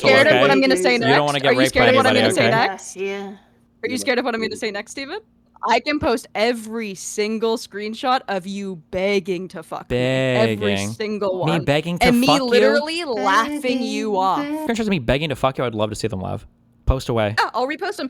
scared of what I'm gonna say next? You don't want to get raped by Are you scared of what I'm anybody, gonna say okay? next? Yeah. Are you scared of what I'm gonna say next, Steven? I can post every single screenshot of you begging to fuck me. Every Begging? single one. Me begging to and fuck me you? literally laughing you off. Screenshots of me begging to fuck you, I'd love to see them live. Post away. Yeah, I'll repost them.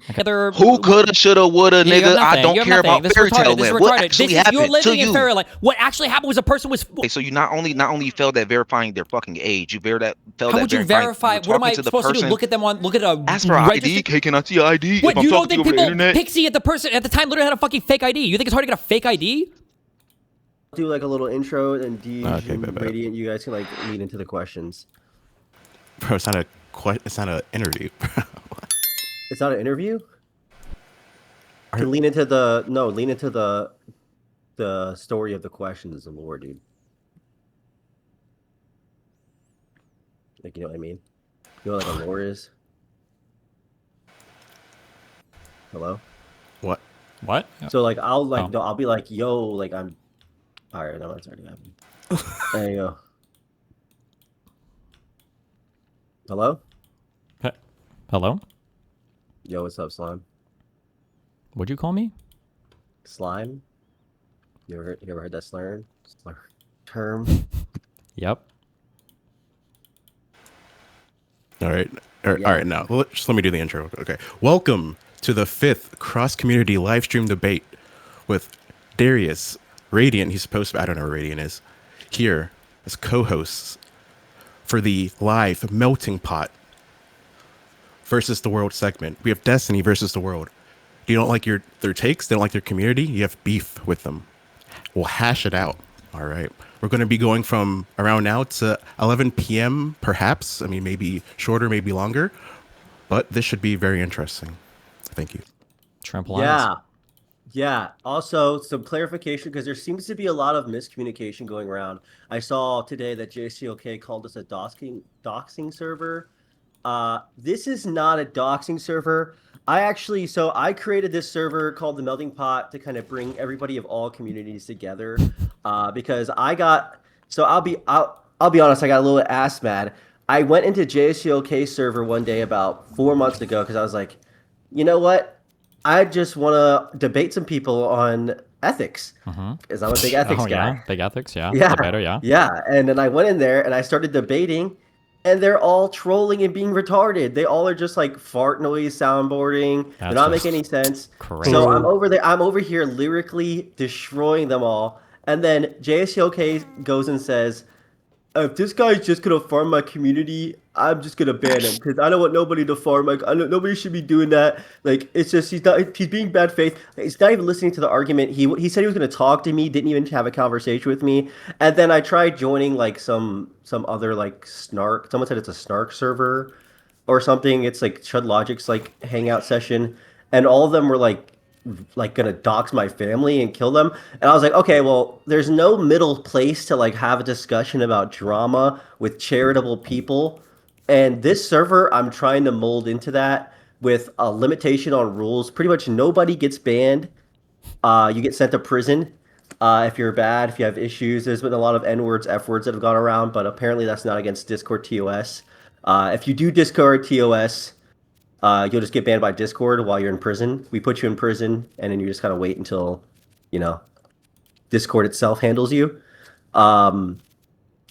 Who coulda, shoulda, woulda, Yeah, you nigga? have I nothing. don't You have care nothing. about This is fairy retarded. tale This is land. What retarded. actually This is you're happened to living in you? fairyland. What actually happened was a person was. Okay, so you not only failed at verifying their fucking age, you failed How at would you verifying. verify? What am I supposed to do? Look at them on. Look at a. Ask for ID. Hey, can I see your ID? What? If I'm You don't talking think to you over the people internet? Pixie at the time literally had a fucking fake ID? You think it's hard to get a fake ID? Do like a little intro and Deej Okay, and Radiant, you guys can like lead into the questions. Bro, it's not an interview. It's not an interview? To lean into the story of the questions and lore, dude. Like, you know what I mean? You know what like a lore is? Hello? What? What? So like I'll be like, yo, like I'm alright, no, that's already happened. There you go. Hello? Hello? Yo, what's up, Slime? What'd you call me? Slime? You ever heard that slur term? Yep. All right. Now, just let me do the intro. Okay. Welcome to the 5th cross-community live stream debate with Darius, Radiant. He's supposed to. I don't know where Radiant is. Here as co-hosts for the live melting pot versus the world segment. We have Destiny versus the world. You don't like their takes. They don't like their community. You have beef with them. We'll hash it out. All right. We're going to be going from around now to 11 p.m. perhaps. I mean, maybe shorter, maybe longer. But this should be very interesting. Thank you. Trample Yeah. Also, some clarification because there seems to be a lot of miscommunication going around. I saw today that JCOK called us a doxing server. This is not a doxing server. I created this server called the Melting Pot to kind of bring everybody of all communities together. Because I'll be honest, I got a little ass mad. I went into JSCOK server one day about 4 months ago because I was like, you know what? I just want to debate some people on ethics because I'm a big ethics guy. Yeah, big ethics, yeah. Yeah, Debater, yeah. Yeah, and then I went in there and I started debating. And they're all trolling and being retarded. They all are just like fart noise soundboarding. They're not making any sense. Crazy. So I'm over here lyrically destroying them all. And then JSCOK goes and says, if this guy's just gonna farm my community, I'm just gonna ban him because I don't want nobody to farm. Like, nobody should be doing that. Like, it's just he's being bad faith. He's not even listening to the argument. He said he was gonna talk to me, didn't even have a conversation with me. And then I tried joining like some other like snark. Someone said it's a snark server or something. It's like Chud Logic's like hangout session, and all of them were like gonna dox my family and kill them. And I was like, okay, well, there's no middle place to like have a discussion about drama with charitable people. And this server, I'm trying to mold into that with a limitation on rules. Pretty much nobody gets banned. You get sent to prison if you're bad, if you have issues. There's been a lot of N-words, F-words that have gone around, but apparently that's not against Discord TOS. If you do Discord TOS, you'll just get banned by Discord while you're in prison. We put you in prison, and then you just kind of wait until, Discord itself handles you.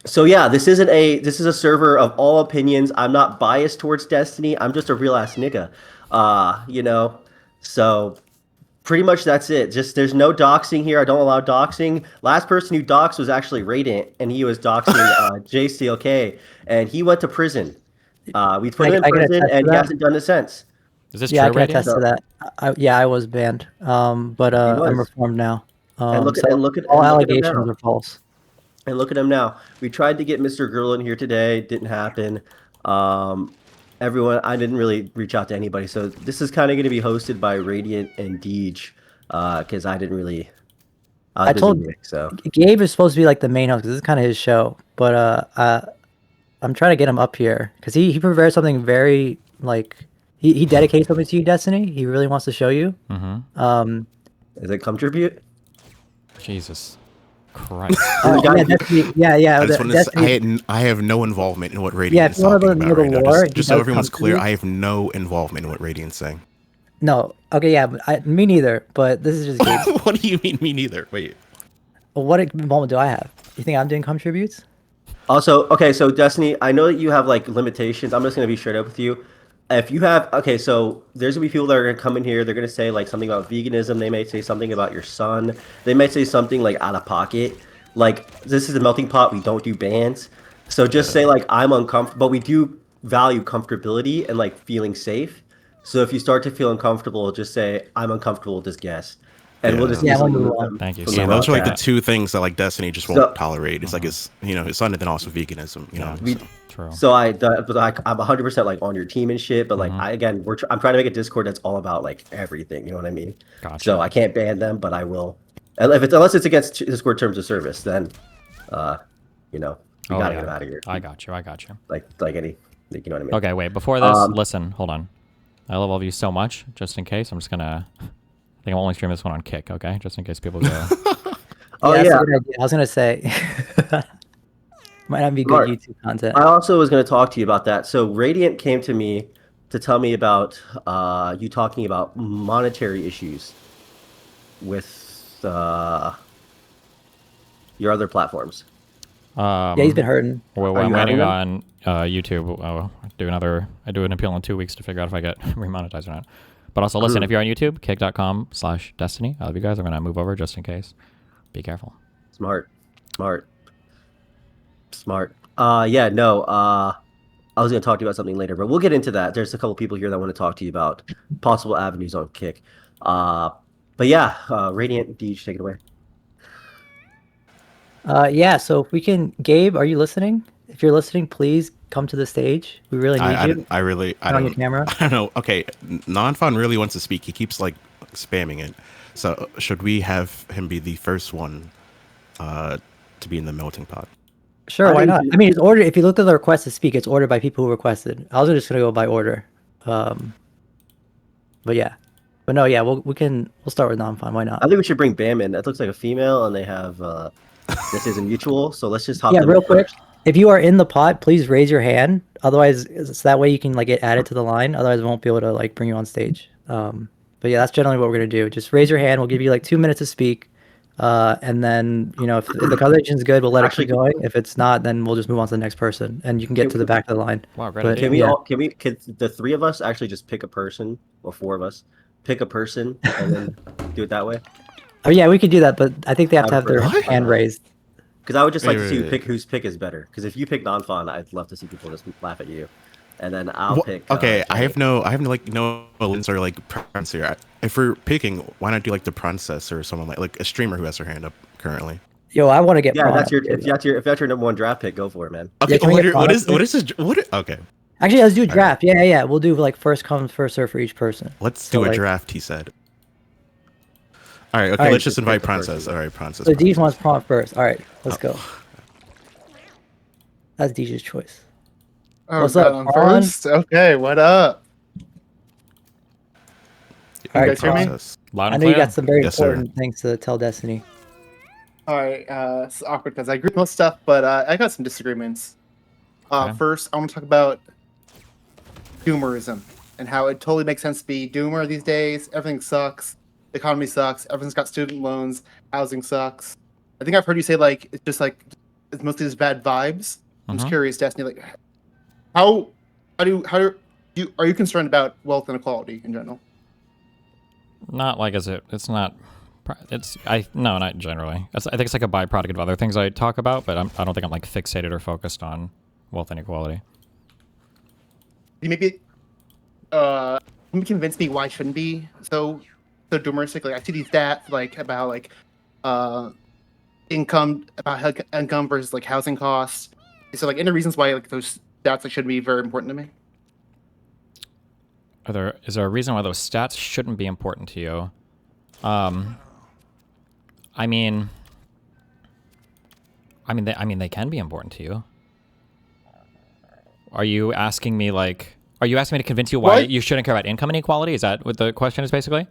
So yeah, this is a server of all opinions. I'm not biased towards Destiny. I'm just a real ass nigga. So pretty much that's it. Just there's no doxing here. I don't allow doxing. Last person who doxed was actually Radiant, and he was doxing JCOK, and he went to prison. We put him in prison, and he hasn't done it since. Is this true? I can attest to that. I was banned, but I'm reformed now. And look at all allegations are false. And look at him now. We tried to get Mr. Girl in here today. Didn't happen. Everyone, I didn't really reach out to anybody. So this is kind of going to be hosted by Radiant and Deej because I didn't really. I told Gabe is supposed to be like the main host because this is kind of his show. But I'm trying to get him up here because he prepared something very like he dedicates something to you, Destiny. He really wants to show you. Is it come tribute? Jesus. Christ. Yeah, Destiny, yeah. I just want to Destiny, say I have no involvement in what Yeah, Radiant if is you wanna talking know about the right now. lore, Just he so does everyone's clear, contribute. I have no involvement in what Radiant's saying. No, okay, yeah, me neither. But this is just Gabe's. What do you mean? Me neither. Wait. What involvement do I have? You think I'm doing contributes? Also, okay, so Destiny, I know that you have like limitations. I'm just gonna be straight up with you. If you have, okay, so there's gonna be people that are gonna come in here. They're gonna say like something about veganism. They may say something about your son. They might say something like out of pocket. Like this is a melting pot. We don't do bans. So just say like I'm uncomfortable, but we do value comfortability and like feeling safe. So if you start to feel uncomfortable, just say I'm uncomfortable with this guest, and we'll just Yeah, easily we'll move move on. them. Thank you from so the Yeah, those are like the broadcast. two things that like Destiny just won't So- tolerate. It's like his, his son, and then also veganism. You know. We- so. True. So but like I'm 100% like on your team and shit. But like I'm trying to make a Discord that's all about like everything. You know what I mean? Gotcha. So I can't ban them, but I will. And unless it's against Discord terms of service, then, we gotta get them out of here. I got you. Like any, like, you know what I mean? Okay, wait. Before this, Um, listen. Hold on. I love all of you so much. Just in case, I'm just gonna. I think I'll only stream this one on Kick. Okay, just in case people go. Oh that's yeah. a good idea. I was gonna say, might not be good Mark, YouTube content. I also was going to talk to you about that. So Radiant came to me to tell me about you talking about monetary issues with your other platforms. Yeah, he's been hurting. Well, Are I'm you having waiting on YouTube. I do an appeal in 2 weeks to figure out if I get remonetized or not. But also, listen, if you're on YouTube, kick.com/destiny. I love you guys. I'm gonna move over just in case. Be careful. Smart. Yeah, no. I was going to talk to you about something later, but we'll get into that. There's a couple people here that want to talk to you about possible avenues on Kick. But yeah, Radiant, Deej, take it away. Yeah, so if we can, Gabe, are you listening? If you're listening, please come to the stage. We really need you. I really, I Turn on don't, your camera. I don't know. Okay, Nonfawn really wants to speak. He keeps like spamming it. So should we have him be the first one to be in the melting pot? Sure, I why think not? you- I mean, it's ordered. If you look at the request to speak, it's ordered by people who requested. I was just gonna go by order. But yeah, but no, yeah, we'll start with Nonfawn. Why not? I think we should bring Bam in. That looks like a female, and they have this is a mutual. So let's just hop Yeah, them real in quick. first. If you are in the pot, please raise your hand. Otherwise, so that way you can like get added to the line. Otherwise, we won't be able to like bring you on stage. But yeah, that's generally what we're gonna do. Just raise your hand. We'll give you like 2 minutes to speak. And then if the conversation is good, we'll let Actually, it keep going. If it's not, then we'll just move on to the next person, and you can get to the back of the line. Wow, great But idea. Can we yeah. can the three of us actually just pick a person, or four of us pick a person and then do it that way? Oh yeah, we could do that, but I think they have to have their What? hand raised. Because I would just like to see Wait. pick whose pick is better. Because if you pick Nonfawn, I'd love to see people just laugh at you, and then I'll Wha- pick. okay, I Jay. have no lens or like preference here. If we're picking, why not do like the princess or someone like a streamer who has her hand up currently? Yo, I want to get. Yeah, Braun that's your up here, if that's your number one draft pick, go for it, man. Okay, can we get what is Braun up this? Okay, Actually, let's do a draft. Yeah. We'll do like first come, first serve for each person. let's So, do a like- draft. He said. All right, okay, All right, let's just just invite pick the person. princess. All right, princess. So Deej wants prompt first. All right, let's go. That's Deej's choice. Oh, What's God, up, I'm Braun? first? Okay, what up? All right, guys hear me? Princess. Loud I and know you clear. got some very Yes, sir. important things to tell Destiny. All right, it's awkward because I agree with most stuff, but I got some disagreements. Okay. First, I want to talk about doomerism and how it totally makes sense to be doomer these days. Everything sucks. The economy sucks. Everyone's got student loans. Housing sucks. I think I've heard you say like it's just like it's mostly just bad vibes. I'm just curious, Destiny, like how are you concerned about wealth inequality in general? Not like it's not. No, not generally. I think it's like a byproduct of other things I talk about, but I don't think I'm like fixated or focused on wealth inequality. You maybe convince me why I shouldn't be so doomeristic. Like I see these stats like about like income versus like housing costs. So like any reasons why like those stats like, should be very important to me. Is there a reason why those stats shouldn't be important to you? I mean, they can be important to you. Are you asking me to convince you why What? you shouldn't care about income inequality? Is that what the question is basically?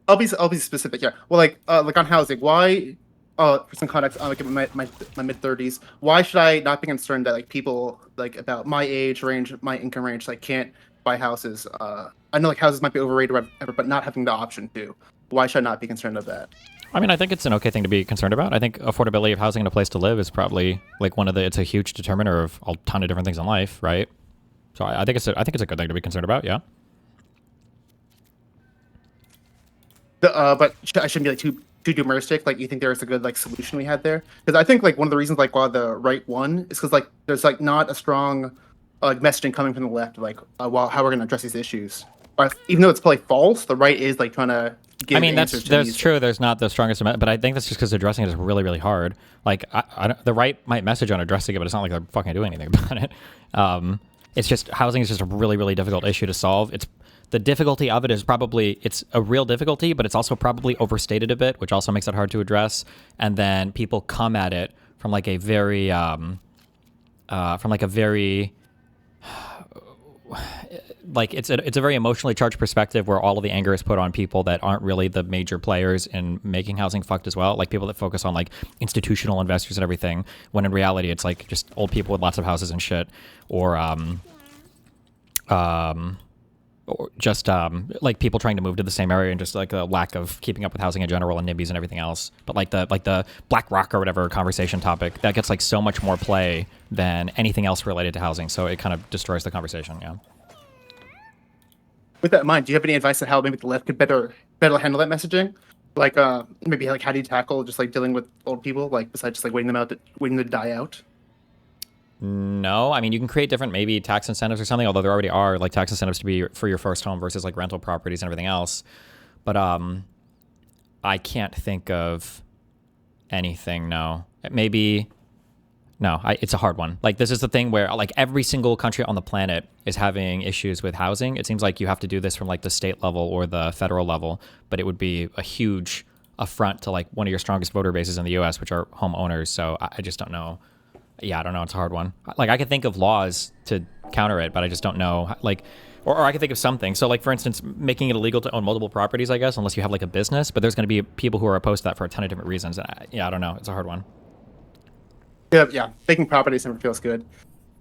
I'll be specific. Yeah. Well, like on housing, why for some context, I'm like in my mid 30s. Why should I not be concerned that like people like about my age range, my income range, like can't buy houses? I know like houses might be overrated, or whatever, but not having the option to. Why should I not be concerned of that? I mean, I think it's an okay thing to be concerned about. I think affordability of housing and a place to live is probably like it's a huge determiner of a ton of different things in life, right? So I think it's a good thing to be concerned about. Yeah. But I shouldn't be like too doomeristic. Like, you think there's a good like solution we had there? Because I think like one of the reasons like why the right won is because like there's like not a strong like messaging coming from the left, like how we're gonna address these issues. But even though it's probably false, the right is like trying to give I mean, answers to that's these. true. There's not the strongest, but I think that's just because addressing it is really, really hard. Like, the right might message on addressing it, but it's not like they're fucking doing anything about it. It's just housing is just a really, really difficult issue to solve. The difficulty of it is probably it's a real difficulty, but it's also probably overstated a bit, which also makes it hard to address. And then people come at it from like a very like it's a very emotionally charged perspective where all of the anger is put on people that aren't really the major players in making housing fucked as well, like people that focus on like institutional investors and everything, when in reality it's like just old people with lots of houses and shit, or just like people trying to move to the same area and just like a lack of keeping up with housing in general and NIMBYs and everything else. But like the BlackRock or whatever conversation topic that gets like so much more play than anything else related to housing, so it kind of destroys the conversation. Yeah. With that in mind, do you have any advice on how maybe the left could better handle that messaging? Like maybe like how do you tackle just like dealing with old people, like besides just like waiting them to die out? No, I mean, you can create different maybe tax incentives or something, although there already are like tax incentives to be for your first home versus like rental properties and everything else. But I can't think of anything. No, it's a hard one. Like, this is the thing where like every single country on the planet is having issues with housing. It seems like you have to do this from like the state level or the federal level, but it would be a huge affront to like one of your strongest voter bases in the US, which are homeowners. So I just don't know. Yeah, I don't know. It's a hard one. Like, I could think of laws to counter it, but I just don't know. Like, or I could think of something. So, like, for instance, making it illegal to own multiple properties, I guess, unless you have like a business. But there's going to be people who are opposed to that for a ton of different reasons. And I don't know. It's a hard one. Yeah. Making properties never feels good.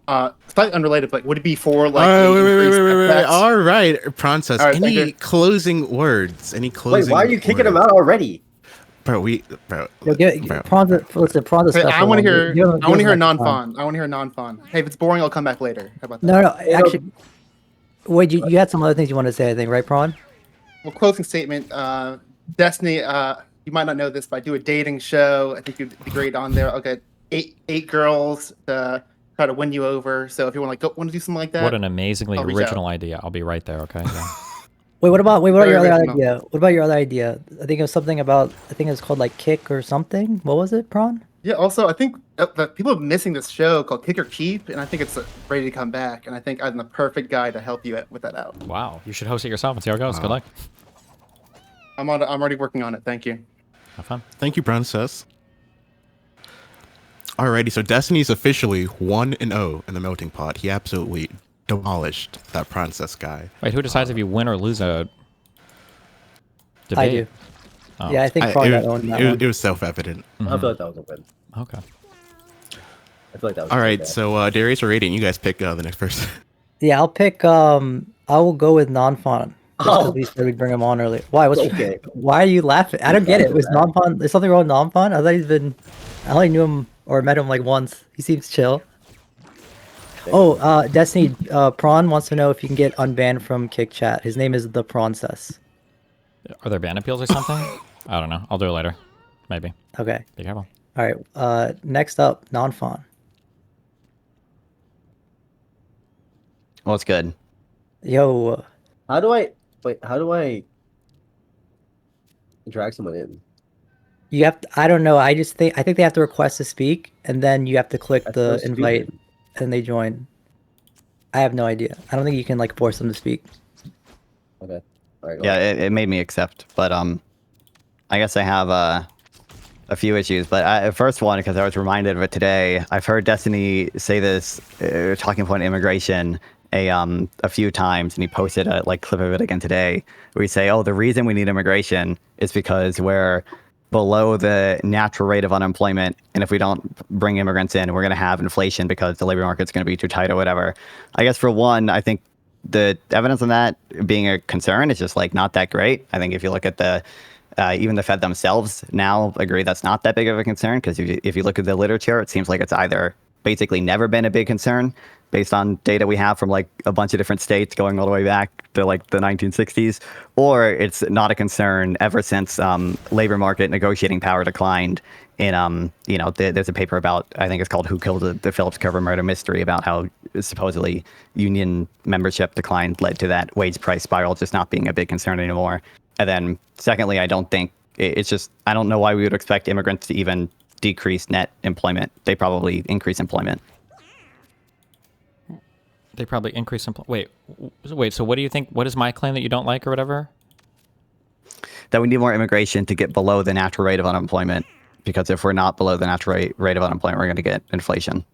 Slightly unrelated, but would it be for like? Wait. All right, Princess. All right, any closing words? Any closing? Wait, why are you kicking him words? out already? Bro, Listen, I want to hear. I want to hear non-fun. non-fun. I want to hear non-fun. Hey, if it's boring, I'll come back later. How about that? No, actually, wait. You had some other things you wanted to say, I think, right, Prawn? Well, closing statement. Destiny. You might not know this, but I do a dating show. I think you'd be great on there. I'll get eight girls to try to win you over. So if you want to do something like that, What an amazingly I'll reach original idea. I'll be right there. Okay. Yeah. What about your Very other original. idea? What about your other idea? I think it was something about. I think it was called like Kick or something. What was it, Prawn? Yeah. Also, I think that people are missing this show called Kick or Keep, and I think it's ready to come back. And I think I'm the perfect guy to help you with that out. Wow. You should host it yourself and see how it goes. Good luck. I'm already working on it. Thank you. Have fun. Thank you, Princess. Alrighty, so Destiny's officially 1-0 in the melting pot. He absolutely demolished that Princess guy. Wait, who decides if you win or lose a debate? I do. Oh. Yeah, I think Prawn got owned that one. It was self-evident. I feel like that was a win. Okay. I feel like that was. All right, bad. so Darius or Radiant, you guys pick the next person. Yeah, I'll pick. I will go with Nonfawn. Oh. We said we'd bring him on earlier. Why? Okay. Why are you laughing? I don't get it. Was Nonfawn? There's something wrong with Nonfawn? I only knew him or met him like once. He seems chill. Oh, Destiny. Prawn wants to know if you can get unbanned from Kick Chat. His name is the Prawncess. Are there ban appeals or something? I don't know. I'll do it later. Maybe. Okay. Be careful. All right. Next up, Nonfawn. What's good? Yo. How do I drag someone in? You have to, I don't know. I think they have to request to speak, and then you have to click That's the so invite, stupid. and they join. I have no idea. I don't think you can like force them to speak. Okay. All right. Yeah, it made me accept, but I guess I have a few issues. But first one, because I was reminded of it today. I've heard Destiny say this talking point immigration a few times, and he posted a clip of it again today, where he say, "Oh, the reason we need immigration is because we're below the natural rate of unemployment, and if we don't bring immigrants in, we're going to have inflation because the labor market's going to be too tight or whatever. I guess for one, I think the evidence on that being a concern is just like not that great. I think if you look at the even the Fed themselves now agree that's not that big of a concern, because if you look at the literature, it seems like it's either basically never been a big concern based on data we have from like a bunch of different states going all the way back to like the 1960s, or it's not a concern ever since labor market negotiating power declined. In there's a paper about, I think it's called "Who Killed the Phillips Cover Murder Mystery," about how supposedly union membership decline led to that wage price spiral just not being a big concern anymore. And then secondly, I don't think it's just, I don't know why we would expect immigrants to even decrease net employment. They probably increase employment. They probably increase employment. Wait. So what do you think? What is my claim that you don't like or whatever? That we need more immigration to get below the natural rate of unemployment. Because if we're not below the natural rate of unemployment, we're going to get inflation.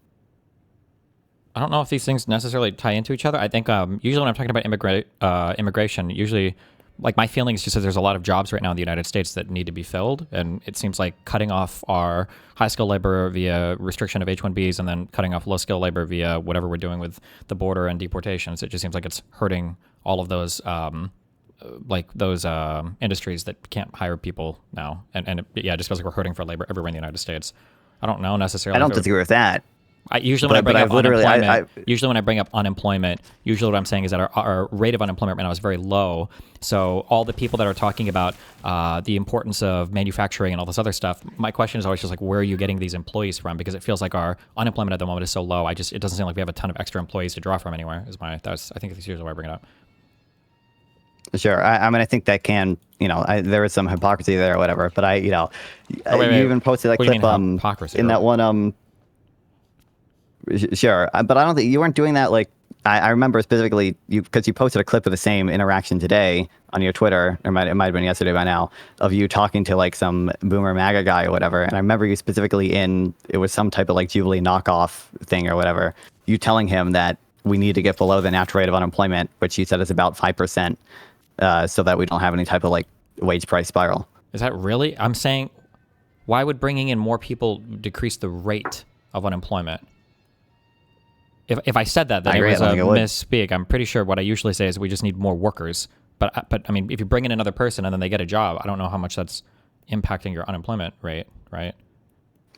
I don't know if these things necessarily tie into each other. I think usually when I'm talking about immigration, usually like my feeling is just that there's a lot of jobs right now in the United States that need to be filled. And it seems like cutting off our high skilled labor via restriction of H-1Bs and then cutting off low skilled labor via whatever we're doing with the border and deportations. It just seems like it's hurting all of those industries that can't hire people now. And it just feels like we're hurting for labor everywhere in the United States. I don't know necessarily. I don't disagree with that. Usually when I bring up unemployment, usually what I'm saying is that our rate of unemployment right now is very low. So all the people that are talking about the importance of manufacturing and all this other stuff, my question is always just like, where are you getting these employees from? Because it feels like our unemployment at the moment is so low. It doesn't seem like we have a ton of extra employees to draw from anywhere. I think that's usually why I bring it up. Sure. I think that can, there is some hypocrisy there or whatever, but you even posted that clip in that one, sure. But I don't think you weren't doing that. Like, I remember specifically because you posted a clip of the same interaction today on your Twitter, or it might have been yesterday by now, of you talking to like some boomer MAGA guy or whatever. And I remember you specifically it was some type of like Jubilee knockoff thing or whatever, you telling him that we need to get below the natural rate of unemployment, which you said is about 5%. So that we don't have any type of like wage price spiral. Is that really? I'm saying, why would bringing in more people decrease the rate of unemployment? If I said that, then it was a misspeak. I'm pretty sure what I usually say is we just need more workers. But I mean, if you bring in another person and then they get a job, I don't know how much that's impacting your unemployment rate, right?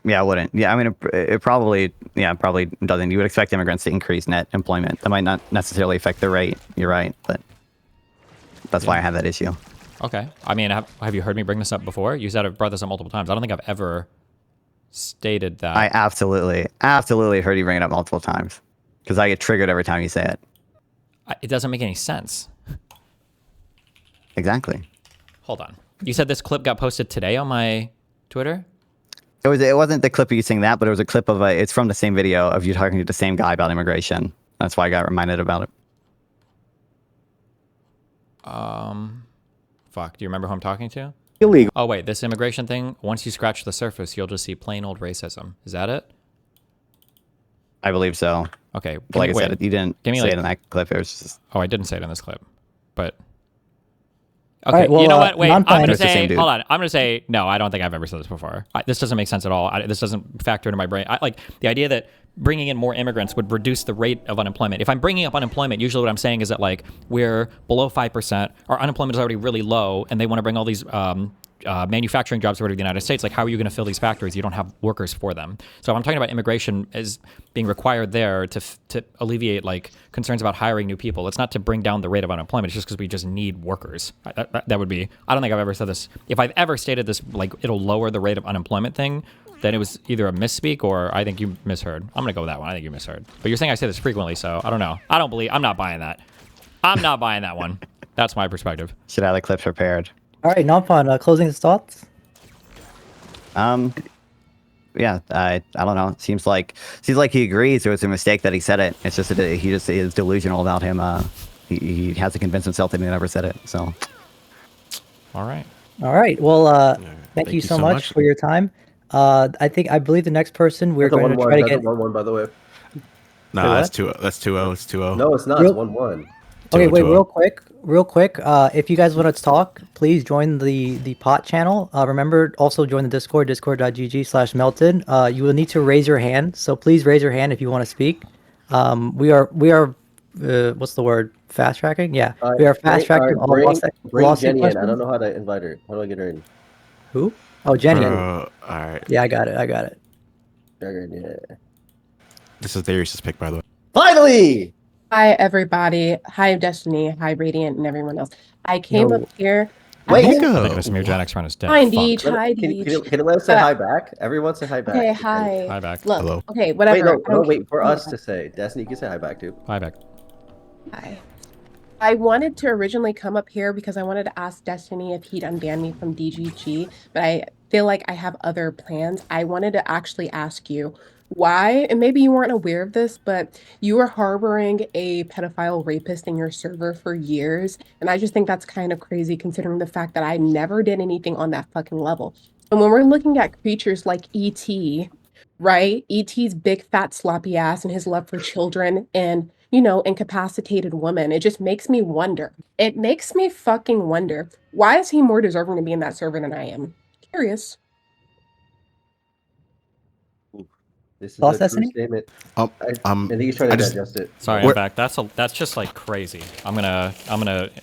Yeah, I wouldn't. Yeah, I mean, it probably doesn't. You would expect immigrants to increase net employment. That might not necessarily affect the rate. You're right, but that's why I have that issue. Okay. I mean, have you heard me bring this up before? You said I've brought this up multiple times. I don't think I've ever stated that. I absolutely heard you bring it up multiple times because I get triggered every time you say it. It doesn't make any sense. Exactly. Hold on. You said this clip got posted today on my Twitter? It wasn't the clip of you saying that, but it was a clip of it's from the same video of you talking to the same guy about immigration. That's why I got reminded about it. Fuck. Do you remember who I'm talking to? Illegal. Oh wait, this immigration thing. Once you scratch the surface, you'll just see plain old racism. Is that it? I believe so. Okay. Like I said, you didn't say it in that clip. It was just... Oh, I didn't say it in this clip, but. Okay. Right, well, you know what? Wait. I'm gonna say. Hold on. I'm gonna say no. I don't think I've ever said this before. This doesn't make sense at all. This doesn't factor into my brain. Like the idea that bringing in more immigrants would reduce the rate of unemployment. If I'm bringing up unemployment, usually what I'm saying is that like we're below 5%. Our unemployment is already really low, and they want to bring all these manufacturing jobs over to the United States. Like, how are you going to fill these factories? You don't have workers for them. So I'm talking about immigration as being required there to alleviate like concerns about hiring new people. It's not to bring down the rate of unemployment. It's just because we just need workers. That would be. I don't think I've ever said this. If I've ever stated this, like it'll lower the rate of unemployment thing, then it was either a misspeak or I think you misheard. I'm gonna go with that one. I think you misheard. But you're saying I say this frequently, so I don't know. I'm not buying that. I'm not buying that one. That's my perspective. Should have the clips prepared. All right, Nonfawn, closing thoughts? Yeah, I don't know. Seems like he agrees it was a mistake that he said it. It's just that he just is delusional about him. He has to convince himself that he never said it. So. All right. Well, thank you so much for your time. I believe the next person we're going to try to get 1-1, by the way. No, that's 2-0. It's 2-0. No, it's not. It's 1-1. Okay, wait, to real quick. If you guys want to talk, please join the pot channel. Remember, also join the Discord, discord.gg/melted. You will need to raise your hand, so please raise your hand if you want to speak. We are, what's the word? Fast tracking? Yeah, we are fast tracking all Bring lawsuit Jenny in. I questions. don't know how to invite her. How do I get her in? Who? Oh, Jenny. all right. Yeah, I got it. Yeah. This is Darius' pick, by the way. Finally! Hi, everybody. Hi, Destiny. Hi, Radiant, and everyone else. I came up here. Wait, Nico, I think this Murgenix run is dead. Hi, Fuck. Deej. Hi, Can Deej. you let us say hi back? Everyone say hi back. Okay, hi. Hi back. Look, Hello. okay, whatever. Wait, no, I don't wait for care. us to say. Destiny, you can say hi back too. Hi back. Hi. I wanted to originally come up here because I wanted to ask Destiny if he'd unban me from DGG, but I feel like I have other plans. I wanted to actually ask you why, and maybe you weren't aware of this, but you were harboring a pedophile rapist in your server for years, and I just think that's kind of crazy considering the fact that I never did anything on that fucking level. And when we're looking at creatures like E.T., right? E.T.'s big fat sloppy ass and his love for children and, you know, incapacitated women, it just makes me wonder. It makes me fucking wonder. Why is he more deserving to be in that server than I am? Curious. This is Lost a true Destiny? statement. Um, I think he's trying to digest it. Sorry, Where- I'm back. That's just like crazy. I'm gonna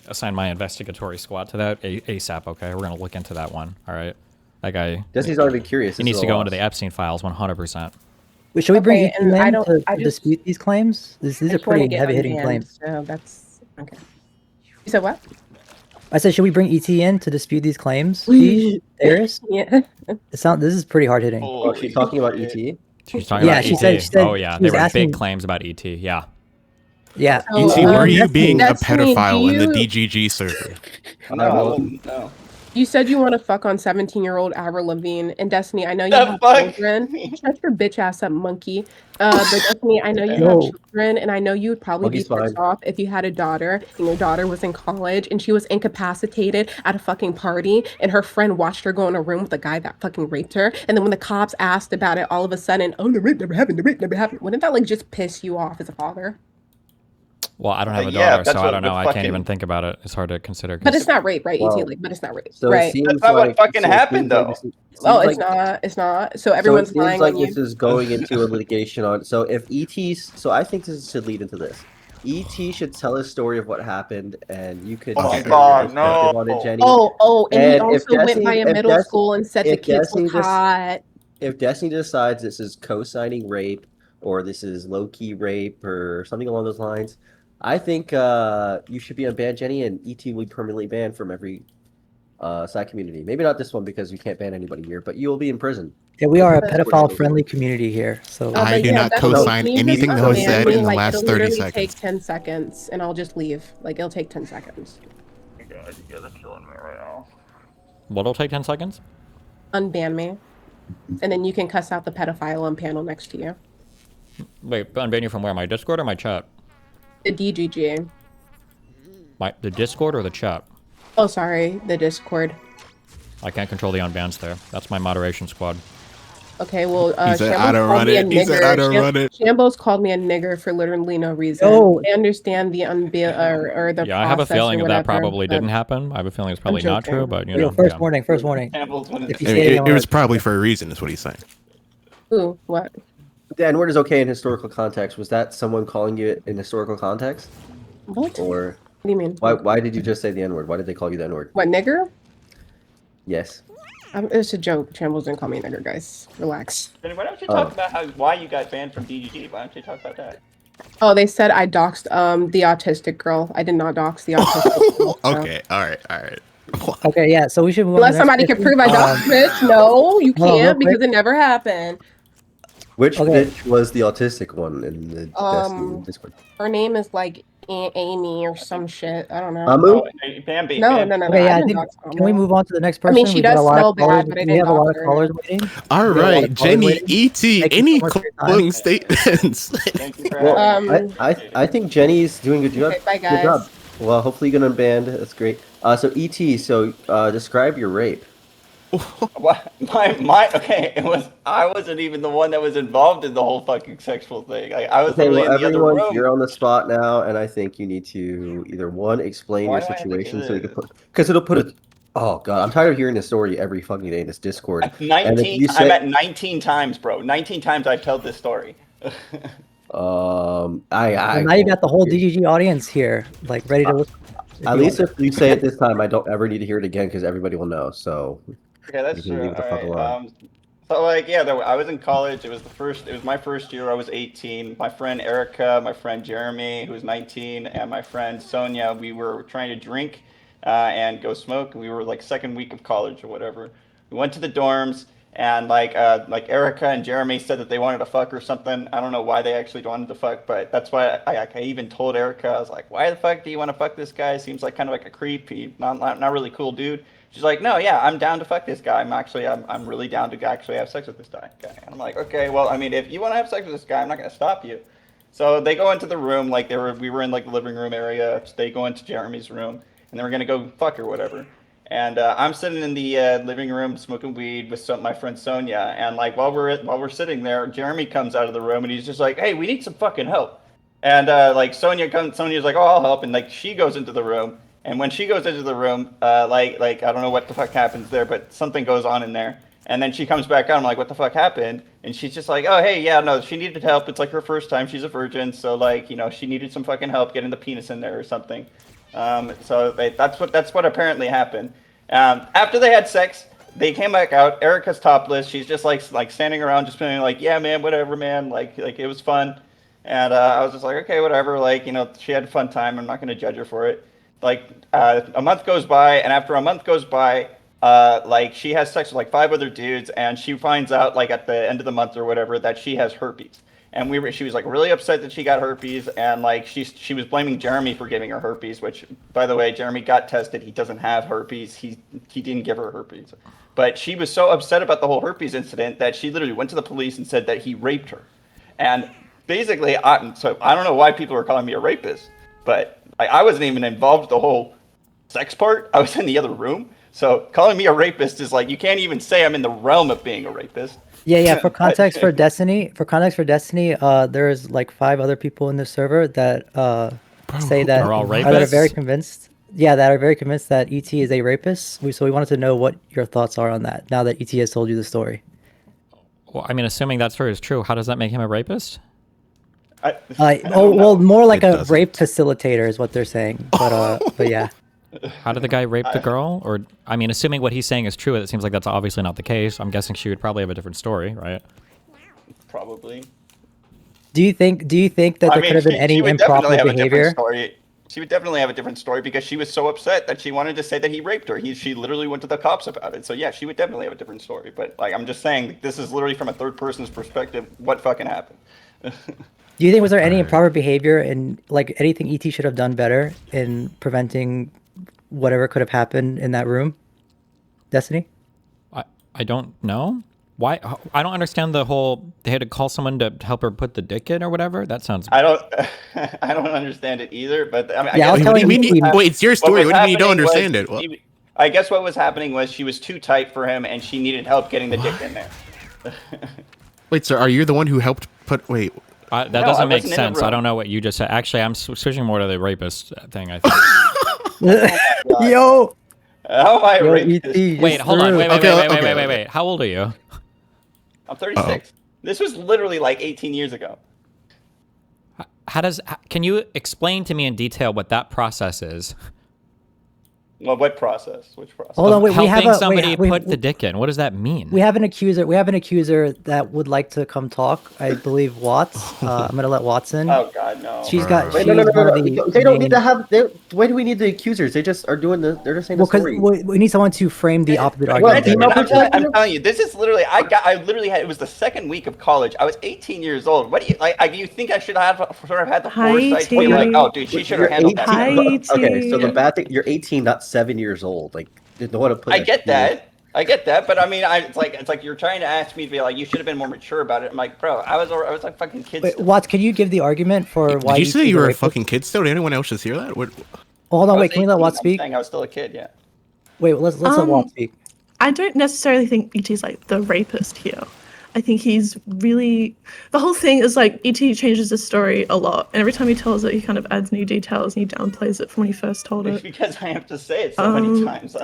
assign my investigatory squad to that ASAP. Okay, we're gonna look into that one. All right, that guy. Destiny's already curious. He needs to go into the Epstein files 100%. Wait, should we bring Okay, ET and I in don't- to I just- dispute these claims? These I are just wanna pretty get heavy-hitting unbanned, claims. So that's okay. You said what? I said, should we bring ET in to dispute these claims? Deej? Darius? Yeah. This is pretty hard-hitting. Oh, she's talking about ET? She's talking Yeah, about she ET. said- Oh yeah, she there was were asking- big claims about ET. Yeah. Yeah. So, ET, were you Destiny- being a Destiny, pedophile in the do you- DGG server? No. You said you want to fuck on 17-year-old Avril Lavigne and Destiny. I know you The have fuck? children. Shut your bitch ass up, monkey. But Destiny, I know you Yo. have children, and I know you would probably Monkey's be pissed fine. off if you had a daughter and your daughter was in college and she was incapacitated at a fucking party, and her friend watched her go in a room with a guy that fucking raped her. And then when the cops asked about it, all of a sudden, oh, the rape never happened. The rape never happened. Wouldn't that like just piss you off as a father? Well, I don't have a Yeah, daughter, that's so I what don't the know. I can't fucking- even think about it. It's hard to consider. But it's not rape, right? Well, ET, like, but it's not rape, So right? it seems That's not what like, fucking so it happened, seems like though. this is- Oh, seems it's like- not. It's not. So So everyone's it seems lying like on you. this is going into a litigation on. So if ET's, so I think this should lead into this. ET should tell his story of what happened, and you could. Oh, share your God, perspective on no. it, Jenny. Oh, and he And if also went Destiny- by a if middle Destiny- school and said the if kids Destiny look just- hot. If Destiny decides this is co-signing rape, or this is low-key rape, or something along those lines, I think you should be unbanned, Jenny, and ET will be permanently banned from every side community. Maybe not this one because you can't ban anybody here, but you will be in prison. Yeah, we are a That's pedophile-friendly community here, so... Oh, I but do not that's co-sign what you anything just that was unban said me, in the like, last it'll 30 literally seconds. take 10 seconds, and I'll just leave. Like, it'll take 10 seconds. You guys are killing me right now. What'll take 10 seconds? Unban me. And then you can cuss out the pedophile on panel next to you. Wait, unban you from where? My Discord or my chat? The DGG. The Discord or the chat? Oh, sorry. The Discord. I can't control the unbans there. That's my moderation squad. Okay, well, He said, Shambles "I don't called run me a it." He said, nigger. "I don't run it." Shambles called me a nigger for literally no reason. No. I understand the or the Yeah, I have a process or feeling that whatever, probably but- didn't happen. I have a feeling it's probably not joking. true, but you Yo, know. first yeah. warning, first warning. Campbell's one of If the- you say It was probably for a reason, is what he's saying. Ooh, what? The N-word is okay in historical context. Was that someone calling you it in historical context? What? Or What do you mean? why did you just say the N-word? Why did they call you the N-word? What, nigger? Yes. It's a joke. Shambles didn't call me a nigger, guys. Relax. Then why don't you Oh. talk about why you got banned from DGG? Why don't you talk about that? Oh, they said I doxed the autistic girl. I did not dox the autistic girl. so- Okay, all right. Okay, yeah, so we should move on. Unless to the next somebody can person. prove I doxed bitch. No, you hold on, real can't because quick. it never happened. Which Okay. bitch was the autistic one in the Destiny Discord? Her name is like Amy or some shit. I don't know. Amu? Oh, hey, Bambi. No, Bambi. no, no, no. Okay, yeah, I didn't think, dox can we Amy. move on to the next I person? mean, she We've got does a lot smell of callers. bad, but I We didn't have a lot dox of her. callers waiting. All We have a lot right, of callers Jenny, waiting. ET, Thank you any so much for your time. closing statements? Thank you for Well, having I think Jenny's doing a good job. Okay, bye, Good guys. job. Well, hopefully you're gonna unbanned. That's great. So ET, so describe your rape. What? My okay. I wasn't even the one that was involved in the whole fucking sexual thing. I was Okay, literally well, in the other everyone, room. you're on the spot now, and I think you need to either one, explain Why your do I have to do situation so you can this? put, because it'll put a. Oh god, I'm tired of hearing this story every fucking day in this Discord. And if 19. you I'm say, at 19 times, bro. 19 times I've told this story. Well, now you got the whole DGG audience here, like ready to listen. At least if you say it this time, I don't ever need to hear it again because everybody will know. So Okay, that's you can true. leave it the All fuck right. alone. So like, yeah, I was in college. It was my first year. I was 18. My friend Erica, my friend Jeremy, who was 19, and my friend Sonia. We were trying to drink and go smoke. We were like second week of college or whatever. We went to the dorms, and like Erica and Jeremy said that they wanted to fuck or something. I don't know why they actually wanted to fuck, but that's why I even told Erica. I was like, why the fuck do you want to fuck this guy? Seems like kind of like a creep. Not really cool dude. She's like, no, yeah, I'm down to fuck this guy. I'm really down to actually have sex with this guy. And I'm like, okay, well, I mean, if you want to have sex with this guy, I'm not gonna stop you. So they go into the room, like we were in like the living room area. They go into Jeremy's room, and they were gonna go fuck or whatever. And I'm sitting in the living room smoking weed with my friend Sonia. And like while we're sitting there, Jeremy comes out of the room and he's just like, hey, we need some fucking help. And like Sonia's like, oh, I'll help. And like she goes into the room. And when she goes into the room, like I don't know what the fuck happens there, but something goes on in there. And then she comes back out. I'm like, what the fuck happened? And she's just like, oh hey, yeah, no, she needed help. It's like her first time. She's a virgin, so like she needed some fucking help getting the penis in there or something. That's what apparently happened. After they had sex, they came back out. Erica's topless. She's just like standing around, just being like, yeah, man, whatever, man. Like it was fun. And I was just like, okay, whatever. Like she had a fun time. I'm not gonna judge her for it. Like a month goes by, and after a month goes by, like she has sex with like 5 other dudes, and she finds out like at the end of the month or whatever that she has herpes. And she was like really upset that she got herpes, and like she was blaming Jeremy for giving her herpes, which by the way, Jeremy got tested. He doesn't have herpes. He didn't give her herpes. But she was so upset about the whole herpes incident that she literally went to the police and said that he raped her. And basically, so I don't know why people are calling me a rapist, but I wasn't even involved with the whole sex part. I was in the other room. So calling me a rapist is like, you can't even say I'm in the realm of being a rapist. Yeah. For context for Destiny, there's like 5 other people in the server that say that Are all that are very rapists? convinced. Yeah, that are very convinced that ET is a rapist. So we wanted to know what your thoughts are on that. Now that ET has told you the story. Well, I mean, assuming that story is true, how does that make him a rapist? More like It a doesn't. rape facilitator is what they're saying. But yeah. How did the guy rape the girl? Or, I mean, assuming what he's saying is true, it seems like that's obviously not the case. I'm guessing she would probably have a different story, right? Probably. Do you think that there could have been any would improper definitely have a different behavior? story. She would definitely have a different story because she was so upset that she wanted to say that he raped her. She literally went to the cops about it. So yeah, she would definitely have a different story. But like, I'm just saying, this is literally from a third person's perspective. What fucking happened? Do you think was there any improper behavior and like anything ET should have done better in preventing whatever could have happened in that room? Destiny? I don't know. Why? I don't understand the whole, they had to call someone to help her put the dick in or whatever. That sounds... I don't understand it either. But I mean, Yeah, I was guess telling you- Wait, it's your story. What do you mean you don't understand it? What? I guess what was happening was she was too tight for him and she needed help getting the dick in there. Wait, so are you the one who helped put? Wait, that No, doesn't I make wasn't in the sense. I room. don't know what you just said. Actually, I'm switching more to the rapist thing, I think. Yo, How am I a yo, rapist? ET, Wait, hold on. Wait, Okay. wait. How old are you? I'm 36. This was literally like 18 years ago. Can you explain to me in detail what that process is? Well, what process? Which process? Hold on, wait. We Helping have somebody put the dick in. What does that mean? We have an accuser. We have an accuser that would like to come talk. I believe Watts. I'm gonna let Watts in. Oh God, no. She's got. Wait, she's no. one of the They don't need to main- have. Why do we need the accusers? They just are doing the. They're just saying Well, the because story. we need someone to frame the opposite What, argument. female I'm telling you, this is literally. I literally had. It was the second week of college. I was 18 years old. What do you like? Do you think I should have sort of had the Hi, foresight to be like, T. oh, dude, she should have handled that. Hi, Okay, so the T. bad thing, you're 18, not 7 years old. Like, you don't want to put. I get that. But I mean, it's like you're trying to ask me to be like, you should have been more mature about it. I'm like, bro, I was like fucking kid. Wait, still. Watts, can you give the argument for why? did you say you were a rapist? fucking kid still? Did anyone else just hear that? What? Well, hold I on, was wait. Can we let 18, Watts I'm speak? saying I was still a kid. Yeah. Wait, let's let Watts speak. I don't necessarily think E.T.'s like the rapist here. I think he's really, the whole thing is like E.T. changes the story a lot, and every time he tells it, he kind of adds new details and he downplays it from when he first told It's it. because I have to say it so many times.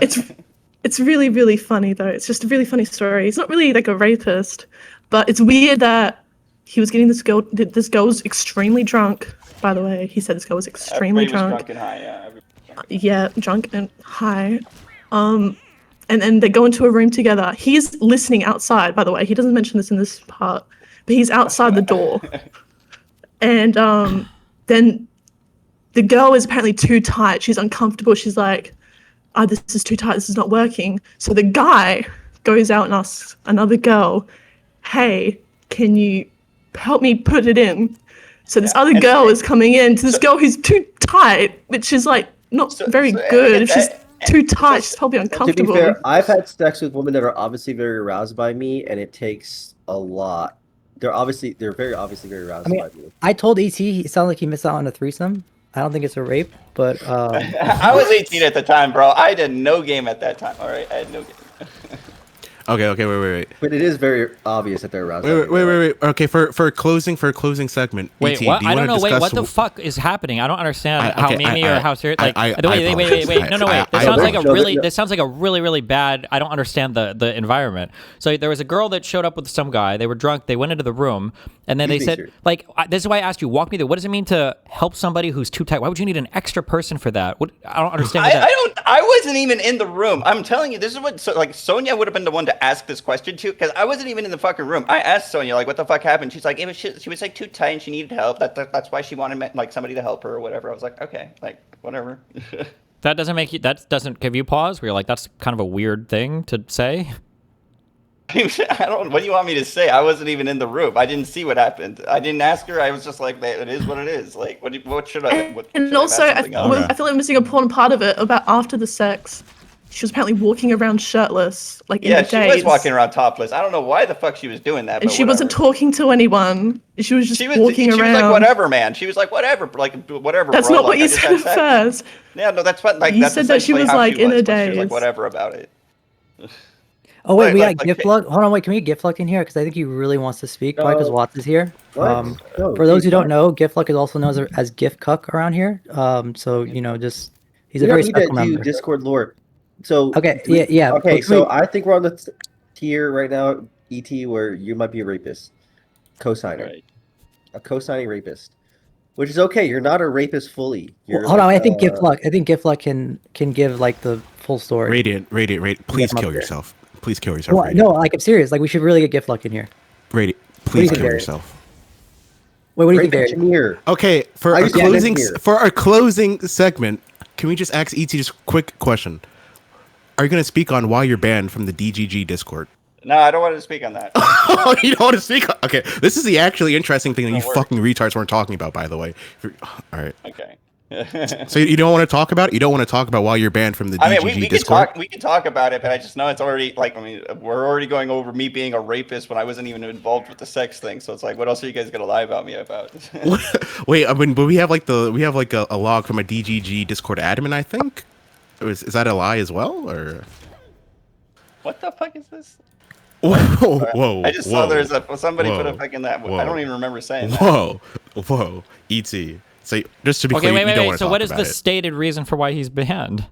It's really, really funny though. It's just a really funny story. He's not really like a rapist, but it's weird that he was getting this girl. This girl was extremely drunk. By the way, he said this girl was extremely Everybody drunk. was drunk and high, yeah. Everybody was drunk. Yeah, drunk and high. And then they go into a room together. He's listening outside, by the way. He doesn't mention this in this part, but he's outside the door. And then the girl is apparently too tight. She's uncomfortable. She's like, oh, this is too tight. This is not working. So the guy goes out and asks another girl, hey, can you help me put it in? So this other girl is coming in to this girl who's too tight, which is like not very good. If she's too tight, she's probably uncomfortable. To be fair, I've had sex with women that are obviously very aroused by me, and it takes a lot. They're very obviously very aroused by me. I told ET he sounded like he missed out on a threesome. I don't think it's a rape, but I was 18 at the time, bro. I did no game at that time. All right, I had no game. Okay, wait. But it is very obvious that they're aroused. Wait. Okay, for a closing segment. Wait, ET, what? do you I don't know. discuss Wait, what the fuck is happening? I don't understand how okay, Mimi or how serious. Like, wait. No, wait. I This sounds like a apologize. really. This sounds like a really bad. I don't understand the environment. So there was a girl that showed up with some guy. They were drunk. They went into the room, and then they said, like, this is why I asked you. Walk me through. What does it mean to help somebody who's too tight? Why would you need an extra person for that? What? I don't understand. I wasn't even in the room. I'm telling you, this is what Sonia would have been the one to ask this question to, because I wasn't even in the fucking room. I asked Sonia, like, what the fuck happened? She's like, she was like too tight and she needed help. That's why she wanted like somebody to help her or whatever. I was like, okay, like whatever. That doesn't give you pause. Where you're like, that's kind of a weird thing to say. What do you want me to say? I wasn't even in the room. I didn't see what happened. I didn't ask her. I was just like, it is what it is. Like, what should I? And also, I feel like I'm missing an important part of it about after the sex. She was apparently walking around shirtless, like in the days. Yeah, she was walking around topless. I don't know why the fuck she was doing that. And she wasn't talking to anyone. She was just walking around. She was like, whatever, man. She was like, whatever, whatever. That's bro. not what you said at first. Yeah, no, that's what. Like, you that's said that she was like in a daze. She was like, whatever about it. Oh wait, we got gift luck. Hold on, wait. Can we get gift luck in here? Because I think he really wants to speak. Probably because Watts is here. For those who don't know, gift luck is also known as gift cuck around here. So just he's a very special member. Discord lore. So okay, yeah. Okay, so I think we're on the tier right now, ET, where you might be a rapist, co-signer, right. A co-signing rapist, which is okay. You're not a rapist fully. Hold on, I think gift luck. I think gift luck can give like the full story. Radiant. Please kill yourself. Please kill yourself. Well, no, like I'm serious. Like we should really get gift luck in here. Radiant, please kill yourself. Wait, what do you think, Barry? Okay, for our closing segment, can we just ask ET just a quick question? Are you going to speak on why you're banned from the DGG Discord? No, I don't want to speak on that. Oh, you don't want to speak? Okay, this is the actually interesting thing that you fucking retards weren't talking about, by the way. All right. Okay. So you don't want to talk about it? You don't want to talk about why you're banned from the DGG Discord? We can talk about it, but I just know it's already, like, I mean, we're already going over me being a rapist when I wasn't even involved with the sex thing. So it's like, what else are you guys going to lie about me about? Wait, I mean, but we have like a log from a DGG Discord admin, I think? Is that a lie as well, or? What the fuck is this? Whoa! I just saw there's somebody put a fuck in that. I don't even remember saying that. Whoa! ET. So just to be clear, wait. So what is the stated reason for why he's banned?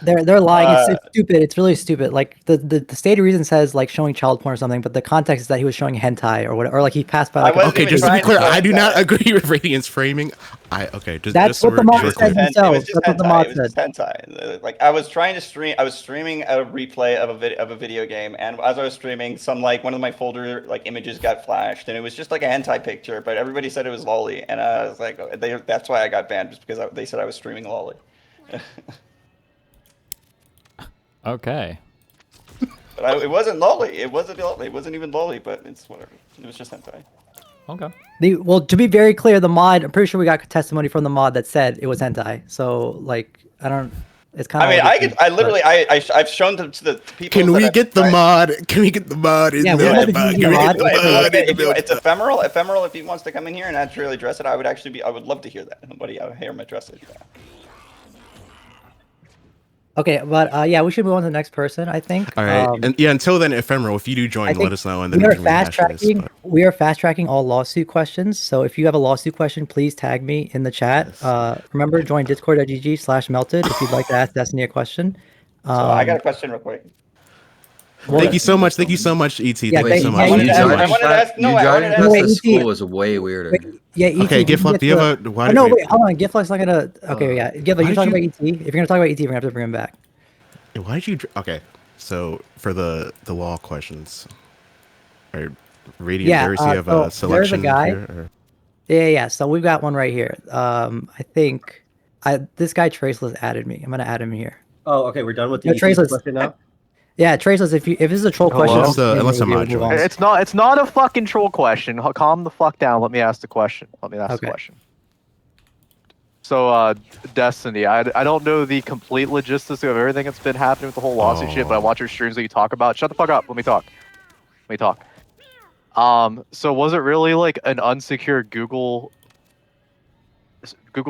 They're lying. It's stupid. It's really stupid. Like the stated reason says like showing child porn or something, but the context is that he was showing hentai or whatever, or like he passed by. Like, okay, just to be clear, I do not agree with Radiant's framing. That's what the mod said himself. That's what the mod said. Hentai. Like I was trying to stream. I was streaming a replay of a video game, and as I was streaming, one of my folder like images got flashed, and it was just like a hentai picture, but everybody said it was lolly, and I was like, that's why I got banned, just because they said I was streaming lolly. Okay. But it wasn't lolly. It wasn't lolly. It wasn't even lolly, but it's whatever. It was just hentai. Okay. Well, to be very clear, the mod, I'm pretty sure we got testimony from the mod that said it was hentai. So, like, I don't, it's kind of. I've shown them to the people. Can we get the mod? Can we get the mod? It's ephemeral. Ephemeral, if he wants to come in here and actually address it, I would love to hear that. Nobody out here address it. Okay, but yeah, we should move on to the next person. I think. All right, and yeah. Until then, Ephemeral, if you do join, let us know, and then we we are can fast rehash this. tracking. We are fast tracking all lawsuit questions. So if you have a lawsuit question, please tag me in the chat. Remember, join discord.gg/melted if you'd like to ask Destiny a question. So I got a question real quick. Thank you so much. Thank you so much, ET. Yeah, Thank you so yeah, much. you Thank you so joining much. I wanted to ask. No, I wanted to No, ask. wait, the ET. school was way weirder. Yeah, ET. Okay, if you Giftlock, can do you get have to- a? Why Oh, did no, we? wait, hold on. Giftlock's not gonna. Okay, yeah, Giftlock, Why you're did talking you- about ET. If you're gonna talk about ET, we're gonna have to bring him back. Why did you? Okay, so for the law questions, or Radiant, Yeah, Darius, you have so a selection there's a guy. here? Or? Yeah. So we've got one right here. I think this guy Traceless added me. I'm gonna add him here. Oh, okay. We're done with the No, ET Traceless. question now. Yeah, Traceless. If this is a troll Hello? question, Unless a maybe we'll mod move on. joins. It's not a fucking troll question. Calm the fuck down. Let me ask the question. The question. So, Destiny, I don't know the complete logistics of everything that's been happening with the whole lawsuit shit, but I watch your streams that you talk about. Shut the fuck up. Let me talk. So was it really like an unsecured Google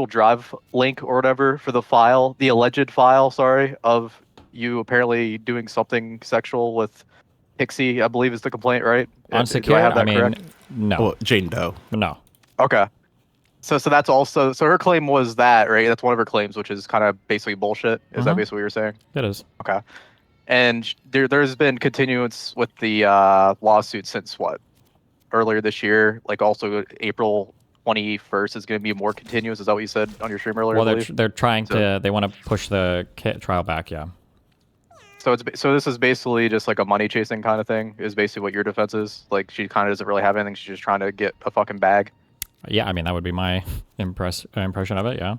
Drive link or whatever for the file, the alleged file, sorry, of you apparently doing something sexual with Pixie, I believe is the complaint, right? Unsecured? Do I have that mean, correct? no. Well, Jane Doe. No. Okay. So that's also, so her claim was that, right? That's one of her claims, which is kind of basically bullshit. Is that basically what you're saying? It is. Okay. And there's been continuance with the lawsuit since what? Earlier this year, like also April 21st is going to be more continuous. Is that what you said on your stream earlier? Well, they're trying to. They want to push the trial back. Yeah. So this is basically just like a money chasing kind of thing. Is basically what your defense is. Like she kind of doesn't really have anything. She's just trying to get a fucking bag. Yeah, I mean that would be my impression of it. Yeah.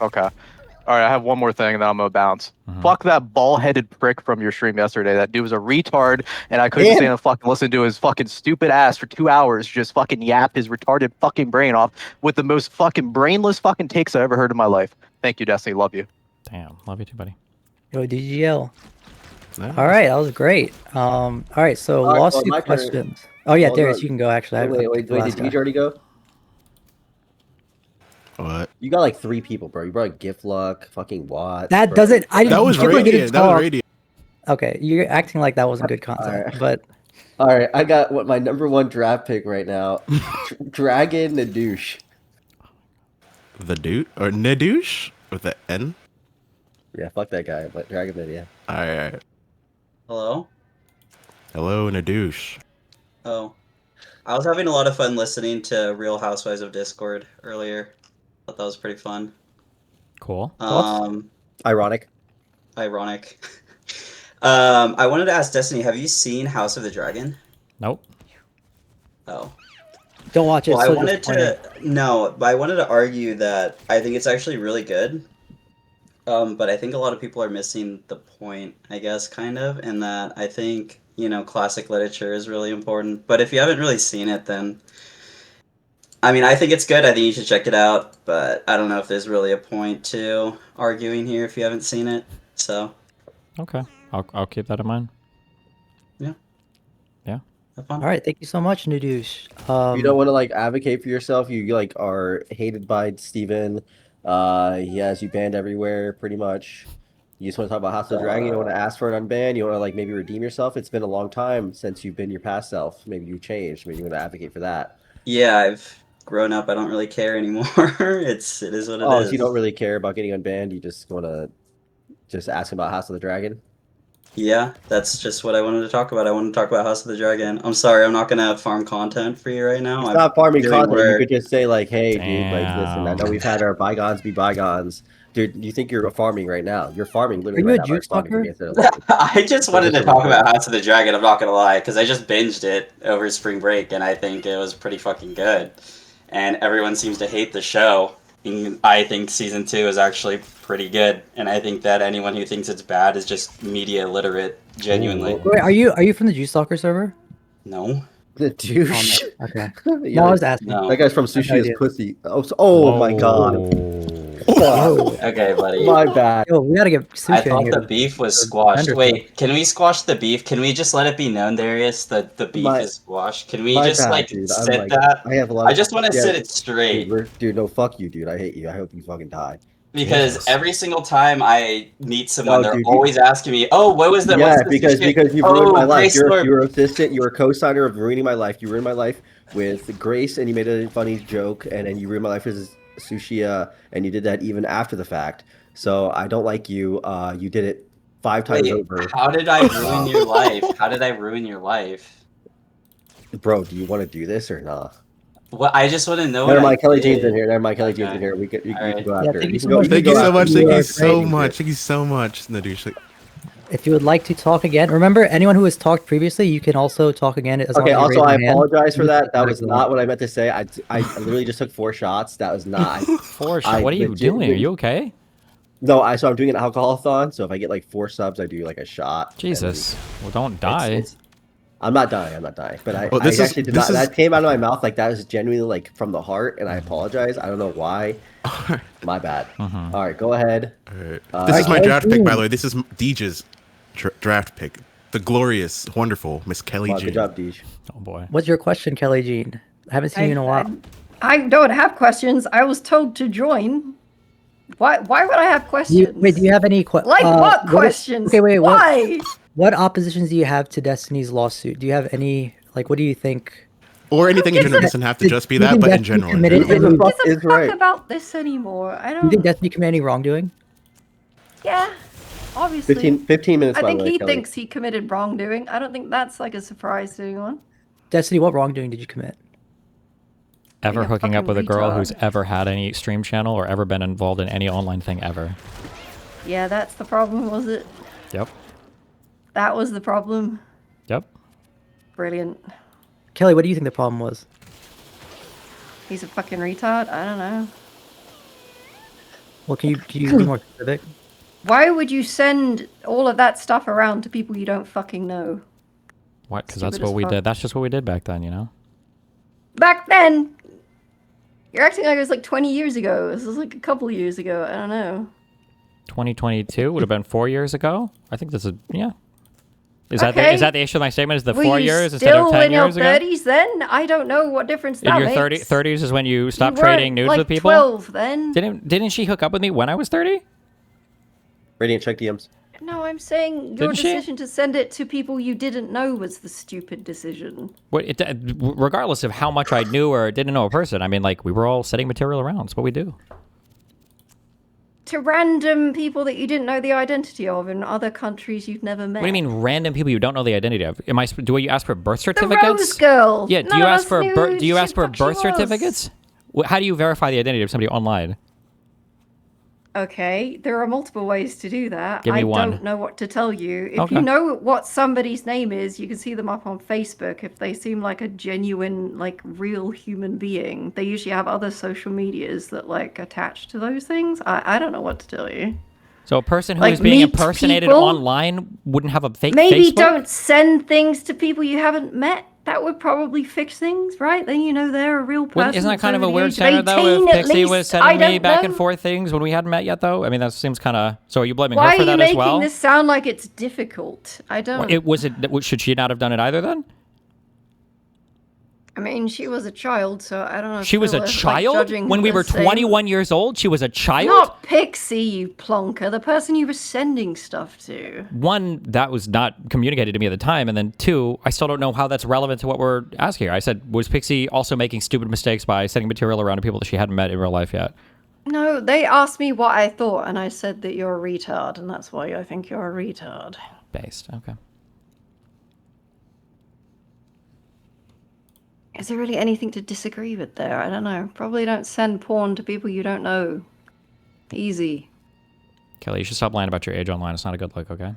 Okay. All right, I have one more thing, and then I'm gonna bounce. Fuck that ball-headed prick from your stream yesterday. That dude was a retard, and I couldn't stand to fucking listen to his fucking stupid ass for 2 hours just fucking yap his retarded fucking brain off with the most fucking brainless fucking takes I ever heard in my life. Thank you, Destiny. Love you. Damn, love you too, buddy. Yo, DGL. All right, that was great. All right, so All right, well, lawsuit my turn. questions. Oh yeah, Hold Darius, on. you can go. Actually, Wait, did Deej already go? What? You got like 3 people, bro. You brought Giftluck, fucking Watt. That bro. doesn't. I That was Giftlock didn't Radiant. That was talk. Radiant. Okay, you're acting like that wasn't good content, Alright. but All right, I got what my #1 draft pick right now. Dragon Nadouche. The dude or Nadouche with the N. Yeah, fuck that guy, but Dragon Nid, yeah. All right. Hello? Hello, Nadouche. Oh. I was having a lot of fun listening to Real Housewives of Discord earlier. Thought that was pretty fun. Cool. Ironic. Ironic. I wanted to ask Destiny, have you seen House of the Dragon? Nope. Oh. don't watch it. Well, it's I so wanted disappointing. to no, but I wanted to argue that I think it's actually really good. But I think a lot of people are missing the point, I guess, kind of, in that I think, you know, classic literature is really important. But if you haven't really seen it, then I mean, I think it's good. I think you should check it out. But I don't know if there's really a point to arguing here if you haven't seen it. So Okay, I'll keep that in mind. yeah, Yeah. have fun. All right, thank you so much, Nadouche. You don't want to like advocate for yourself. You like are hated by Steven. He has you banned everywhere, pretty much. You just want to talk about House of the Dragon. You don't want to ask for an unban. You want to like maybe redeem yourself. It's been a long time since you've been your past self. Maybe you changed. Maybe you want to advocate for that. Yeah, I've grown up. I don't really care anymore. it is what it is. Oh, so you don't really care about getting unbanned. You just want to just ask about House of the Dragon. Yeah, that's just what I wanted to talk about. I want to talk about House of the Dragon. I'm sorry, I'm not gonna farm content for you right now. It's I'm not farming doing content. You work. could just say like, "Hey, dude, like, listen. I know Damn. we've had our bygones be bygones, dude. You think you're farming right now? You're farming literally Are you right a now. juice talker? I just wanted to talk about House of the Dragon. I'm not gonna lie, because I just binged it over spring break, and I think it was pretty fucking good. And everyone seems to hate the show. And I think season 2 is actually pretty good, and I think that anyone who thinks it's bad is just media illiterate. Genuinely. Wait, are you from the Juice Stalker server? No. The douche. Okay. Yeah, No, I was asking. No. That guy's from Sushi is Pussy. Oh my god. Okay, buddy. My bad. Yo, we gotta get sushi I in thought here. the beef was squashed. Tender Wait, can we squash the beef? Can we just let it be known, Darius, that the beef My- is squashed? Can we my just bad, like dude. I'm sit like- that? I have a lot. I just want to sit it straight. Dude, no, fuck you, dude. I hate you. I hope you fucking die. Because Jesus. every single time I meet someone, No, they're dude, always asking me, "Oh, what was that? Yeah, What's this because shit? you ruined my life. Grace Lord." You're assistant. You're a co-signer of ruining my life. You ruined my life with Grace, and you made a funny joke, and then you ruined my life with Sushia, and you did that even after the fact. So I don't like you. You did it 5 times Wait, over. how did I ruin your life? How did I ruin your life? Bro, do you want to do this or not? What? I just want to know. Never what mind, I Kelly did. Jean's in here. Never mind, Kelly Jean's in Okay. here. You can Alright. go Yeah, after. thank You you can so go. much. You can Thank go you so after. much. You Thank are you so great. much. Thank you so much, Nadoosh. If you would like to talk again, remember anyone who has talked previously, you can also talk again. As long Okay. as you Also, raise I your hand. apologize for You can that. take That was as well. not what I meant to say. I literally just took 4 shots. That was not. 4 shots. What are you doing? Are you okay? No, so I'm doing an alcohol-a-thon. So if I get like 4 subs, I do like a shot. and Jesus. Well, don't then die. I'm not dying. I'm not dying. But I Well, this is- actually did this not. is- That came out of my mouth like that was genuinely like from the heart, and I apologize. I don't know why. My bad. Mhm. All right, go ahead. This is my Kelly draft pick, by Jean. the way. This is Deej's draft pick. The glorious, wonderful Miss Kelly Wow, Jean. good job, Deej. Oh boy. What's your question, Kelly Jean? I haven't seen you in a while. I don't have questions. I was told to join. Why would I have questions? Wait, do you have any questions? Like what questions? Okay, wait. Why? What oppositions do you have to Destiny's lawsuit? Do you have any? Like, what do you think? Or anything in general. It doesn't have to just be that, but in general. Who gives a fuck about this anymore? I Do you don't. think Destiny committed any wrongdoing? Yeah, obviously. 15 minutes. I by think the way, he Kelly. thinks he committed wrongdoing. I don't think that's like a surprise to anyone. Destiny, what wrongdoing did you commit? Ever Being a hooking up with a fucking girl retard. who's ever had any stream channel or ever been involved in any online thing ever. Yeah, that's the problem, was it? Yep. That was the problem. Yep. Brilliant. Kelly, what do you think the problem was? He's a fucking retard. I don't know. Well, can you be more specific? Why would you send all of that stuff around to people you don't fucking know? What? Because that's Stupid what as we fuck. did. That's just what we did back then, you know? Back then, you're acting like it was like 20 years ago. This was like a couple of years ago. I don't know. 2022 would have been 4 years ago. I think this is, yeah. Is that Okay. is that the issue of my statement? Is the Were 4 you years instead of still 10 in your years ago? 30s then? I don't know what difference In that your makes. 30s is when you stopped You weren't, trading nudes like, with people? 12 then. Didn't she hook up with me when I was 30? Radiant, check DMs. No, I'm saying your Didn't she? decision to send it to people you didn't know was the stupid decision. What, regardless of how much I knew or didn't know a person, I mean, like, we were all sending material around. That's what we do. To random people that you didn't know the identity of in other countries you've never met. What do you mean random people you don't know the identity of? Do you ask for birth The certificates? Rose Girl. Yeah, do None you of ask us for knew birth do you who ask for the fuck she birth was. certificates? How do you verify the identity of somebody online? Okay, there are multiple ways to do that. Give me I one. don't know what to tell you. If Okay. you know what somebody's name is, you can see them up on Facebook. If they seem like a genuine, like real human being, they usually have other social medias that like attach to those things. I don't know what to tell you. So a person who Like, is being meet impersonated people? online wouldn't have a fake Maybe Facebook? don't send things to people you haven't met. That would probably fix things, right? Then you know they're a real person. Isn't that that's kind of over a the weird age of standard though? 18 If at Pixie was least? I sending me don't back know. and forth things when we hadn't met yet, though. I mean, that seems kind of. So are you blaming Why her for are you that as making well? this sound like it's difficult? I don't. Should she not have done it either then? I mean, she was a child, so I don't know. If She was a people are, like, child judging when her we the were same. 21 years old. She was a child. Not Pixie, you plonker. The person you were sending stuff to. One, that was not communicated to me at the time, and then two, I still don't know how that's relevant to what we're asking here. I said, was Pixie also making stupid mistakes by sending material around to people that she hadn't met in real life yet? No, they asked me what I thought, and I said that you're a retard, and that's why I think you're a retard. Based, okay. Is there really anything to disagree with there? I don't know. Probably don't send porn to people you don't know. Easy. Kelly, you should stop lying about your age online. It's not a good look, okay?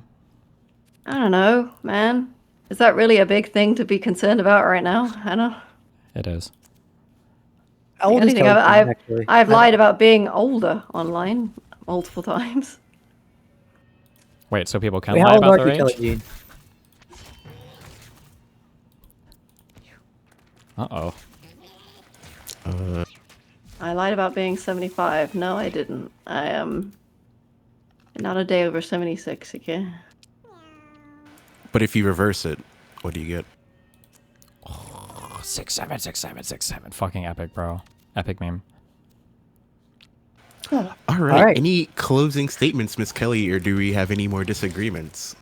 I don't know, man. Is that really a big thing to be concerned about right now? I don't. It is. How old The is only thing Kelly Jean, I've actually? I've lied about being older online multiple times. Wait, so people can Wait, lie how old about are their you, Kelly age? Jean? Uh-oh. I lied about being 75. No, I didn't. I am not a day over 76, okay? But if you reverse it, what do you get? 6'7", 6'7", 6'7". Fucking epic, bro. Epic meme. All right. Any closing statements, Miss Kelly, or do we have any more disagreements?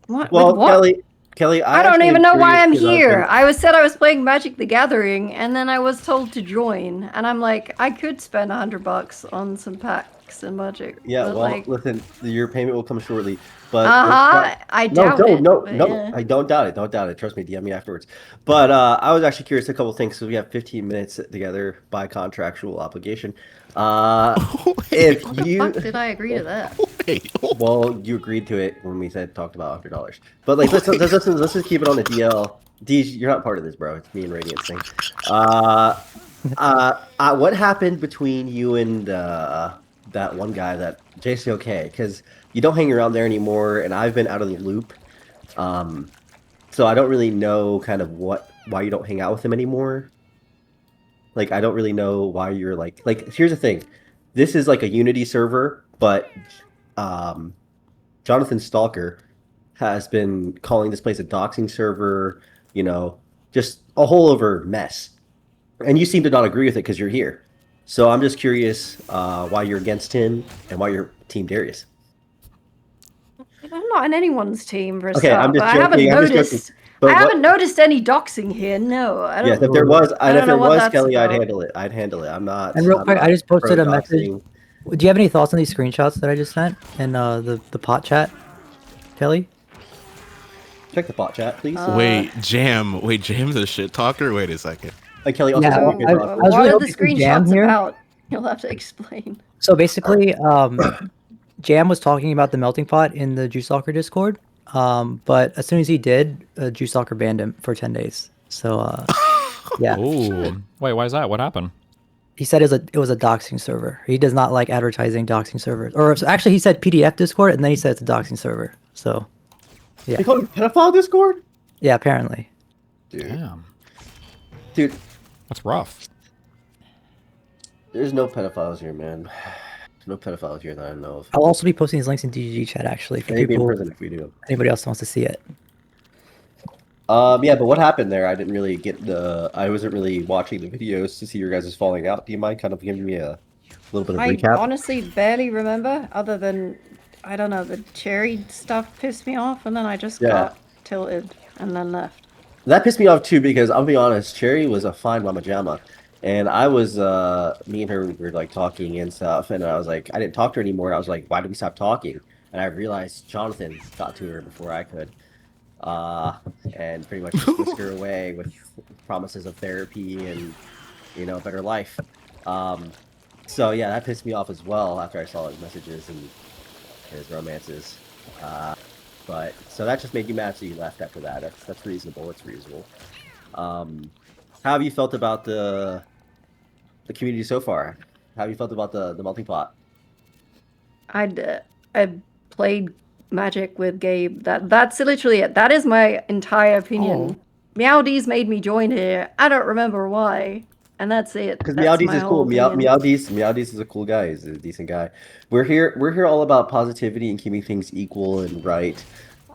What? Well, With what? Kelly, I don't even know why I'm here. I I said I was playing Magic the Gathering, and then I was told to join, and I'm like, I could spend $100 on some packs and Magic. Yeah, but well, like, listen, your payment will come shortly. But I doubt it. no, but no, yeah. I don't doubt it. Don't doubt it. Trust me, DM me afterwards. But I was actually curious a couple things. So we have 15 minutes together by contractual obligation. If What the you fuck did I agree to that? well, you agreed to it when we talked about $100. But like, let's just keep it on the DL. D, you're not part of this, bro. It's me and Radiant's thing. What happened between you and that one guy, that JCOK? Because you don't hang around there anymore, and I've been out of the loop. So I don't really know kind of why you don't hang out with him anymore. Like, I don't really know why you're like here's the thing. This is like a Unity server, but Jonathan Stalker has been calling this place a doxing server, you know, just a whole over mess. And you seem to not agree with it because you're here. So I'm just curious why you're against him and why you're Team Darius. I'm not in anyone's team for a Okay, start, I'm just but joking. I haven't I'm just noticed. joking. But I haven't noticed any doxing here. No, I don't. Yes, if there was, I don't know what that's Kelly, I'd about. handle it. I'd handle it. I'm not. And real I'm quick, not I just posted a pro-doxing. message. Do you have any thoughts on these screenshots that I just sent in the pot chat, Kelly? Check the bot chat, please. Wait, Jam's a shit talker? Wait a second. Kelly also Yeah, said you guys I are- was What really are the hoping for Jam screenshots here. about? You'll have to explain. So basically, Jam was talking about the melting pot in the Juice Stalker Discord, but as soon as he did, Juice Stalker banned him for 10 days. So, yeah. Ooh. Wait, why is that? What happened? He said it was a doxing server. He does not like advertising doxing servers. Or actually, he said PDF Discord, and then he said it's a doxing server. So, yeah. They call it pedophile Discord? Yeah, apparently. Damn. Dude. That's rough. There's no pedophiles here, man. There's no pedophiles here that I know of. I'll also be posting these links in DGG chat, actually, for Maybe in people. prison if we do. Anybody else wants to see it. Yeah, but what happened there? I didn't really I wasn't really watching the videos to see your guys' falling out. Do you mind kind of giving me a little bit of I recap? honestly barely remember, other than, I don't know, the cherry stuff pissed me off, and then I just got tilted and then left. That pissed me off too because I'll be honest, Cherry was a fine mama jamma, and I was me and her were like talking and stuff, and I was like, I didn't talk to her anymore. I was like, why did we stop talking? And I realized Jonathan got to her before I could, and pretty much just whisked her away with promises of therapy and, you know, a better life. So yeah, that pissed me off as well after I saw his messages and his romances. But so that just made you mad, so you left after that. That's reasonable. It's reasonable. How have you felt about the community so far? How have you felt about the melting pot? I played Magic with Gabe. That's literally it. That is my entire opinion. Meowdies made me join here. I don't remember why, and that's it. Because That's Meowdies my is whole cool. opinion. Meowdies is a cool guy. He's a decent guy. We're here all about positivity and keeping things equal and right.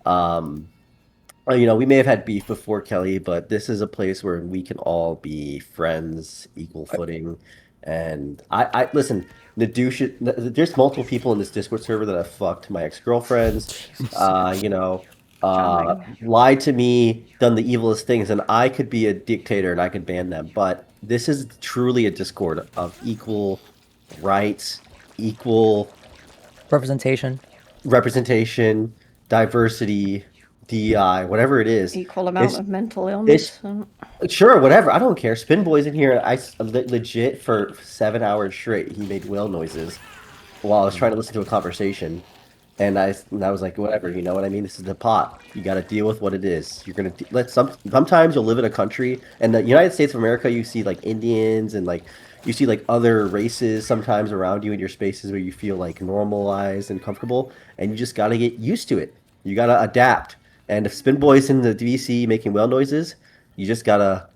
You know, we may have had beef before, Kelly, but this is a place where we can all be friends, equal footing. And I listen. There's multiple people in this Discord server that have fucked my ex-girlfriends. You know, lied to me, done the evilest things, and I could be a dictator and I could ban them. But this is truly a Discord of equal rights, equal representation, diversity, DEI, whatever it is. Equal amount of mental illness. Sure, whatever. I don't care. Spin Boy's in here. I legit for 7 hours straight. He made whale noises while I was trying to listen to a conversation, and I was like, whatever. You know what I mean? This is the pot. You got to deal with what it is. You're gonna sometimes you'll live in a country, and the United States of America, you see like Indians and like you see like other races sometimes around you in your spaces where you feel like normalized and comfortable, and you just got to get used to it. You got to adapt. And if Spin Boy's in the DVC making whale noises, you just gotta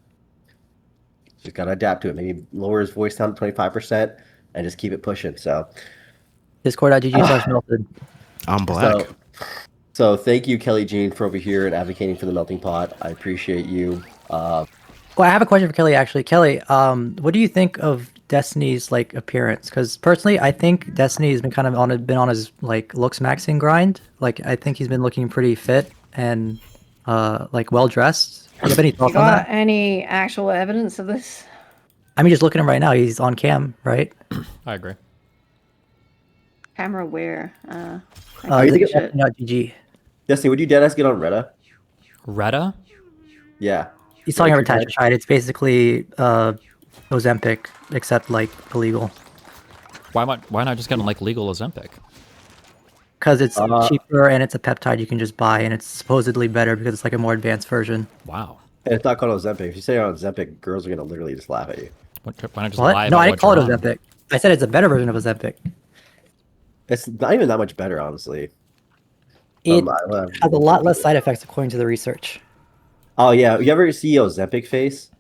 adapt to it. Maybe lower his voice down to 25% and just keep it pushing. So Discord.gg/melted. I'm black. So thank you, Kelly Jean, for over here and advocating for the melting pot. I appreciate you. Well, I have a question for Kelly, actually. Kelly, what do you think of Destiny's like appearance? Because personally, I think Destiny's been kind of on his like looks maxing grind. Like I think he's been looking pretty fit and like well dressed. Do you have any You thoughts on got that? any actual evidence of this? I mean, just look at him right now. He's on cam, right? I agree. Camera where? GG. Destiny, would you deadass get on Reddit? Retta? Yeah. He's talking about Tetratride. It's basically Ozempic, except like illegal. Why not just get on like legal Ozempic? Because it's cheaper and it's a peptide you can just buy, and it's supposedly better because it's like a more advanced version. Wow. And it's not called Ozempic. If you say on Ozempic, girls are gonna literally just laugh at you. Why not just What? lie No, about I what didn't call it you're on? Ozempic. I said it's a better version of Ozempic. It's not even that much better, honestly. It has a lot less side effects according to the research. Oh yeah, you ever see Ozempic face?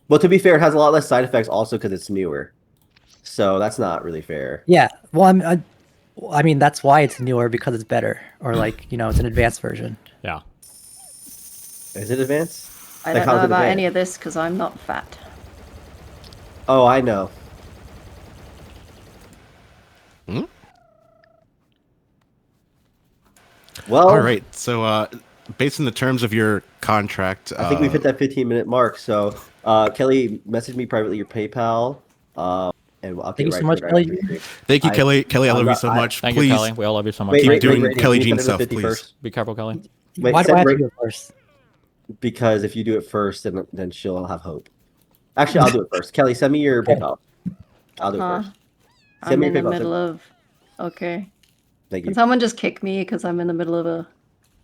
Well, to be fair, it has a lot less side effects also because it's newer. So that's not really fair. Yeah, well, I mean that's why it's newer, because it's better, or like it's an advanced version. Yeah. Is it advanced? I Like, don't how's know it about advanced? any of this because I'm not fat. Oh, I know. Well, All right. So, based on the terms of your contract, I think we've hit that 15-minute mark. So, Kelly, message me privately your PayPal, and I'll Thank you get so right much, to it Kelly. after. Thank you, Kelly. Kelly, I love you so much. Thank Please you, Kelly. We all love you so much. Wait, keep doing rating. Kelly Can you Jean send him stuff, the 50 please. first? Be careful, Kelly. Wait, Why do I have to rate- do it first? Because if you do it first, then she'll have hope. Actually, I'll do it first. Kelly, send me your PayPal. I'll do it first. Send I'm me in your the PayPal. middle of. Okay. Thank Can you. someone just kick me because I'm in the middle of a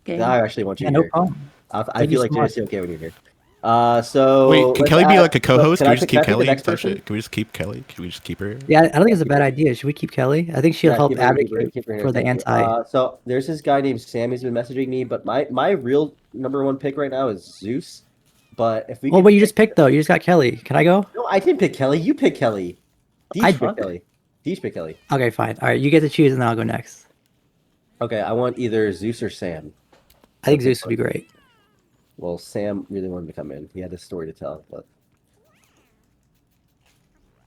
game? I actually want you Yeah, no here. problem. I Thank you feel like so much. JSC okay when you're here. So Wait, can let's Kelly be add- like a co-host? so Can we just keep I pick the Kelly? next Oh, person? shit. Can we just keep Kelly? Can we just keep her here? Yeah, I don't think it's a bad idea. Should we keep Kelly? I think she'll Yeah, help keep her here, advocate keep her here, for the thank you. anti. So there's this guy named Sam who's been messaging me, but my real number one pick right now is Zeus. But if we Well, can but you just picked though. You just got Kelly. Can I go? No, I didn't pick Kelly. You pick Kelly. I Deej pick fuck. Kelly. Deej pick Kelly. Okay, fine. All right, you get to choose, and then I'll go next. Okay, I want either Zeus or Sam. I think Zeus would be great. Well, Sam really wanted to come in. He had a story to tell, but.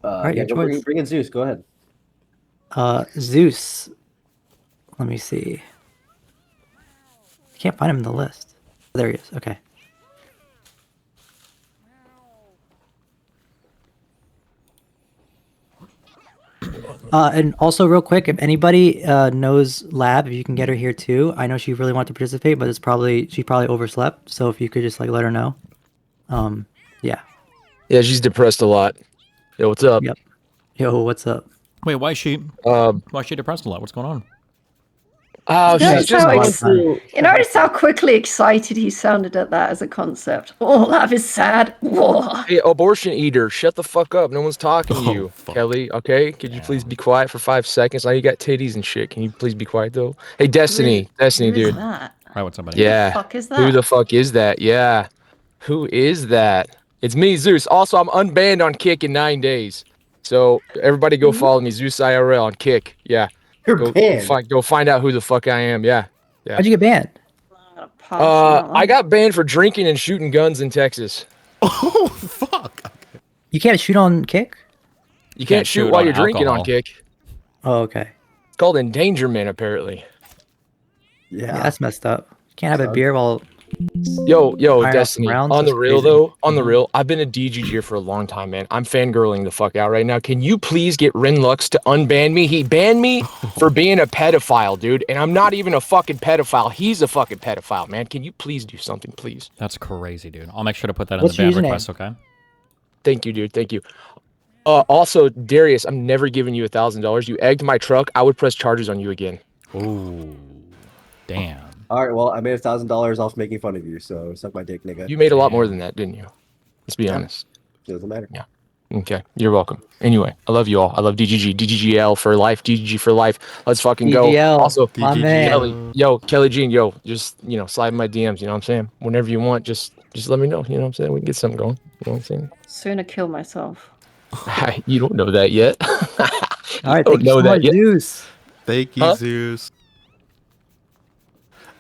right, your go choice. bring in Zeus. Go ahead. Zeus. Let me see. I can't find him in the list. There he is. Okay. And also, real quick, if anybody knows Lab, if you can get her here too. I know she really wanted to participate, but she probably overslept. So if you could just like let her know. Yeah. Yeah, she's depressed a lot. Yo, what's up? Yep. Yo, what's up? Wait, why is she depressed a lot? What's going on? Oh, she's just going through. You notice how quickly excited he sounded at that as a concept. Oh, love is sad. Whoa. Hey, abortion eater, shut the fuck up. No one's talking to you, Kelly. Okay, could you please be quiet for 5 seconds? Now you got titties and shit. Can you please be quiet though? Hey, Destiny, Who is dude. that? Hi, what's up, buddy? Yeah. Who the fuck is Who that? the fuck is that? Yeah. Who is that? It's me, Zeus. Also, I'm unbanned on Kick in 9 days. So everybody go follow me, Zeus IRL on Kick. Yeah. You're banned. Go find out who the fuck I am. Yeah. Yeah. How'd you get banned? I got banned for drinking and shooting guns in Texas. Oh fuck! You can't shoot on Kick? You can't shoot while you're drinking on Kick. Oh, okay. It's called endangerment, apparently. Yeah, that's messed up. You can't have a beer while. Yo, firing off Destiny. some rounds? On the That's real crazy. though, on the real, I've been a DGG for a long time, man. I'm fangirling the fuck out right now. Can you please get Rinlux to unban me? He banned me for being a pedophile, dude. And I'm not even a fucking pedophile. He's a fucking pedophile, man. Can you please do something, please? That's crazy, dude. I'll make sure to put that in What's the your ban username? request, okay? Thank you, dude. Thank you. Also, Darius, I'm never giving you $1,000. You egged my truck. I would press charges on you again. Ooh, damn. All right, well, I made $1,000 off making fun of you, so suck my dick, nigga. You made a lot more than that, didn't you? Let's be honest. Doesn't matter. Yeah. Okay. You're welcome. Anyway, I love you all. I love DGG. DGGL for life. DGG for life. Let's fucking go. DGL, Also, my man. Kelly Jean, just, slide in my DMs, you know what I'm saying? Whenever you want, just let me know, you know what I'm saying? We can get something going. You know what I'm saying? Sooner kill myself. You don't know that yet. All right, don't thank you so know that much, yet. Zeus. Thank you, Huh? Zeus.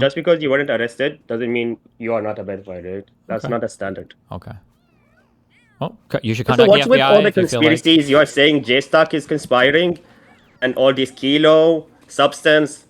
just because you weren't arrested doesn't mean you are not a pedophile, right? That's Okay. not a standard. Okay. Well, you should So contact what's the with all FBI the if you feel like. conspiracies? You're saying J-Stock is conspiring, and all these Kilo substance.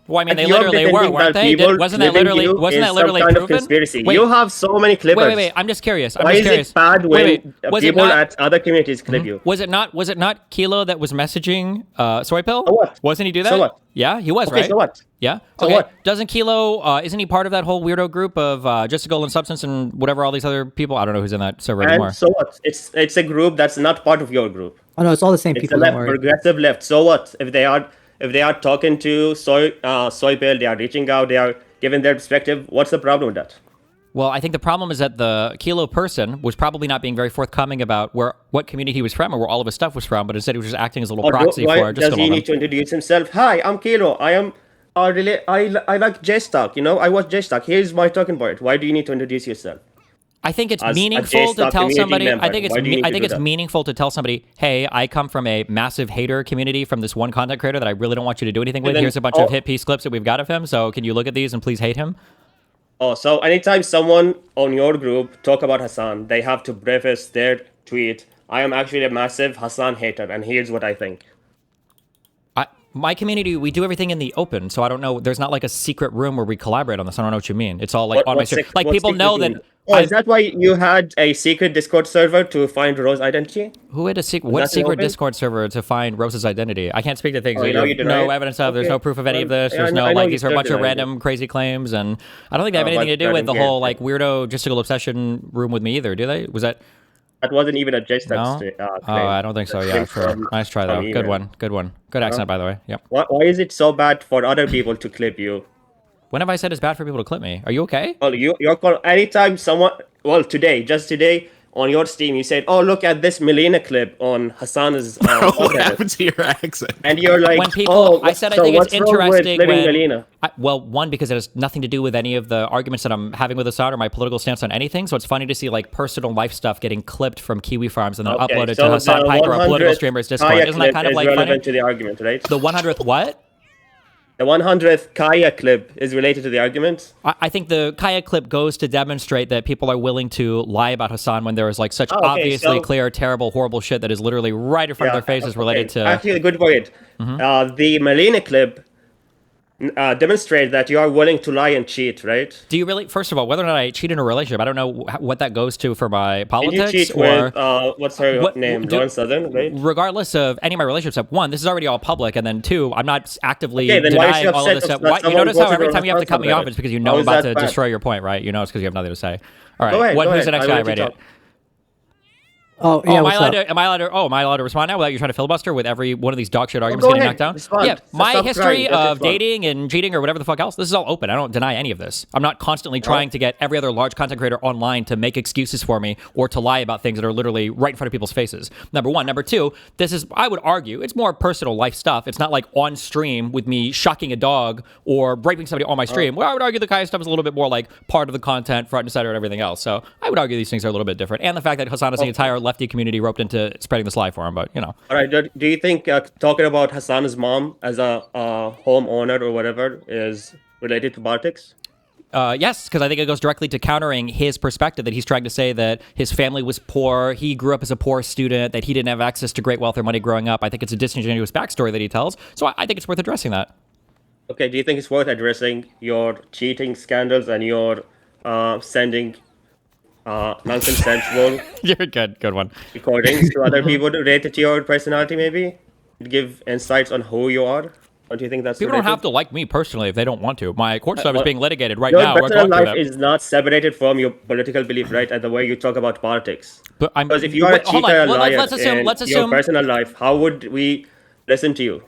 Well, I mean, they You're literally were, pretending weren't that they? people Wasn't that clipping literally you is some literally kind of proven? conspiracy? Wait, You have so many clippers. wait. I'm just curious. Why is it bad when Was it people not- at other communities clip you? Was it not Kilo that was messaging Soy Pill? So what? Wasn't he do that? So what? Yeah, he was, Okay, right? so what? Yeah. So Okay. what? Doesn't Kilo? Isn't he part of that whole weirdo group of Just a Golden Substance and whatever all these other people? I don't know who's in that server anymore. And so what? It's a group that's not part of your group. Oh no, it's all the same It's people. the Don't left, worry. progressive left. So what? If they are talking to Soy Bill, they are reaching out, they are giving their perspective. What's the problem with that? Well, I think the problem is that the Kilo person was probably not being very forthcoming about what community he was from or where all of his stuff was from, but instead he was just acting as a little proxy Why for Just does he need to introduce himself? Hi, I'm Kilo. I like J-Stock. I watch J-Stock. Here's my talking point. Why do you need to introduce yourself? I think it's As a meaningful to J-Stock tell community somebody. member, I think why do you need to do it's that? meaningful to tell somebody, "Hey, I come from a massive hater community from this one content creator that I really don't want you to do anything with. then- Here's a bunch of hit piece clips that we've got of him. So can you look at these and please hate him?" Oh, so anytime someone on your group talk about Hassan, they have to preface their tweet, I am actually a massive Hassan hater, and here's what I think. My community, we do everything in the open, so I don't know. There's not like a secret room where we collaborate on this. I don't know what you mean. It's all like on my stream. Like people know that. Is that why you had a secret Discord server to find Rose's identity? Who had a secret? Was What that secret open? Discord server to find Rose's identity? I can't speak to things Oh, that you know you you have deny no it? evidence of. There's Okay. no proof of any of this. Yeah, There's I no know like you these are a still bunch of deny it. random crazy claims, and I don't think they have Oh, anything to do but with the here, whole like weirdo justical obsession room with me either. Do they? Was that? That wasn't even a J-Stock No. claim. Oh, I don't think so. Yeah, sure. Nice try though. Good one. Good one. Good accent, by the way. Yep. Why is it so bad for other people to clip you? When have I said it's bad for people to clip me? Are you okay? Well, anytime someone, just today on your stream, you said, "Oh, look at this Melina clip on Hassan's." What happened to your accent? And you're like, when people, "Oh, I said I so think it's what's wrong with interesting clipping when. Melina?" Well, one, because it has nothing to do with any of the arguments that I'm having with Assad or my political stance on anything. So it's funny to see like personal life stuff getting clipped from Kiwi Farms and then Okay, uploaded so to Hassan the Piker, a political 100th streamer's Discord. Kaya Isn't that clip kind of is like relevant funny? to the argument, right? The 100th what? The 100th Kaya clip is related to the argument. I think the Kaya clip goes to demonstrate that people are willing to lie about Hassan when there is like such Oh, okay, obviously so- clear, terrible, horrible shit that is literally right in front of their faces related to. Actually, good point. The Melina clip demonstrates that you are willing to lie and cheat, right? Do you really? First of all, whether or not I cheat in a relationship, I don't know what that goes to for my Did politics. you cheat or with what's her name? do- Lauren Southern, right? regardless of any of my relationships, one, this is already all public, and then two, I'm not actively Okay, then why is she denying all of upset this stuff. that Why, you someone notice how voted every for time you have to cut me Hassan off, better? it's because you How know I'm is about that to bad? destroy your point, right? You know it's because you have nothing to say. All right, Go ahead, who's the go next ahead. guy, I want you to Radiant? talk. Oh yeah, am I what's allowed up? to? Am I allowed to respond now without you trying to filibuster with every one of these dog shit arguments go getting ahead, knocked down? respond. Yeah, my Stop history crying, just of respond. dating and cheating or whatever the fuck else. This is all open. I don't deny any of this. I'm not constantly trying to get every other large content creator online to make excuses for me or to lie about things that are literally right in front of people's faces. Number one. Number two. This is, I would argue, it's more personal life stuff. It's not like on stream with me shocking a dog or raping somebody on my stream. Where I would argue the Kaya stuff is a little bit more like part of the content, front and center, and everything else. So I would argue these things are a little bit different. And the fact that Hassan has the entire lefty community roped into spreading this lie for him, but you know. All right. Do you think talking about Hassan's mom as a homeowner or whatever is related to politics? Yes, because I think it goes directly to countering his perspective that he's trying to say that his family was poor, he grew up as a poor student, that he didn't have access to great wealth or money growing up. I think it's a disingenuous backstory that he tells. So I think it's worth addressing that. Okay. Do you think it's worth addressing your cheating scandals and your sending non-consensual You're good one. recordings to other people related to your personality? Maybe give insights on who you are. Don't you think that's People related? don't have to like me personally if they don't want to. My court stuff is well, being litigated right Your now. We're personal going through life that. is not separated from your political belief, right? And the way you talk about politics. But Because if you are a Wait, hold cheater, on. a Well, liar, let's assume. in Let's your assume. personal life, how would we listen to you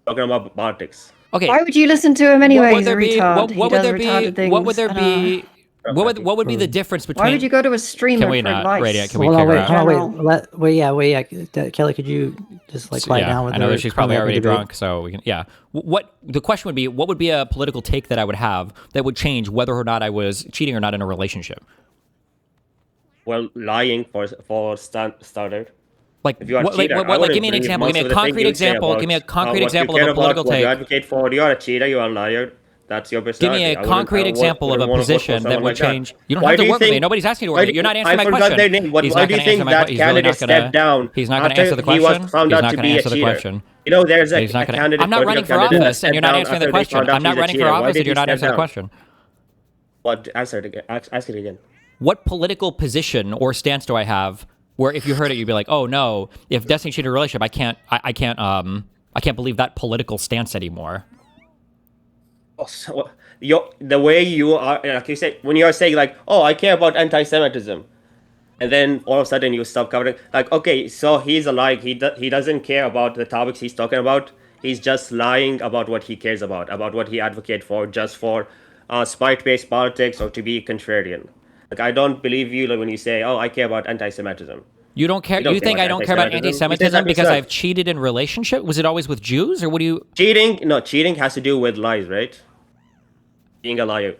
talking about politics? Okay. Why would you listen to him anyway? What would He's a there be? retard. What He would does there be? retarded things. What would there and, be? What would be the difference between? Why would you go to a streamer Can we for not? advice? Radiant, can we Hold kick on, her wait, out? hold on, wait. Kelly, could you just like quiet down with I know her that she's probably comment already debate? drunk, so we can. Yeah. What the question would be? What would be a political take that I would have that would change whether or not I was cheating or not in a relationship? Well, lying for starter. Like, if you are a what, cheater, like, I give me an wouldn't example. believe Give me a most of the things concrete you say example. about Give me a concrete what example you of care a political about, what take. you advocate for. You are a cheater. You are a liar. That's your Give personality. me a concrete example of a position that would change. You don't Why have to do you work with me. think- Nobody's asking you to work with me. You're not answering my I forgot question. their name. He's Why not do you gonna think answer my that he's really candidate not gonna. stepped down He's not going to after answer the he question. was found He's out not to going be to a answer the cheater? question. You know, there's a He's not gonna, candidate. I'm not running for political candidate office, and you're not that answering the stepped down question. after I'm they not found out running he's a for cheater. Why office, did and you're he not step answering the down? question. What? Answer it again. Ask it again. What political position or stance do I have where if you heard it, you'd be like, oh no, if Destiny cheated a relationship, I can't believe that political stance anymore. So, the way you are, like you said, when you're saying like, oh, I care about anti-Semitism, and then all of a sudden you stop covering, like, okay, so he's a lie. He doesn't care about the topics he's talking about. He's just lying about what he cares about what he advocates for, just for spite-based politics or to be contrarian. Like, I don't believe you when you say, oh, I care about anti-Semitism. You don't care. You think I don't care about anti-Semitism because I've cheated in relationship? Was it always with Jews, or what do you? Cheating? No, cheating has to do with lies, right? Being a liar.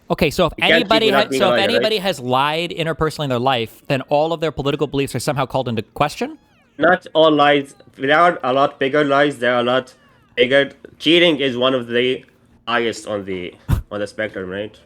Okay, so if You can't cheat anybody, without being a liar, right? has lied interpersonally in their life, then all of their political beliefs are somehow called into question. Not all lies. There are a lot bigger lies. There are a lot bigger. Cheating is one of the highest on the spectrum, right?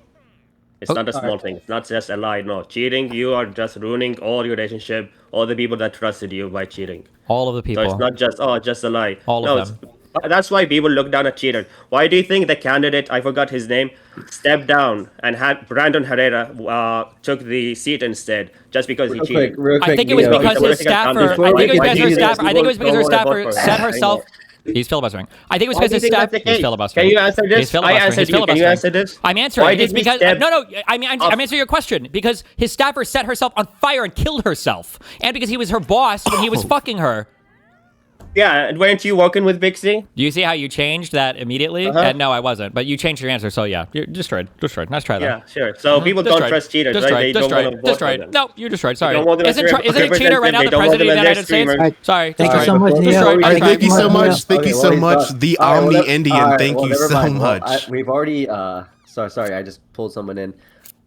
It's not a small thing. It's not just a lie. No, cheating. You are just ruining all your relationship, all the people that trusted you by cheating. All of the people. So it's not just just a lie. All of them. That's why people look down at cheaters. Why do you think the candidate, I forgot his name, stepped down and had Brandon Herrera took the seat instead just because he cheated? I think it was because his staffer. I think it was because her staffer set herself. He's filibustering. I think it was because his staff. He's filibustering. Can you answer this? I answered you. Can you answer this? I'm answering. Why It's did he because step no. I'm answering your question because his staffer set herself on fire and killed herself, and because he was her boss when he was fucking her. Yeah, and weren't you working with Bixie? Do you see how you changed that immediately? No, I wasn't. But you changed your answer, so yeah, you're destroyed. Destroyed. Let's try that. Yeah, sure. So people don't trust cheaters, right? They don't want to vote for them. No, you're destroyed. Sorry. They don't want them as Isn't a cheater right now the they don't president want of the them as United their States? streamer. Sorry. Thank you so much, Neo. Destroyed. All right, thank you so much. Thank Okay, you so well, much. The Omni Indian. Thank you so much. We've already. Sorry. I just pulled someone in.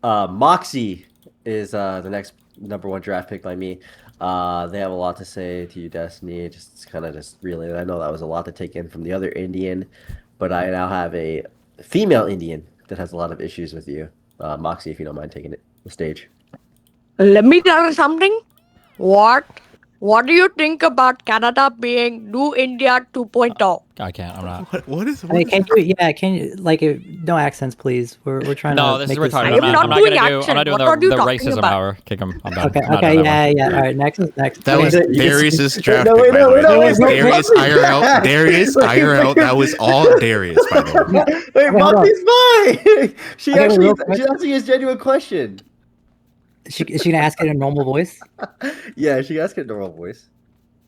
Moxie is the next #1 draft pick by me. They have a lot to say to you, Destiny. Just really. I know that was a lot to take in from the other Indian, but I now have a female Indian that has a lot of issues with you, Moxie. If you don't mind taking the stage. Let me tell you something. What do you think about Canada being New India 2.0? I can't. I'm not. What is? Hey, can you no accents, please? We're trying to. No, this is make retarded. this- I'm not doing the racism hour. Kick him. I'm done. Okay, yeah. All right, next. That was Darius's draft pick, by the way. That was Darius IRL. Darius IRL. That was all Darius, by the way. Wait, Moxie's fine. She Okay, actually, real quick. she's asking a genuine question. Is she gonna ask it in a normal voice? Yeah, she asked it in a normal voice.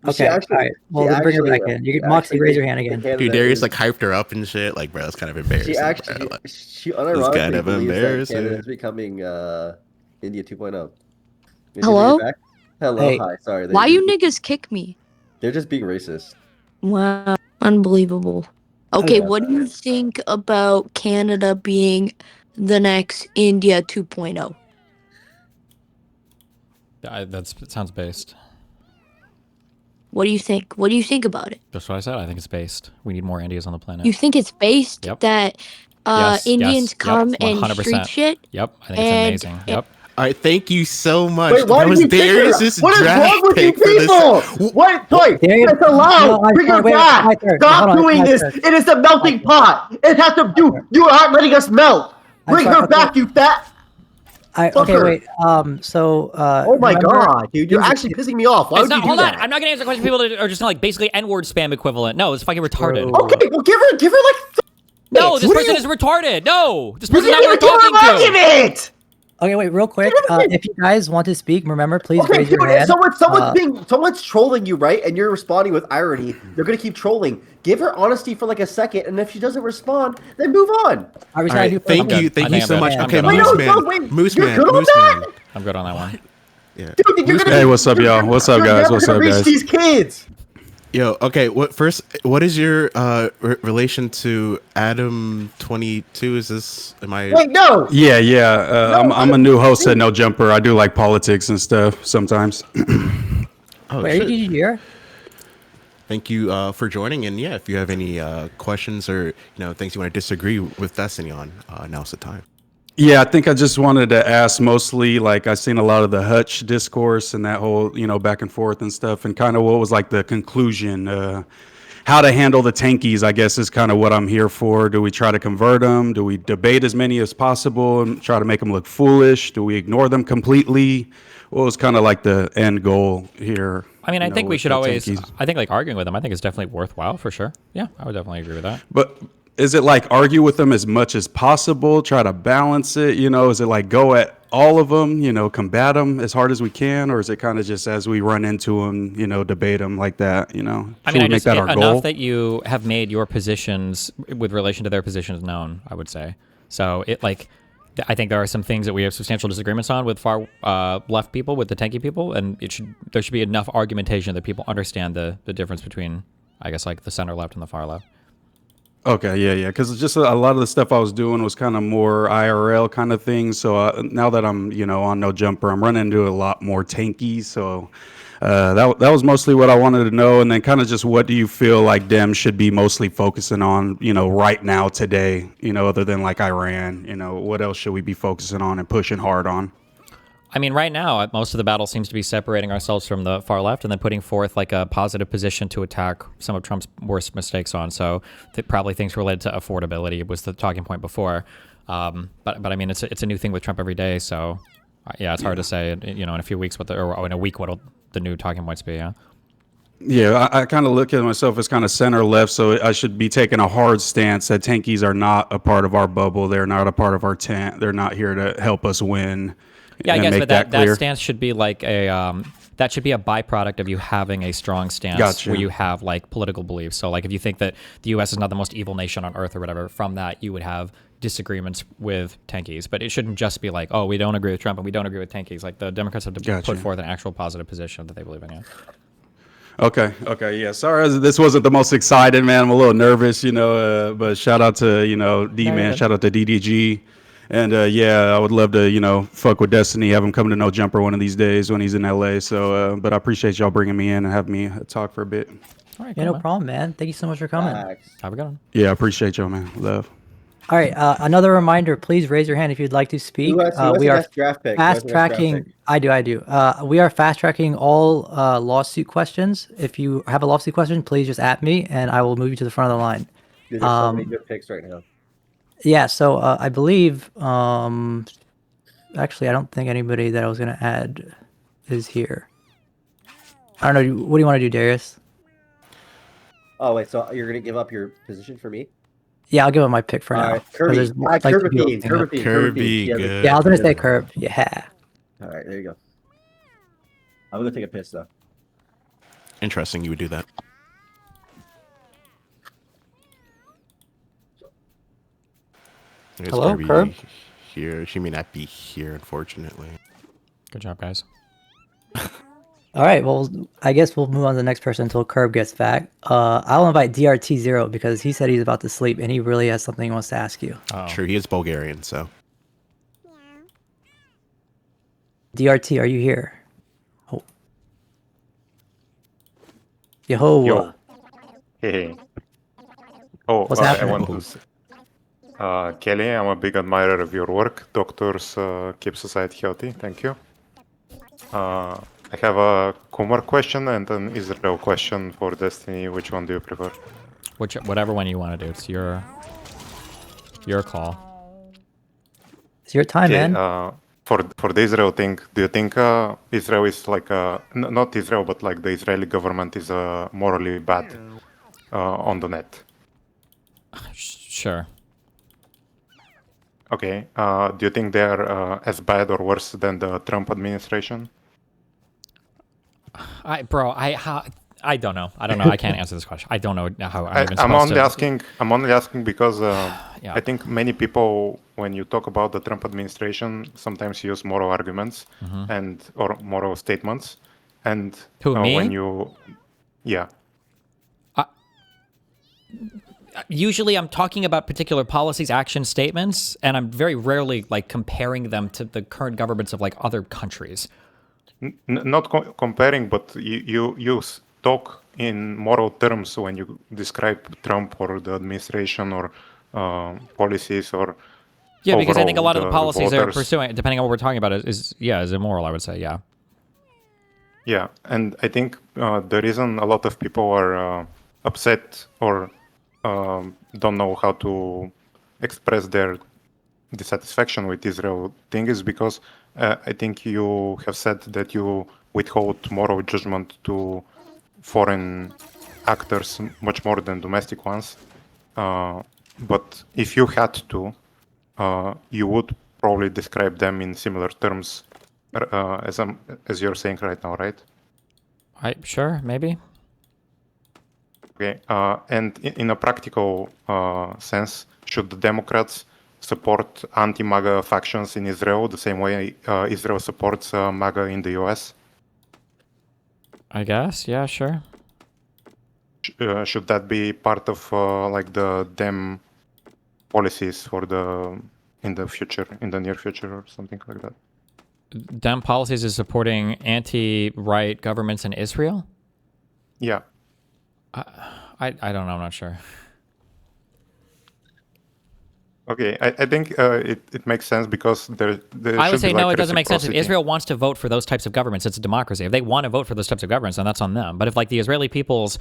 Okay, all right. Well, then bring her back in. Moxie, raise your hand again. Dude, Darius hyped her up and shit. Like, bro, that's kind of embarrassing. She actually, she It's unironically kind of believes that embarrassing. Canada is becoming India 2.0. Is Hello? she back? Hello, Hey. hi. Sorry. Why you niggas kick me? They're just being racist. Wow, unbelievable. Okay, Okay. what do you think about Canada being the next India 2.0? That sounds based. What do you think? What do you think about it? That's what I said. I think it's based. We need more Indians on the planet. You think it's based Yep. that Yes, Indians yes, come yep, and 100%. street shit? Yep, I think and- it's amazing. Yep. All right, thank you so much. Wait, why that did was you pick her? Darius's What is draft wrong with you pick for this. people? What? Wait, Darius- it's allowed. No, I'm Bring her sorry, wait, back. my turn. Stop Hold on, doing my this. turn. It is a melting pot. It has to do. You aren't letting us melt. I'm Bring sorry, her okay. back, you fat. Okay, fucker. wait. So. Oh my remember- god, dude, you're actually pissing me off. Why It's would not, you do hold that? on. I'm not gonna answer questions people that are just basically N-word spam equivalent. No, it's fucking retarded. Okay, well give her like. No, this What person are is retarded. No, this You person's not didn't what even we're give her an talking to. argument. Okay, wait, real quick. If you guys want to speak, remember, please Okay, raise dude, your if hand. someone's trolling you, right? And you're responding with irony, they're gonna keep trolling. Give her honesty for like a second, and if she doesn't respond, then move on. All right, thank you so much. Okay, Wait, Moose no, Man, wait, Moose you're Man, good on Moose that? Man. I'm good on that one. Yeah. Dude, you're gonna Hey, what's up, y'all? What's up, you're guys? never What's gonna up, reach guys? these kids. Yo, okay. What is your relation to Adam 22? Is this? Am I? Wait, no. Yeah. I'm a new host at No Jumper. I do like politics and stuff sometimes. Oh, Wait, are you DGR? thank you for joining. And yeah, if you have any questions or things you want to disagree with Destiny on, now's the time. Yeah, I think I just wanted to ask mostly, like, I've seen a lot of the Hutch discourse and that whole, back and forth and stuff, and kind of what was like the conclusion. How to handle the Tankies, I guess, is kind of what I'm here for. Do we try to convert them? Do we debate as many as possible and try to make them look foolish? Do we ignore them completely? What was kind of like the end goal here? I mean, I think we with should the always, Tankies? I think like arguing with them, I think it's definitely worthwhile for sure. Yeah, I would definitely agree with that. But is it like argue with them as much as possible, try to balance it? Is it like go at all of them, combat them as hard as we can? Or is it kind of just as we run into them, debate them like that, I mean, Should we make that our enough goal? that you have made your positions with relation to their positions known, I would say. So I think there are some things that we have substantial disagreements on with far left people, with the tanky people, and there should be enough argumentation that people understand the difference between, I guess, like the center left and the far left. Okay, yeah, because just a lot of the stuff I was doing was kind of more IRL kind of things. So now that I'm, on No Jumper, I'm running into a lot more Tankies. So that was mostly what I wanted to know. And then kind of just what do you feel like Dem should be mostly focusing on, right now today, other than like Iran, what else should we be focusing on and pushing hard on? I mean, right now, most of the battle seems to be separating ourselves from the far left and then putting forth like a positive position to attack some of Trump's worst mistakes on. So probably things related to affordability was the talking point before. But I mean, it's a new thing with Trump every day. So yeah, it's hard to say, in a few weeks or in a week what'll the new talking points be. Yeah. Yeah, I kind of look at myself as kind of center left, so I should be taking a hard stance that Tankies are not a part of our bubble. They're not a part of our tent. They're not here to help us win. Yeah, I and guess, make but that clear. stance should be like that should be a byproduct of you having a strong stance Gotcha. where you have like political beliefs. So like if you think that the U.S. is not the most evil nation on earth or whatever, from that you would have disagreements with Tankies. But it shouldn't just be like, oh, we don't agree with Trump and we don't agree with Tankies. Like the Democrats have to Gotcha. put forth an actual positive position that they believe in. Yeah. Okay, yeah. Sorry, this wasn't the most excited, man. I'm a little nervous, but shout out to, D-Man, shout out to DDG. And yeah, I would love to, fuck with Destiny, have him come to No Jumper one of these days when he's in LA. So, but I appreciate y'all bringing me in and having me talk for a bit. All right, Yeah, no problem, man. Thank you so much for coming. Have a good one. Yeah, I appreciate y'all, man. Love. All right, another reminder, please raise your hand if you'd like to speak. Who has We the are best draft pick? Who has fast the best draft tracking. pick? I do. We are fast tracking all lawsuit questions. If you have a lawsuit question, please just at me, and I will move you to the front of the line. Dude, there's so many good picks right now. Yeah, so I believe, actually, I don't think anybody that I was going to add is here. I don't know. What do you want to do, Darius? Oh wait, so you're gonna give up your position for me? Yeah, I'll give him my pick for All now. right, 'cause Kirby. there's, like, Kirby, people Kirby, thinking of- Kirby, good. Yeah, I was going to say Curb. Yeah. All right, there you go. I'm gonna take a piss though. Interesting, you would do that. There's Hello, Curb? Here, she may not be here, unfortunately. Good job, guys. All right, well, I guess we'll move on to the next person until Curb gets back. I'll invite DRT0 because he said he's about to sleep and he really has something he wants to ask you. Sure, he is Bulgarian, so. DRT, are you here? Oh. Yo. Yo. Hey. Oh, What's I happening? want to say, Kelly, I'm a big admirer of your work. Doctors keep society healthy. Thank you. I have a Kumar question and an Israel question for Destiny. Which one do you prefer? Whatever one you want to do. It's your call. It's your time, Okay, man. for the Israel thing, do you think Israel is like not Israel, but like the Israeli government is morally bad on the net? Sure. Okay. Do you think they are as bad or worse than the Trump administration? I don't know. I can't answer this question. I don't know how I'm even I'm supposed only to. asking. I'm only asking because Yeah. I think many people, when you talk about the Trump administration, sometimes use moral arguments Mhm. or moral statements, and Who, me? when you, yeah. Usually I'm talking about particular policies, action statements, and I'm very rarely like comparing them to the current governments of like other countries. Not comparing, but talk in moral terms when you describe Trump or the administration or policies or Yeah, because I think a overall lot of the policies they're voters. pursuing, depending on what we're talking about, is immoral. I would say, yeah. Yeah, and I think the reason a lot of people are upset or don't know how to express their dissatisfaction with Israel thing is because I think you have said that you withhold moral judgment to foreign actors much more than domestic ones. But if you had to, you would probably describe them in similar terms as you're saying right now, right? Sure, maybe. Okay, and in a practical sense, should the Democrats support anti-MAGA factions in Israel the same way Israel supports MAGA in the US? I guess, yeah, sure. Should that be part of like the Dem policies for in the near future or something like that? Dem policies is supporting anti-right governments in Israel? Yeah. I don't know. I'm not sure. Okay, I think it makes sense because there I would say no, like it doesn't make sense. If reciprocity. Israel wants to vote for those types of governments, it's a democracy. If they want to vote for those types of governments, then that's on them. But if like the Israeli people's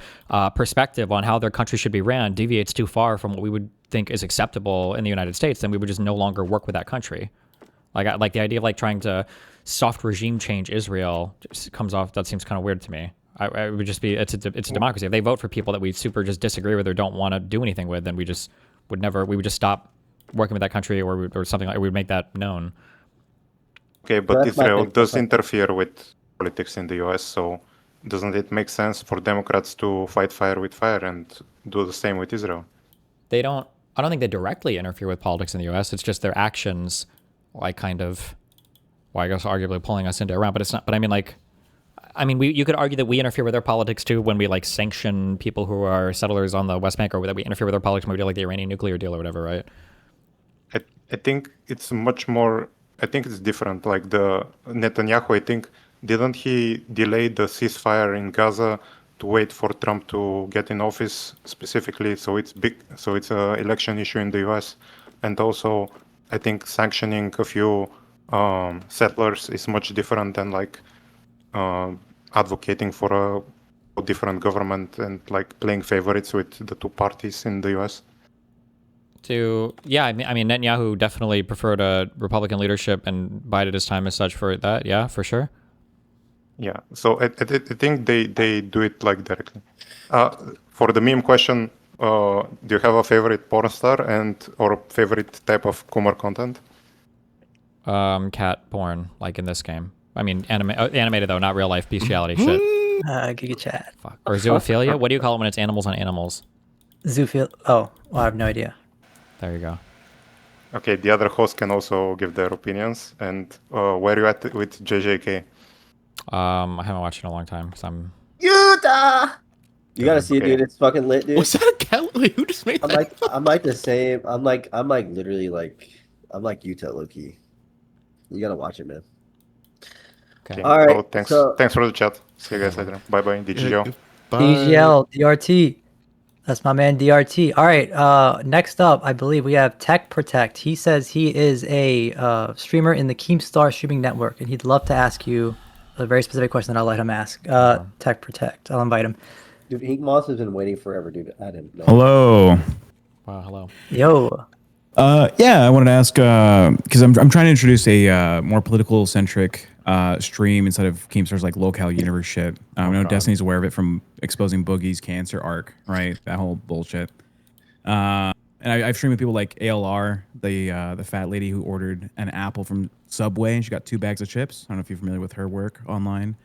perspective on how their country should be ran deviates too far from what we would think is acceptable in the United States, then we would just no longer work with that country. Like the idea of like trying to soft regime change Israel just comes off. That seems kind of weird to me. I would just be it's a democracy. If they vote for people that we super just disagree with or don't want to do anything with, then we would just stop working with that country or something like. We would make that known. Okay, but Israel does interfere with politics in the US, so doesn't it make sense for Democrats to fight fire with fire and do the same with Israel? They don't. I don't think they directly interfere with politics in the U.S. It's just their actions, like kind of, well, I guess arguably pulling us into Iran. But it's not. But I mean, you could argue that we interfere with their politics too when we like sanction people who are settlers on the West Bank, or that we interfere with their politics when we do like the Iranian nuclear deal or whatever, right? I think it's much more. I think it's different. Like the Netanyahu, I think, didn't he delay the ceasefire in Gaza to wait for Trump to get in office specifically? So it's big. So it's an election issue in the U.S. And also, I think sanctioning a few settlers is much different than like advocating for a different government and like playing favorites with the two parties in the U.S. Yeah, I mean, Netanyahu definitely preferred a Republican leadership and bided his time as such for that. Yeah, for sure. Yeah, so I think they do it like directly. For the meme question, do you have a favorite porn star or favorite type of Kumar content? Cat porn, like in this game. I mean, animated though, not real life bestiality shit. Giga chat. Fuck. Or zoophilia? What do you call it when it's animals on animals? Zoophilia. Oh, well, I have no idea. There you go. Okay, the other hosts can also give their opinions. And where are you at with JJK? I haven't watched it in a long time because I'm Utah. You gotta see it, dude. It's fucking lit, dude. Was that a Kelly? Who just made that? I'm like the same. I'm like literally like I'm like Utah Loki. You gotta watch it, man. Okay. All right. Oh, thanks. So, Thanks for the chat. See you guys later. Bye bye. DGL. DGL, DRT. That's my man DRT. All right. Next up, I believe we have Tech Protect. He says he is a streamer in the Keemstar streaming network, and he'd love to ask you a very specific question that I'll let him ask. Tech Protect. I'll invite him. dude, Ink Moss has been waiting forever, dude. I didn't know. Hello. Wow. Hello. Yo. Yeah, I wanted to ask because I'm trying to introduce a more political centric stream instead of Keemstar's like locale universe shit. I know Destiny's aware of it from exposing Boogie's cancer arc, right? That whole bullshit. And I've streamed with people like ALR, the fat lady who ordered an apple from Subway and she got 2 bags of chips. I don't know if you're familiar with her work online.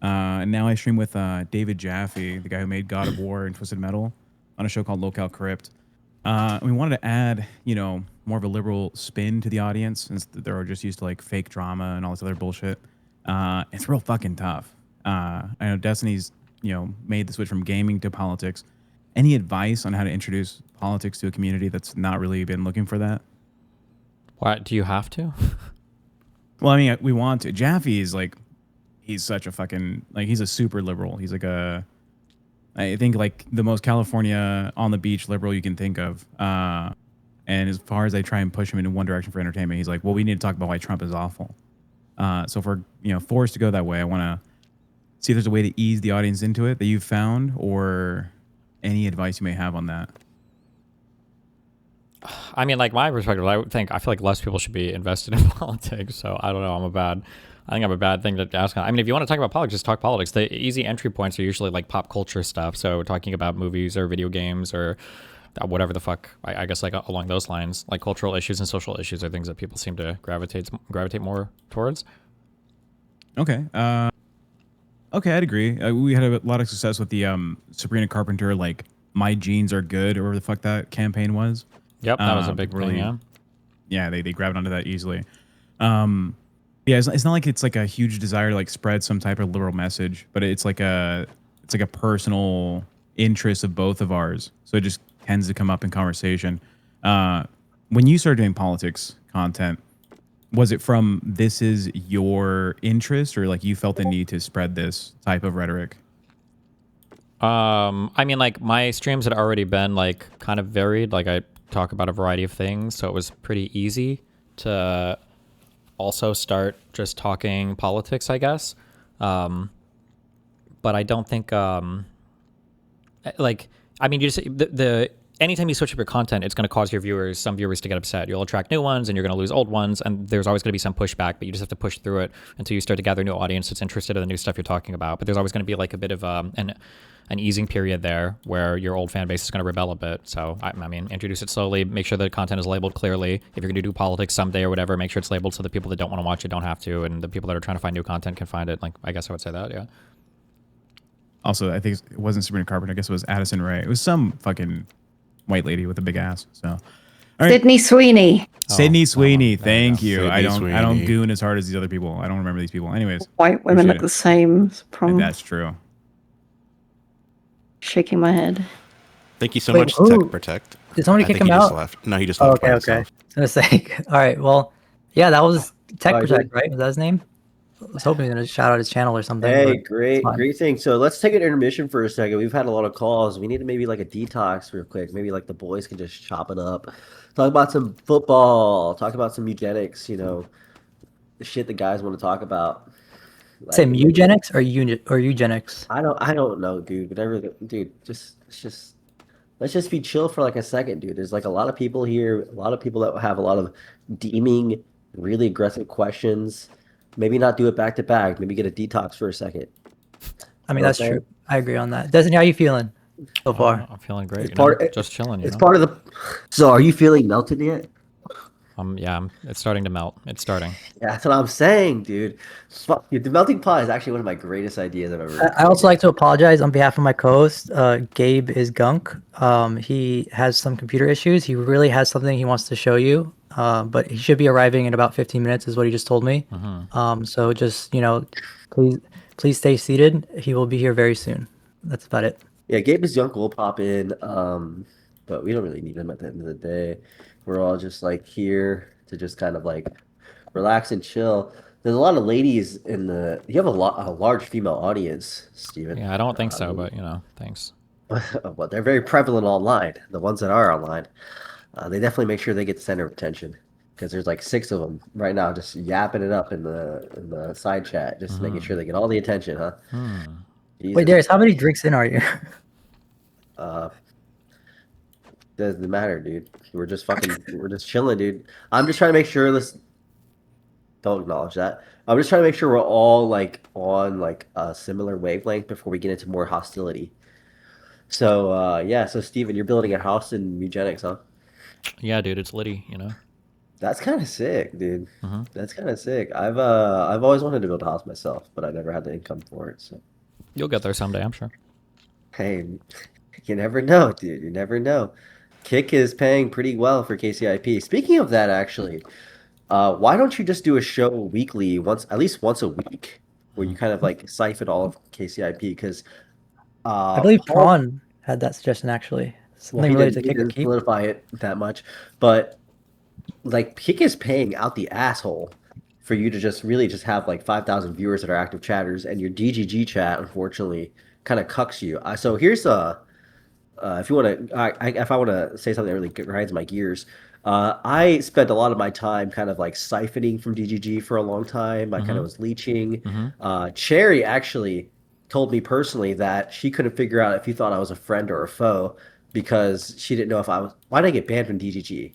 And now I stream with David Jaffe, the guy who made God of War and Twisted Metal, on a show called Locale Crypt. We wanted to add, more of a liberal spin to the audience since they're just used to like fake drama and all this other bullshit. It's real fucking tough. I know Destiny's, made the switch from gaming to politics. Any advice on how to introduce politics to a community that's not really been looking for that? Why do you have to? Well, I mean, we want to. Jaffe is like, he's such a fucking, like, he's a super liberal. He's like I think like the most California on the beach liberal you can think of. And as far as I try and push him in one direction for entertainment, he's like, well, we need to talk about why Trump is awful. So if we're forced to go that way, I want to see if there's a way to ease the audience into it that you've found, or any advice you may have on that. I mean, like my perspective, I feel like less people should be invested in politics. So I don't know. I think I'm a bad thing to ask. I mean, if you want to talk about politics, just talk politics. The easy entry points are usually like pop culture stuff. So talking about movies or video games or whatever the fuck, I guess like along those lines, like cultural issues and social issues are things that people seem to gravitate more towards. Okay. Okay, I'd agree. We had a lot of success with the Sabrina Carpenter, like "My Genes Are Good" or whatever the fuck that campaign was. Yep, that was a big thing. Yeah. Yeah, they grabbed onto that easily. Yeah, it's not like it's like a huge desire to like spread some type of liberal message, but it's like a personal interest of both of ours. So it just tends to come up in conversation. When you started doing politics content, was it from this is your interest, or like you felt the need to spread this type of rhetoric? I mean, like my streams had already been like kind of varied. Like I talk about a variety of things, so it was pretty easy to also start just talking politics, I guess. But I don't think like, I mean, you just anytime you switch up your content, it's going to cause some viewers to get upset. You'll attract new ones and you're going to lose old ones, and there's always going to be some pushback, but you just have to push through it until you start to gather a new audience that's interested in the new stuff you're talking about. But there's always going to be like a bit of an easing period there where your old fan base is going to rebel a bit. So, I mean, introduce it slowly, make sure the content is labeled clearly. If you're going to do politics someday or whatever, make sure it's labeled so the people that don't want to watch it don't have to, and the people that are trying to find new content can find it. Like, I guess I would say that, yeah. Also, I think it wasn't Sabrina Carpenter. I guess it was Addison Rae. It was some fucking white lady with a big ass. So, all right. Sydney Sweeney. Sydney Sweeney. Thank you. Sydney I don't Sweeney. goon as hard as these other people. I don't remember these people. Anyways, White women appreciate look it. the same. Problem. That's true. Shaking my head. Thank you so Wait, much, who- Tech Protect. Did somebody I kick think him he just out? left. No, he just Oh, left. by okay, okay. himself. I was gonna say, all right, well, yeah, that was Tech All right, Protect, good. right? Was that his name? I was hoping he was gonna shout out his channel or something. Hey, but great, it's fine. great thing. So let's take an intermission for a second. We've had a lot of calls. We need to maybe like a detox real quick. Maybe like the boys can just chop it up, talk about some football, talk about some eugenics. The shit the guys want to talk about. Say Like, eugenics or eugenics? I don't know, dude. Whatever, dude. Let's just be chill for like a second, dude. There's like a lot of people here, a lot of people that have a lot of deeming, really aggressive questions. Maybe not do it back to back. Maybe get a detox for a second. I mean, that's true. I agree on that. Destiny, how you feeling so far? I'm feeling great. It's Just chilling. It's part of the. So, are you feeling melted yet? Yeah, it's starting to melt. It's starting. Yeah, that's what I'm saying, dude. Fuck, the melting pot is actually one of my greatest ideas I've ever. I also like to apologize on behalf of my co-host. Gabe is gunk. He has some computer issues. He really has something he wants to show you, but he should be arriving in about 15 minutes, is what he just told me. So just please stay seated. He will be here very soon. That's about it. Yeah, Gabe is young. Will pop in, but we don't really need him at the end of the day. We're all just like here to just kind of like relax and chill. There's a lot of ladies in the. You have a large female audience, Steven. Yeah, I don't think so, but thanks. But they're very prevalent online. The ones that are online, they definitely make sure they get the center of attention, because there's like 6 of them right now just yapping it up in the side chat, just making sure they get all the attention, huh? Jesus. Wait, Darius, how many drinks in are you? Doesn't matter, dude. We're just chilling, dude. I'm just trying to make sure this. Don't acknowledge that. I'm just trying to make sure we're all like on like a similar wavelength before we get into more hostility. So yeah, so Steven, you're building a house in eugenics, huh? Yeah, dude, it's litty, That's kind of sick, dude. That's kind of sick. I've always wanted to build a house myself, but I never had the income for it. So You'll get there someday, I'm sure. hey, you never know, dude. You never know. Kick is paying pretty well for KCIP. Speaking of that, actually, why don't you just do a show weekly, at least once a week, where you kind of like siphon all of KCIP? Because I believe Prawn had that suggestion actually. Something related to Kick and Keep. Solidify it that much, but like Kick is paying out the asshole for you to just really just have like 5,000 viewers that are active chatters, and your DGG chat unfortunately kind of cucks you. So here's if you want to, if I want to say something that really grinds my gears, I spent a lot of my time kind of like siphoning from DGG for a long time. I kind of was leeching. Cherry actually told me personally that she couldn't figure out if you thought I was a friend or a foe because she didn't know if I was. Why did I get banned from DGG?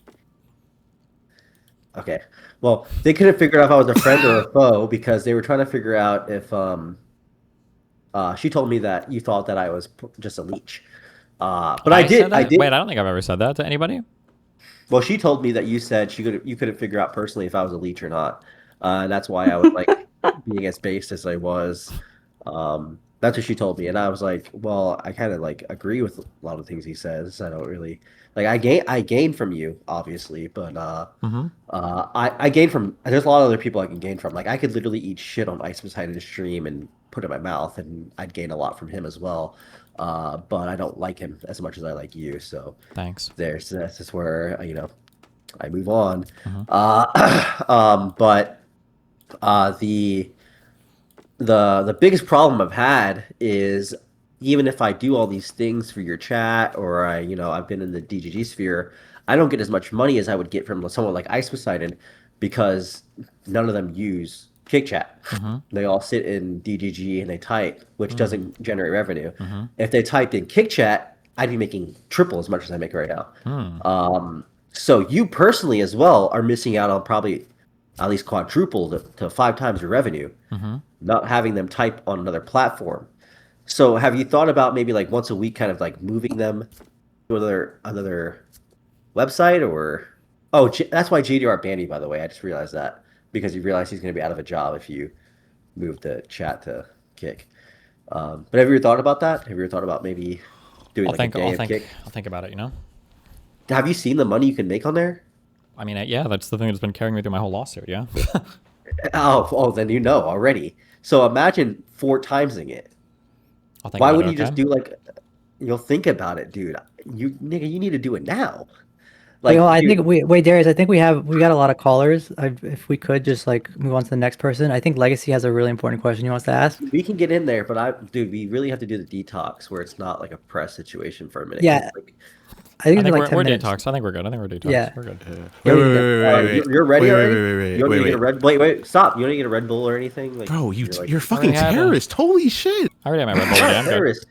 Okay, well, they couldn't figure out if I was a friend or a foe because they were trying to figure out if she told me that you thought that I was just a leech. But I did. Wait, I don't think I've ever said that to anybody. Well, she told me that you said you couldn't figure out personally if I was a leech or not, and that's why I was like being as based as I was. That's what she told me, and I was like, well, I kind of like agree with a lot of things he says. I don't really like. I gain from you, obviously, but I gain from. There's a lot of other people I can gain from. Like I could literally eat shit on Ice Poseidon's stream and put it in my mouth, and I'd gain a lot from him as well. But I don't like him as much as I like you. So thanks. That's just where I move on. The biggest problem I've had is even if I do all these things for your chat or I've been in the DGG sphere, I don't get as much money as I would get from someone like Ice Poseidon because none of them use Kick Chat. They all sit in DGG and they type, which doesn't generate revenue. If they typed in Kick Chat, I'd be making triple as much as I make right now. So you personally as well are missing out on probably at least quadruple to 5 times your revenue, not having them type on another platform. So have you thought about maybe like once a week kind of like moving them to another website or... Oh, that's why JDR banned you, by the way. I just realized that because he realized he's going to be out of a job if you move the chat to Kick. But have you ever thought about that? Have you ever thought about maybe doing a day of Kick? I'll think about it, Have you seen the money you can make on there? I mean, yeah, that's the thing that's been carrying me through my whole lawsuit, yeah. Then you know already. So imagine 4 timesing it. Why wouldn't you just do you'll think about it, dude. You need to do it now. Like, I think Darius, I think we got a lot of callers. If we could just like move on to the next person. I think Legacy has a really important question he wants to ask. We can get in there, but we really have to do the detox where it's not like a press situation for a minute. Yeah. I think we're detox. I think we're good. We're detox. Yeah. We're good. Wait. You're ready already? Wait. Stop. You don't get a Red Bull or anything? Like, bro, you're fucking terrorist. Holy shit. I already have my Red Bull. I'm terrorist.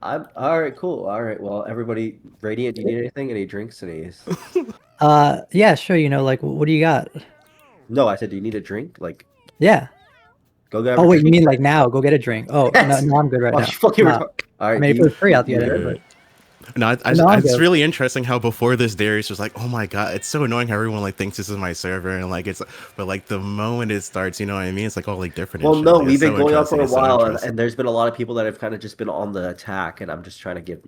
All right, cool. All right. Well, everybody, Radiant, do you need anything? Any drinks? Yeah, sure. Like, what do you got? No, I said, do you need a drink? Like, yeah. Go get. Oh wait, you mean like now? Go get a drink. Oh yes. no, I'm good right now. Fucking all right. I mean, if it was free, I'll get it. No, it's really interesting how before this Darius was like, oh my god, it's so annoying how everyone like thinks this is my server and like but like the moment it starts, you know what I mean? It's like all like different. Well, no, we've been going on for a while, and there's been a lot of people that have kind of just been on the attack, and I'm just trying to give.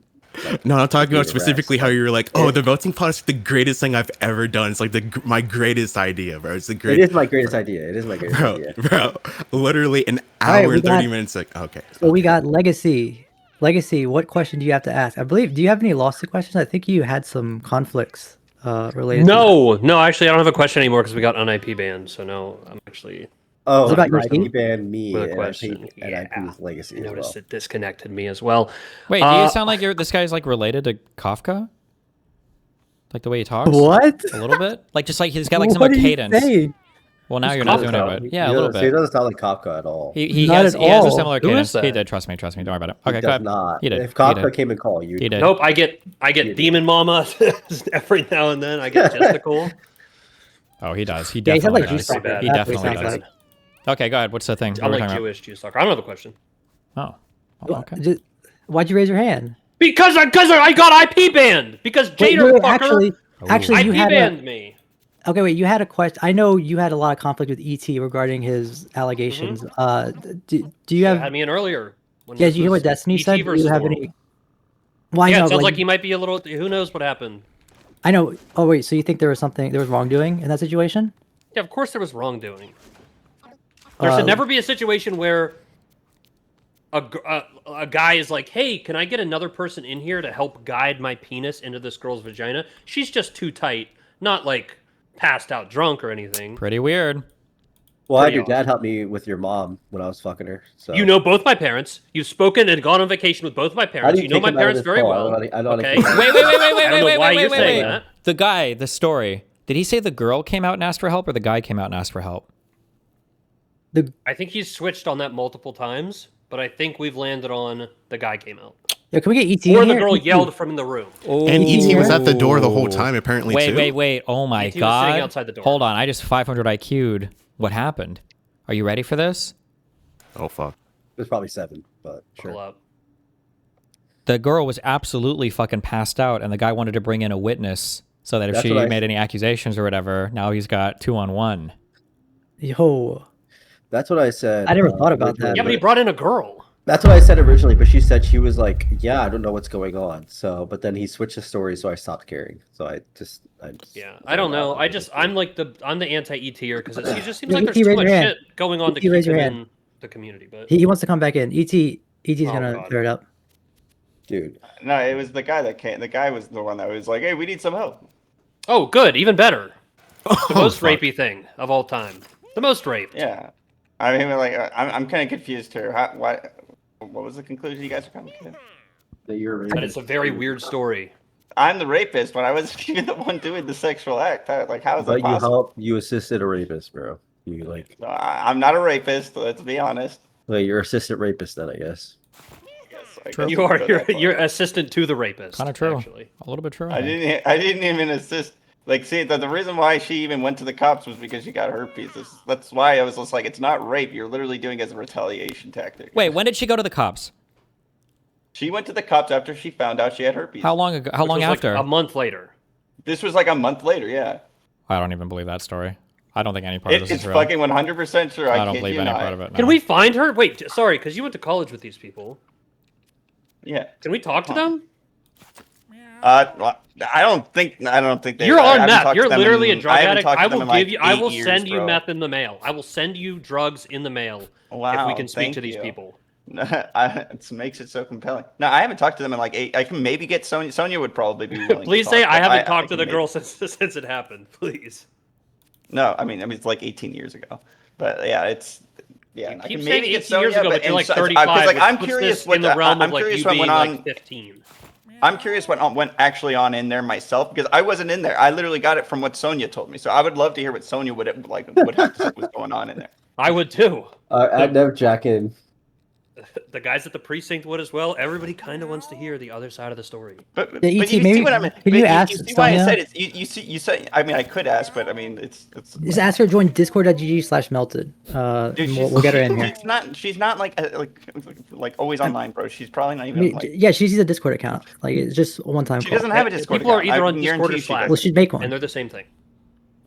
No, I'm talking about specifically how you're like, oh, the voting pod is the greatest thing I've ever done. It's like my greatest idea, bro. It's the greatest. It is my greatest idea. It is my greatest idea, bro. Literally an hour and 30 minutes. Like, okay. So we got Legacy. Legacy, what question do you have to ask? I believe, do you have any lawsuit questions? I think you had some conflicts related to that. No, actually, I don't have a question anymore because we got on IP banned. So no, I'm actually... Oh, about IP banned me with a question. and IP's Legacy I as noticed well. it disconnected me as well. Wait, do you sound like this guy's like related to Kafka? Like the way he talks? What? A little bit? Like just like he's got like some cadence. Saying? Well, now you're not doing it, but yeah, a little bit. He doesn't sound like Kafka at all. He has a similar cadence. He did. Trust me. Don't worry about it. Okay, He go does ahead. not. He did. If Kafka came and called you, he did. Nope, I get Demon Mama every now and then. I get Jessica. Oh, he does. He Yeah, he sounds definitely like does. Juice Sucker. He That's what definitely he sounds does. Okay, go ahead. What's the thing? I'm What are we like talking Jewish Juice Sucker. I don't have a question. about? Oh, okay. Why'd you raise your hand? Because I got IP banned. Because Jader fucker actually, you IP had banned me. Okay, wait. You had a question. I know you had a lot of conflict with ET regarding his allegations. Do you have? Had me in earlier. Yeah, did you hear what Destiny said? Do you have any? Well, yeah, I know, it sounds like he might be a little. Who knows what happened? I know. Oh wait, so you think there was wrongdoing in that situation? Yeah, of course there was wrongdoing. There should never be a situation where a guy is like, "Hey, can I get another person in here to help guide my penis into this girl's vagina? She's just too tight, not like passed out drunk or anything." Pretty weird. Well, I had Pretty your awesome. dad help me with your mom when I was fucking her. So You know both my parents. You've spoken and gone on vacation with both my parents. You know kick my him out of parents this very call? well. I don't know how to Okay. kick him out. Wait, I don't know why you're saying that. The guy, the story. Did he say the girl came out and asked for help, or the guy came out and asked for help? I think he's switched on that multiple times, but I think we've landed on the guy came out. Yeah, can we get ET Or in the here? girl ET. yelled from the room. And ET was at the door the whole time, apparently, Wait, too. wait. Oh my ET was god. sitting outside the door. Hold on, I just 500 IQ'd. What happened? Are you ready for this? Oh, fuck. There's probably 7, but sure. Pull up. The girl was absolutely fucking passed out, and the guy wanted to bring in a witness so that if That's she what I- made any accusations or whatever, now he's got 2-on-1. Yo. That's what I said. I never thought about that. Yeah, but he brought in a girl. That's what I said originally, but she said she was like, "Yeah, I don't know what's going on." So, but then he switched the story, so I stopped caring. So I just Yeah, I don't know. I'm the anti-ET here because he just seems Yeah, like ET, there's too raise much your hand. shit going on to ET, keep raise your him hand. in the community. But He wants to come back in. ET's gonna God. clear it up. Dude. No, it was the guy that came. The guy was the one that was like, "Hey, we need some help." oh, good, even better. The most fuck. rapey thing of all time. The most raped. Yeah, I mean, like, I'm kind of confused here. What was the conclusion you guys are coming to? That you're But it's a very weird story. I'm the rapist, but I wasn't even the one doing the sexual act. Like, how is that But you possible? you assisted a rapist, bro. You like, No, I'm not a rapist. Let's be honest. well, you're assistant rapist then, I guess. I guess You we'll are go you're, that far. you're assistant to the rapist. Kind of true. Actually. A little bit true. I didn't even assist. Like, see, the reason why she even went to the cops was because she got herpes. That's why I was just like, it's not rape. You're literally doing it as a retaliation tactic. Wait, when did she go to the cops? She went to the cops after she found out she had herpes. How long ago? How Which long was, like, after? a month later. This was like a month later, yeah. I don't even believe that story. I don't think any part of this It's is real. fucking 100% true. I I don't kid believe you any not. part of it. Can no. we find her? Wait, sorry, because you went to college with these people. Yeah. Can we talk to them? Well, I don't think they. You're I on haven't meth. talked to You're them literally in- a drug I haven't addict. talked to I them will in, like, give you. I 8 will years, send you bro. meth in the mail. I will send you drugs in the mail if Wow, we can speak thank to these you. people. It makes it so compelling. No, I haven't talked to them in like 8. I can maybe get Sonya. Sonya would probably be willing. Please to say talk, I but haven't talked to can the maybe- girl since it happened. Please. No, I mean it's like 18 years ago. But yeah, it's yeah. I Keep can saying maybe get 18 years Sonya, ago, but you're like and so- 35. Because like which I'm puts curious this what in the realm I'm of like curious you what being went on. like 15. I'm curious what went actually on in there myself because I wasn't in there. I literally got it from what Sonya told me. So I would love to hear what Sonya would have to say was going on in there. I would too. I'd never jack in. The guys at the precinct would as well. Everybody kind of wants to hear the other side of the story. But Yeah, you ET, see maybe- what I mean? can But you ask see why I Sonya? said it? You say. I mean, I could ask, but I mean, it's. Just ask her to join discord.gg/melted. Dude, We'll get her in here. She's not like always online, bro. She's probably not I even mean, like. yeah, she sees a Discord account. Like it's just a one-time. She doesn't have a Discord People are account. either I on can Discord guarantee or she Slack. doesn't. Well, she'd make one. And they're the same thing.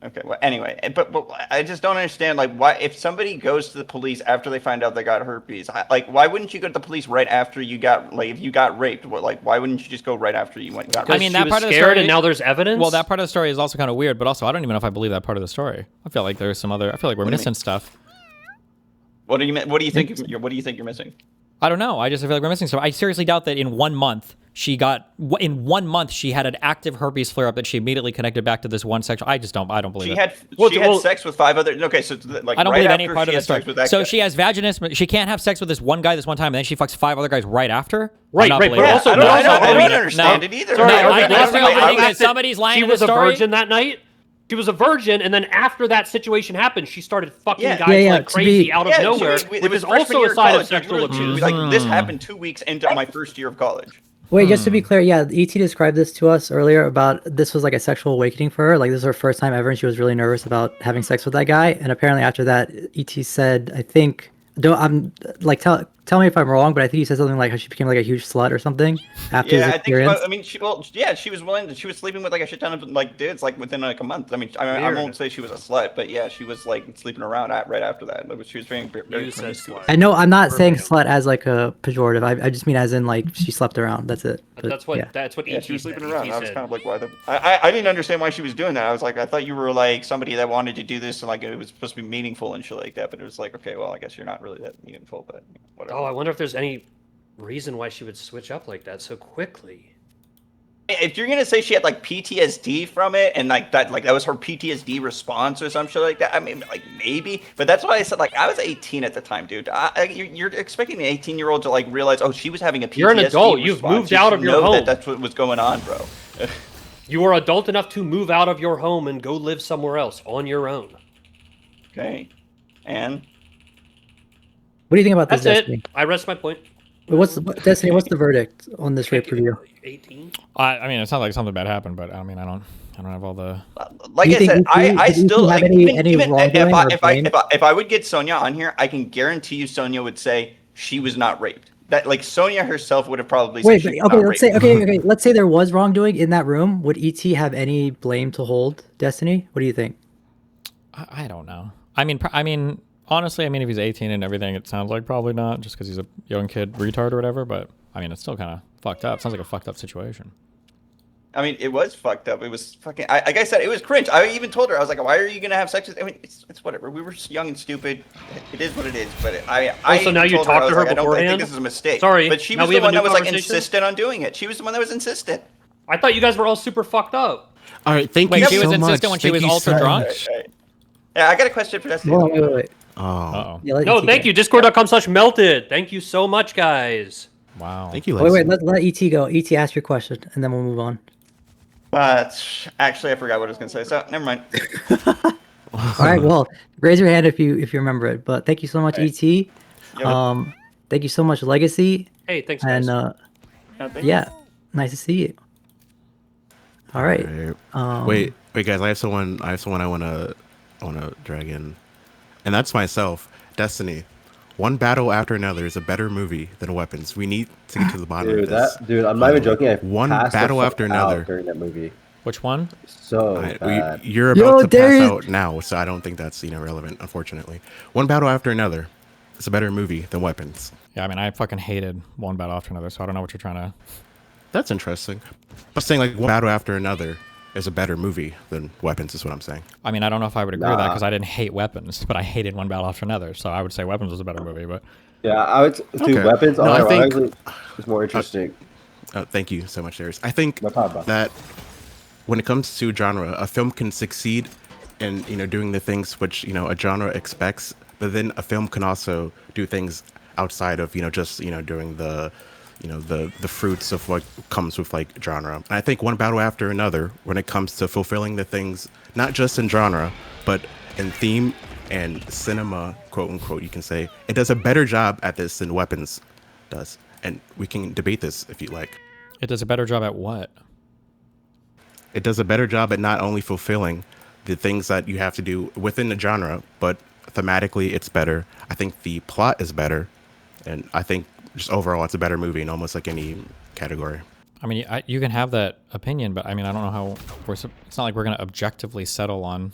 Okay. Well, anyway, but I just don't understand like why if somebody goes to the police after they find out they got herpes, why wouldn't you go to the police right after you got if you got raped? Why wouldn't you just go right after you went and got raped? I mean, that part of the scared story, and now there's evidence. Well, that part of the story is also kind of weird, but also I don't even know if I believe that part of the story. I feel like there's some other. I feel like we're What do you missing mean? stuff. What do you think you're missing? I don't know. I just feel like we're missing stuff. I seriously doubt that in 1 month she had an active herpes flare up that she immediately connected back to this one sexual. I don't believe She it. had sex with 5 other. Okay, so like I don't right believe any after part she of the had story. sex with that So guy. she has vaginismus. She can't have sex with this one guy this one time, and then she fucks 5 other guys right after. Right, I'm not right, but believing also it. I don't believe it. understand it either. Sorry, No, I okay, last thing okay, I'm thinking is said- somebody's lying She in the was a story. virgin that night. She was a virgin, and then after that situation happened, she started fucking Yeah. guys Yeah, like to crazy be- out of nowhere, it which was is freshman also year a of sign of college. sexual Literally, she abuse. was like, this happened 2 weeks into my first year of college. Wait, just to be clear, yeah, ET described this to us earlier about this was like a sexual awakening for her. Like this was her first time ever, and she was really nervous about having sex with that guy. And apparently after that, ET said, I think, I'm like, tell me if I'm wrong, but I think he said something like how she became like a huge slut or something after Yeah, his I think. experience. I mean, she was willing. She was sleeping with like a shit ton of like dudes like within like a month. I mean, I Weird. won't say she was a slut, but yeah, she was like sleeping around right after that. Like, she was very You said promiscuous. slut. I know I'm not saying Verbatim. slut as like a pejorative. I just mean as in like she slept around. That's it. But, That's what yeah. Yeah, ET she was said. sleeping around. ET I was said. kind of like, why the? I didn't understand why she was doing that. I was like, I thought you were like somebody that wanted to do this and like it was supposed to be meaningful and shit like that. But it was like, okay, well, I guess you're not really that meaningful, but whatever. Oh, I wonder if there's any reason why she would switch up like that so quickly. If you're gonna say she had like PTSD from it and like that was her PTSD response or some shit like that, I mean, like maybe, but that's why I said like I was 18 at the time, dude. You're expecting an 18-year-old to like realize, oh, she was having a PTSD. You're an adult. You've response. moved You out should of your know home. that that's what was going on, bro. You are adult enough to move out of your home and go live somewhere else on your own. Okay, and What do you think about this, That's Destiny? it. I rest my point. Destiny? What's the verdict on this rape review? 18. I mean, it's not like something bad happened, but I mean, I don't have all the. Like Do you I think said, I did you still have like, any even wrongdoing or blame? if I would get Sonia on here, I can guarantee you Sonia would say she was not raped. That like Sonia herself would have probably said Wait, she but, was okay, not let's say raped. let's say there was wrongdoing in that room. Would ET have any blame to hold, Destiny? What do you think? I don't know. I mean, honestly, I mean, if he's 18 and everything, it sounds like probably not, just because he's a young kid retard or whatever. But I mean, it's still kind of fucked up. Sounds like a fucked up situation. I mean, it was fucked up. It was fucking. Like I said, it was cringe. I even told her, I was like, "Why are you gonna have sex with?" I mean, it's whatever. We were just young and stupid. It is what it is. But I Also, now you told talked I to was her like, I think beforehand? this is a mistake. Sorry, but she now was we the have a one new that was like conversation? insistent on doing it. She was the one that was insistent. I thought you guys were all super fucked up. All right, thank Wait, you she so was much. insistent when she Thank was you ultra so drunk? much. Yeah, I got a question for Destiny. Wait. Oh. Uh-oh. Yeah, let No, ET thank go. you. Discord.com/melted. Thank you so much, guys. Wow. Thank you, Wait, let ET go. ET, ask your question, and then we'll move on. Actually, I forgot what I was gonna say. So never mind. All right, well, raise your hand if you remember it. But thank you so much, ET. Yep. Thank you so much, Legacy. Hey, thanks, guys. And thank yeah, nice to see you. All right. Wait, guys. I have someone I wanna drag in, and that's myself. Destiny. One battle after another is a better movie than Weapons. We need to get to the bottom of this. Dude, I'm not even joking. I One passed the battle fuck after out another. during that movie. Which one? So bad. You're Yo, about to Darius! pass out now, so I don't think that's relevant, unfortunately. One battle after another is a better movie than Weapons. Yeah, I mean, I fucking hated one battle after another, so I don't know what you're trying to. That's interesting. I'm saying like one battle after another is a better movie than Weapons is what I'm saying. I mean, I don't know if I would agree with that because I didn't hate Weapons, but I hated one battle after another. So I would say Weapons was a better movie, but. Yeah, I would. Dude, Weapons. No, I think it's more interesting. Thank you so much, Darius. I think that when it comes to genre, a film can succeed in doing the things which a genre expects, but then a film can also do things outside of just doing the the fruits of what comes with like genre. And I think one battle after another, when it comes to fulfilling the things not just in genre but in theme and cinema, quote unquote, you can say it does a better job at this than Weapons does. And we can debate this if you like. It does a better job at what? It does a better job at not only fulfilling the things that you have to do within the genre, but thematically it's better. I think the plot is better, and I think just overall it's a better movie in almost like any category. I mean, you can have that opinion, but I mean, I don't know how it's not like we're going to objectively settle on.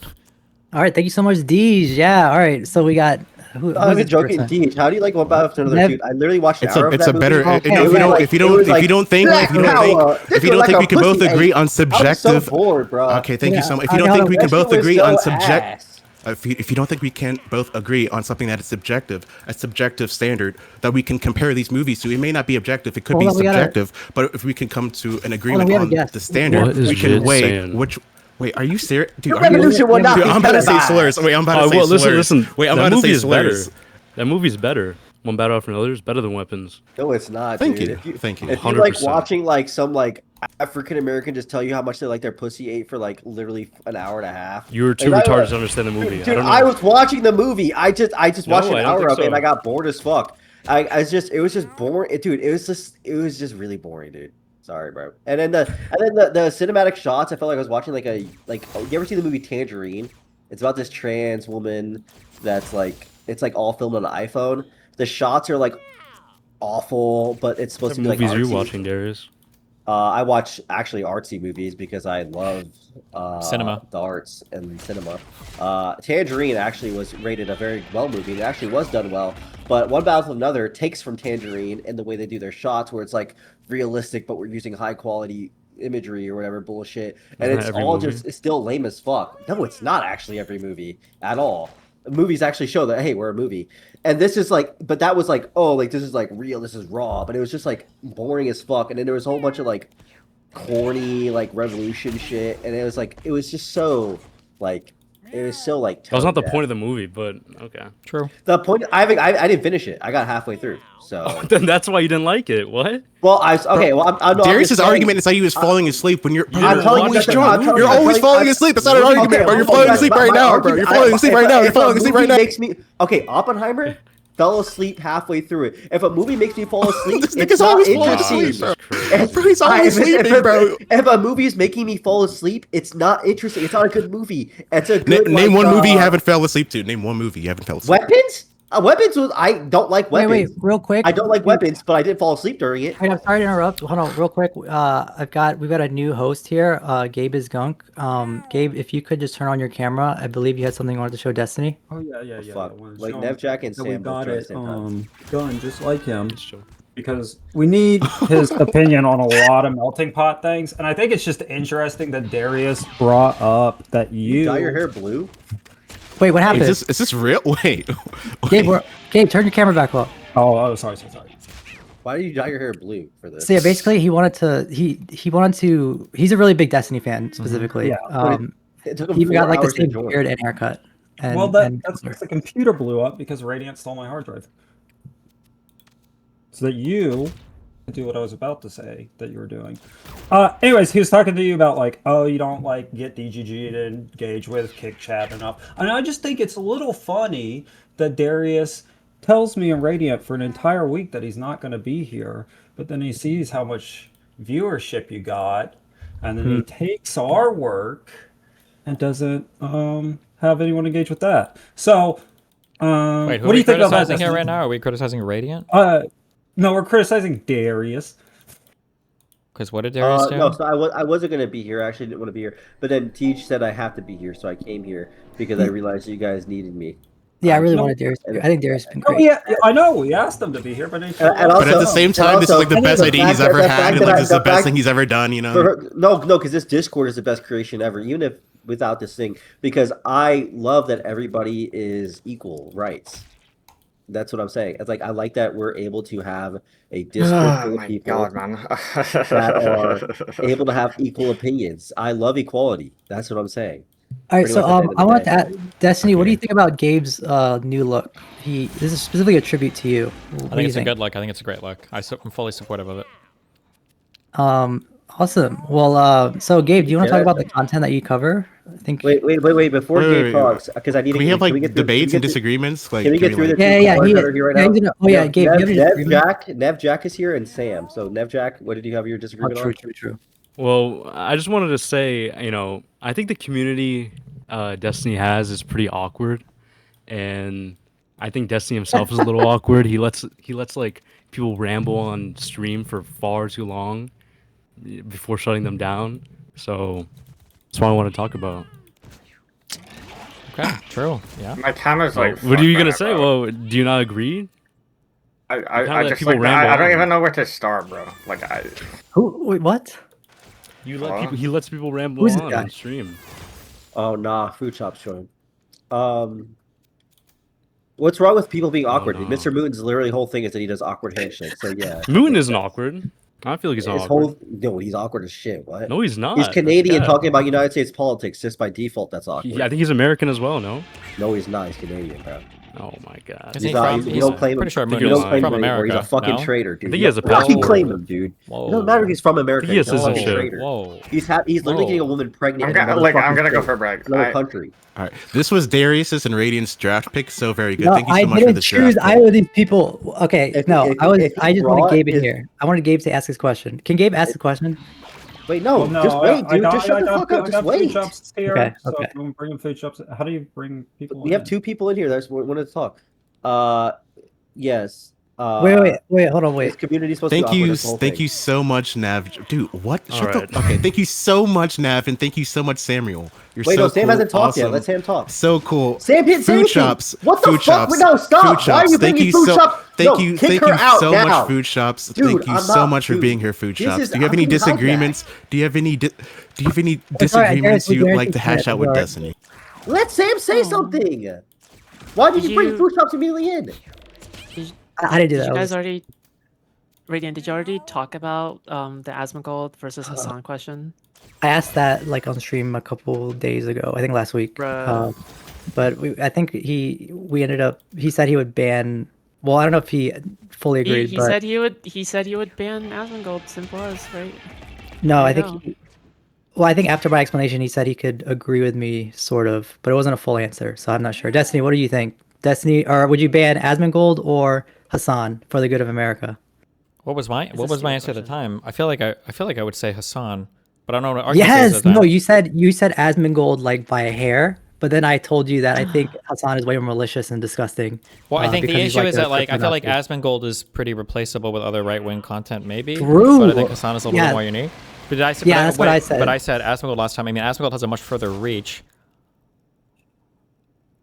All right, thank you so much, Deej. Yeah, all right. So we got. I'm even joking, Deej. How do you like one battle after another? Dude, I literally watched an hour of that movie. If you don't think we can both agree on subjective. I was so bored, bro. Okay, thank you so much. If you don't think we can both agree on subject. If you don't think we can both agree on something that is subjective, a subjective standard that we can compare these movies to, it may not be objective, it could be subjective, but if we can come to an agreement on the standard, we can weigh which. Wait, are you serious? Dude, I'm about to say slurs. Wait, I'm about to say slurs. Listen. Wait, I'm about to say slurs. That movie's better. One battle after another is better than Weapons. No, it's not. Thank dude. you. Thank you. If you like watching like some like African American just tell you how much they like their pussy ate for like literally an hour and a half. You were too retarded to understand the movie. Dude, I was watching the movie. I just watched an hour of it and I so. got bored as fuck. It was just boring. Dude, it was just really boring, dude. Sorry, bro. And then the cinematic shots, I felt like I was watching like you ever see the movie Tangerine? It's about this trans woman that's like it's like all filmed on an iPhone. The shots are like awful, but it's supposed to be like movies artsy. you're watching, Darius? I watch actually artsy movies because I love cinema, the arts and cinema. Tangerine actually was rated a very well movie. It actually was done well, but One Battle of Another takes from Tangerine in the way they do their shots, where it's like realistic, but we're using high quality imagery or whatever bullshit, and it's all just it's still lame as fuck. No, it's not actually every movie at all. Movies actually show that hey, we're a movie, and this is like, but that was like, oh, like this is like real, this is raw, but it was just like boring as fuck. And then there was a whole bunch of like corny like revolution shit, and it was just so like it was so like. That was not the tone-deaf. point of the movie, but okay. True. The point I didn't finish it. I got halfway through, so Then that's why you didn't like it. What? well okay. Well, I'm Darius's argument is that he was falling asleep when you're I'm telling you, you're always falling asleep. That's not an argument, bro. You're falling asleep right now, bro. You're falling asleep right now. You're falling asleep right now. Makes me Oppenheimer fell asleep halfway through it. If a movie makes me fall asleep, This it's nigga's not always falling interesting. asleep, bro. He's always sleeping, bro. If a movie is making me fall asleep, it's not interesting. It's not a good movie. It's a good Name one movie you haven't fell asleep to. Name one movie you haven't fell asleep. Weapons. Weapons was I don't like weapons. Wait, real quick. I don't like weapons, but I did fall asleep during it. Wait, I'm sorry to interrupt. Hold on, real quick. We've got a new host here. Gabe is Gunk. Gabe, if you could just turn on your camera. I believe you had something you wanted to show Destiny. Oh yeah. Fuck. Like Nevjack and that we Sam both got tried at the it same time. done just like him because we need his opinion on a lot of melting pot things, and I think it's just interesting that Darius brought up that you dye your hair blue. Wait, what happened? Is this real? Wait. Gabe, turn your camera back up. Oh, sorry. Why did you dye your hair blue for this? So yeah, basically he wanted to. He's a really big Destiny fan specifically. Yeah. It took him He 4 got like the hours to same join. beard and haircut. And, that's because the computer blew up because Radiant stole my hard drive. So that you could do what I was about to say that you were doing. Anyways, he was talking to you about like, oh, you don't like get DGG to engage with, kick chat enough. And I just think it's a little funny that Darius tells me in Radiant for an entire week that he's not going to be here, but then he sees how much viewership you got, and then he takes our work and doesn't have anyone engage with that. So, Wait, who what do you think about criticizing that? here right now? Are we criticizing Radiant? No, we're criticizing Darius. Because what did Darius do? No, so I wasn't gonna be here. I actually didn't want to be here. But then Teach said I have to be here, so I came here because I realized you guys needed me. Yeah, I really wanted Darius. I think Darius has been Oh, great. yeah, I know. We asked him to be here, but he And But at the same time, this is like the best idea he's ever had, and like this is the best thing he's ever done. You know? No, because this Discord is the best creation ever, even if without this thing. Because I love that everybody is equal rights. That's what I'm saying. It's like I like that we're able to have a Discord full of people that are able to have equal opinions. I love equality. That's what I'm saying. All right, Pretty so much at the end of I the want day. to add, Destiny. What do you think about Gabe's new look? This is specifically a tribute to you. What I do think you it's a good look. I think it's a great look. I'm fully supportive of it. Awesome. Well, so Gabe, do you want to talk about the content that you cover? I think. Wait. Before Gabe talks, because I need to. Can we have like get through- debates can and we get through- disagreements? Like, Can we get through the two Yeah. callers that are here right now? Gabe, you have a disagreement? Nev Jack is here and Sam. So Nev Jack, what did you have your disagreement on? True. Well, I just wanted to say, I think the community Destiny has is pretty awkward, and I think Destiny himself is a little awkward. He lets like people ramble on stream for far too long before shutting them down. So that's what I want to talk about. Okay, true. Yeah. My time is like. What are you gonna fuck say? that, bro. Well, do you not agree? I let just people like ramble I don't on. even know where to start, bro. Like Wait, what? You let people. He lets people ramble Who's this on guy? stream. Oh nah, food shop's showing. What's wrong with people being awkward? Mr. Mooten's literally whole thing is that he does awkward handshakes. So yeah. Moon isn't awkward. I feel like he's not His awkward. no, he's awkward as shit. What? No, he's not. He's Canadian Yeah. talking about United States politics just by default. That's awkward. I think he's American as well. No. No, he's not. He's Canadian, bro. Oh my god. He's not. You don't claim him. pretty sure You Moon don't is claim from him anymore. He's a America, fucking no? traitor, dude. I think he has a Fucking passport. claim him, dude. It doesn't matter if he's from America. I think he has He's a fucking citizenship. traitor. Whoa. He's literally getting a woman pregnant. I'm gonna go for a break. Another country. All right, this was Darius's and Radiant's draft pick. So very good. No, Thank you so I much for didn't this choose draft. either of these people. Okay, If no, you I just wanted brought Gabe in his- here. I wanted Gabe to ask his question. Can Gabe ask the question? Wait, no, Well, no, just wait, I dude. got- Just shut I the got- fuck I up. Just got food wait. shops here, Okay, so okay. I'm bringing food shops. How do you bring people? We have two people in here. That's wanted to talk. Yes. Wait, hold on, wait. This community supposed Thank to be you, awkward this whole thank thing. you so much, Nav. Dude, what? Shut Alright. the. Okay, thank you so much, Nav, and thank you so much, Samuel. You're Wait, so no, Sam cool, hasn't talked yet. awesome. Let Sam talk. So cool. Sam didn't say Food anything. shops. What the food fuck? shops. No, stop. Food Why are shops. you Thank bringing you food so. shop? Thank No, you. kick Thank her you out so now. much, food shops. Dude, Thank you I'm so not- much for dude, being here, food this shops. is- Do you have how any can you hide that? disagreements? Do you have any Darius, disagreements we you'd guarantee like to hash that. out with Alright. Destiny? Let Sam say something. Why did you bring food shops immediately in? I didn't do that. Did you I guys was- already? Radiant, did you already talk about the Asmongold versus Hassan question? I asked that like on stream a couple days ago. I think last week. Bruh. But I think we ended up. He said he would ban. Well, I don't know if he fully agreed, He but said he would. He said he would ban Asmongold. Simple as, right? no, There I you think. go. Well, I think after my explanation, he said he could agree with me, sort of, but it wasn't a full answer, so I'm not sure. Destiny, what do you think? Destiny, or would you ban Asmongold or Hassan for the good of America? What was my answer at the time? I feel like I would say Hassan, but I don't know what Archie says Yes, at the no, time. you said Asmongold like by a hair, but then I told you that I think Hassan is way more malicious and disgusting. Well, I think the because he's issue like is a that like I feel like crypto-Nazi. Asmongold is pretty replaceable with other right wing content, maybe. True. But I think Hassan is a little Yeah. bit more unique. But did I say? Yeah, that's what I said. But I said Asmongold last time. I mean, Asmongold has a much further reach.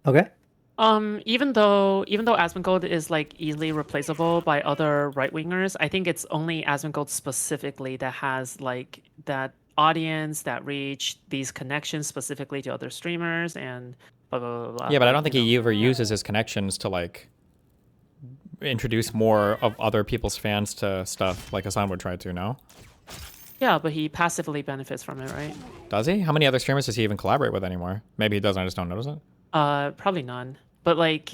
Okay. Even though Asmongold is like easily replaceable by other right wingers, I think it's only Asmongold specifically that has like that audience, that reach, these connections specifically to other streamers and blah blah blah. blah Yeah, but I like, don't think he ever uses his connections to like introduce more of other people's fans to stuff like Hassan would try to. No. Yeah, but he passively benefits from it, right? Does he? How many other streamers does he even collaborate with anymore? Maybe he doesn't. I just don't notice it. Probably none. But like,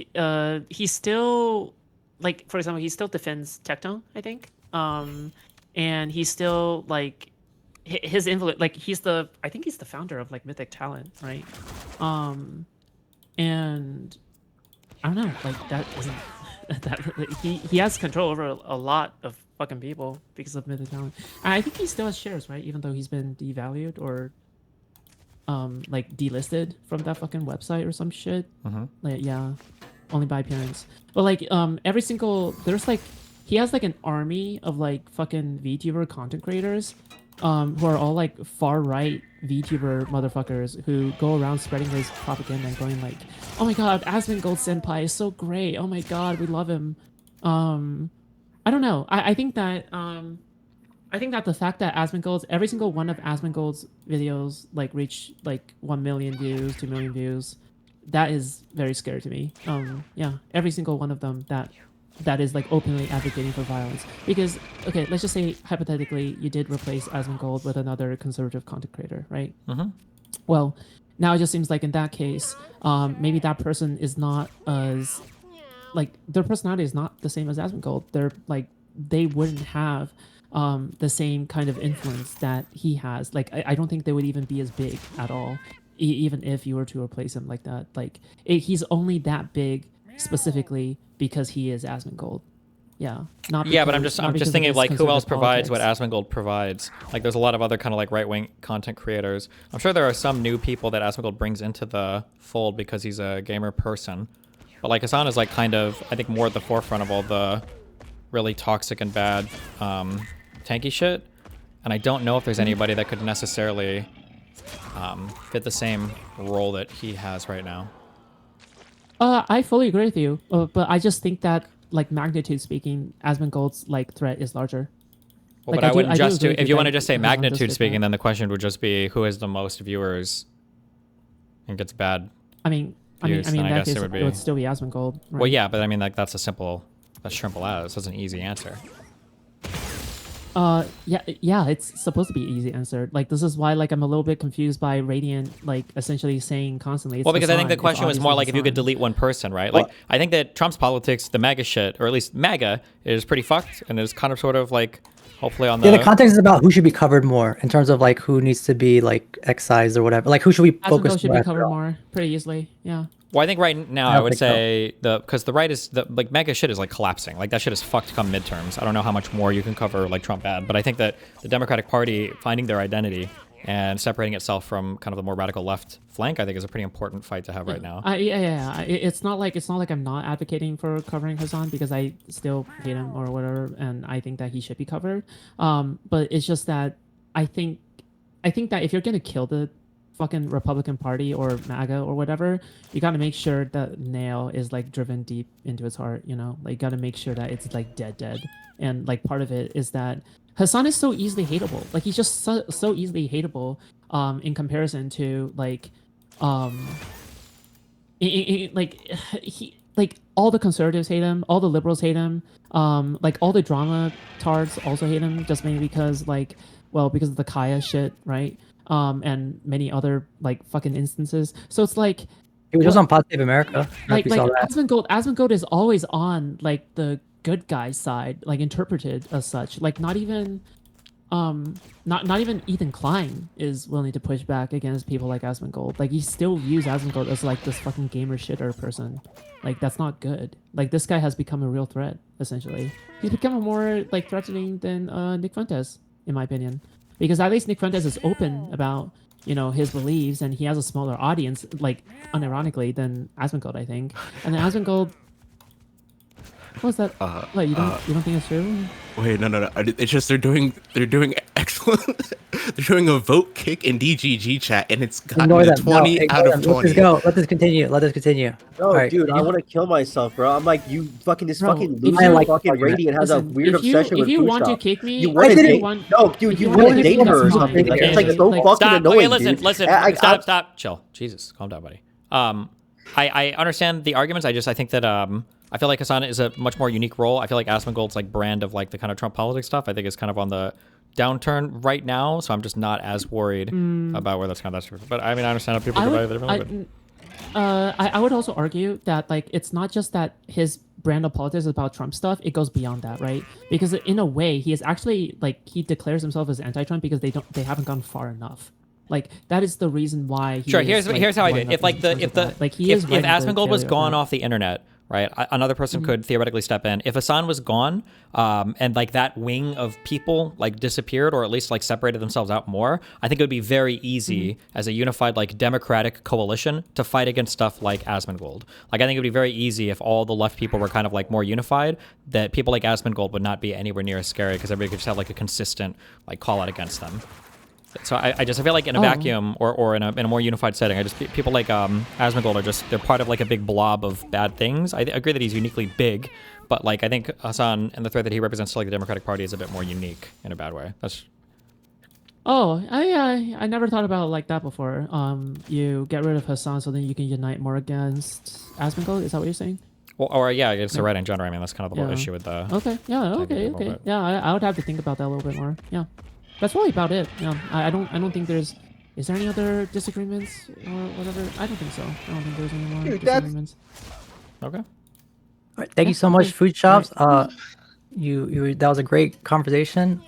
he still, like, for example, he still defends Tectone, I think. And he's still like, his influence, like, I think he's the founder of like Mythic Talent, right? And I don't know, like that isn't that really, he has control over a lot of fucking people because of Mythic Talent. And I think he still has shares, right? Even though he's been devalued or like delisted from that fucking website or some shit. Like, yeah, only by appearance. But like every single he has like an army of like fucking VTuber content creators who are all like far right VTuber motherfuckers who go around spreading his propaganda and going like, oh my god, Asmongold Senpai is so great, oh my god, we love him. I don't know. I think that the fact that Asmongold's, every single one of Asmongold's videos like reach like 1 million views, 2 million views, that is very scary to me. Yeah, every single one of them that is like openly advocating for violence. Because okay, let's just say hypothetically you did replace Asmongold with another conservative content creator, right? Well, now it just seems like in that case, maybe that person is not as like, their personality is not the same as Asmongold. They're like, they wouldn't have the same kind of influence that he has. Like, I don't think they would even be as big at all, even if you were to replace him like that. Like, he's only that big specifically because he is Asmongold. Yeah, not Yeah, but I'm because- just not I'm because just of thinking his of like who else conservative provides what politics. Asmongold provides. Like there's a lot of other kind of like right wing content creators. I'm sure there are some new people that Asmongold brings into the fold because he's a gamer person. But like Hassan is like kind of, I think, more at the forefront of all the really toxic and bad tanky shit. And I don't know if there's anybody that could necessarily fit the same role that he has right now. I fully agree with you, but I just think that, like, magnitude speaking, Asmongold's like threat is larger. Well, Like, but I do- wouldn't do just agree do, with if you you want to that just say Hassan does magnitude fit speaking, that. then the question would just be who has the most viewers and gets bad in views, then I that guess case, it would be. it would still be Asmongold. Right? Well, yeah, but I mean, like, that's simple as. That's an easy answer. Yeah, it's supposed to be easy answered. Like, this is why, like, I'm a little bit confused by Radiant, like, essentially saying constantly. It's Well, because I think the Hassan. It's question was more obviously like if you could Hassan. delete one person, right? Like, I think that Trump's politics, the MAGA shit, or at least MAGA, is pretty fucked and is kind of sort of like, hopefully on the. Yeah, the context is about who should be covered more in terms of like who needs to be like excised or whatever. Like who should we focus Asmongold should more be after covered all? more pretty easily. Yeah. Well, I think right now I I don't would think so. say because the right is like MAGA shit is like collapsing. Like that shit is fucked come midterms. I don't know how much more you can cover like Trump bad, but I think that the Democratic Party finding their identity and separating itself from kind of the more radical left flank, I think is a pretty important fight to have right now. Yeah. It's not like I'm not advocating for covering Hassan because I still hate him or whatever, and I think that he should be covered. But it's just that I think that if you're gonna kill the fucking Republican Party or MAGA or whatever, you got to make sure that nail is like driven deep into its heart. You know, like got to make sure that it's like dead. And like part of it is that Hassan is so easily hateable. Like he's just so easily hateable in comparison to like like all the conservatives hate him, all the liberals hate him, like all the drama tards also hate him, just mainly because because of the Kaya shit, right? And many other like fucking instances. So it's like He was just on Pod Save America. like Asmongold is always on like the good guy side, like interpreted as such. Like not even Ethan Klein is willing to push back against people like Asmongold. Like he still views Asmongold as like this fucking gamer shitter person. Like that's not good. Like this guy has become a real threat, essentially. He's become more like threatening than Nick Fuentes, in my opinion. Because at least Nick Fuentes is open about, his beliefs, and he has a smaller audience, like unironically, than Asmongold, I think. And then Asmongold, what's that? What, you don't think it's true? Wait, no. It's just they're doing excellent. They're doing a vote kick in DGG chat, and it's gotten a 20 out of 20. Let this continue. No, Right, dude, I want to kill myself, bro. I'm like, you fucking loser fucking Radiant has a weird obsession with If you food want to shop. kick me, You want to date? No, dude, you want to date her or something? Like, it's like so fucking Stop. annoying, Okay, dude. listen. Stop. Chill. Jesus, calm down, buddy. I understand the arguments. I think that I feel like Hassan is a much more unique role. I feel like Asmongold's like brand of like the kind of Trump politics stuff, I think is kind of on the downturn right now. So I'm just not as worried about where that's kind of that's. But I mean, I understand how people divide differently. I would also argue that like it's not just that his brand of politics is about Trump stuff. It goes beyond that, right? Because in a way, he is actually like he declares himself as anti-Trump because they haven't gone far enough. Like that is the reason why. He Here's how I did. If Asmongold was gone off the internet, right, another person could theoretically step in. If Hassan was gone, and like that wing of people like disappeared or at least like separated themselves out more, I think it would be very easy as a unified like democratic coalition to fight against stuff like Asmongold. Like I think it would be very easy if all the left people were kind of like more unified, that people like Asmongold would not be anywhere near as scary because everybody could just have like a consistent like call out against them. So I feel like in a vacuum or in a more unified setting, people like Asmongold are just, they're part of like a big blob of bad things. I agree that he's uniquely big, but like I think Hassan and the threat that he represents to like the Democratic Party is a bit more unique in a bad way. That's. I never thought about it like that before. You get rid of Hassan so then you can unite more against Asmongold. Is that what you're saying? Well, or yeah, it's the right in general. I mean, that's kind of the whole issue with the. Okay. Yeah. I would have to think about that a little bit more. Yeah. That's really about it. Yeah, I don't think there's. Is there any other disagreements or whatever? I don't think so. I don't think there's any more disagreements. Okay. All right, thank you so much, Food Shops. You that was a great conversation.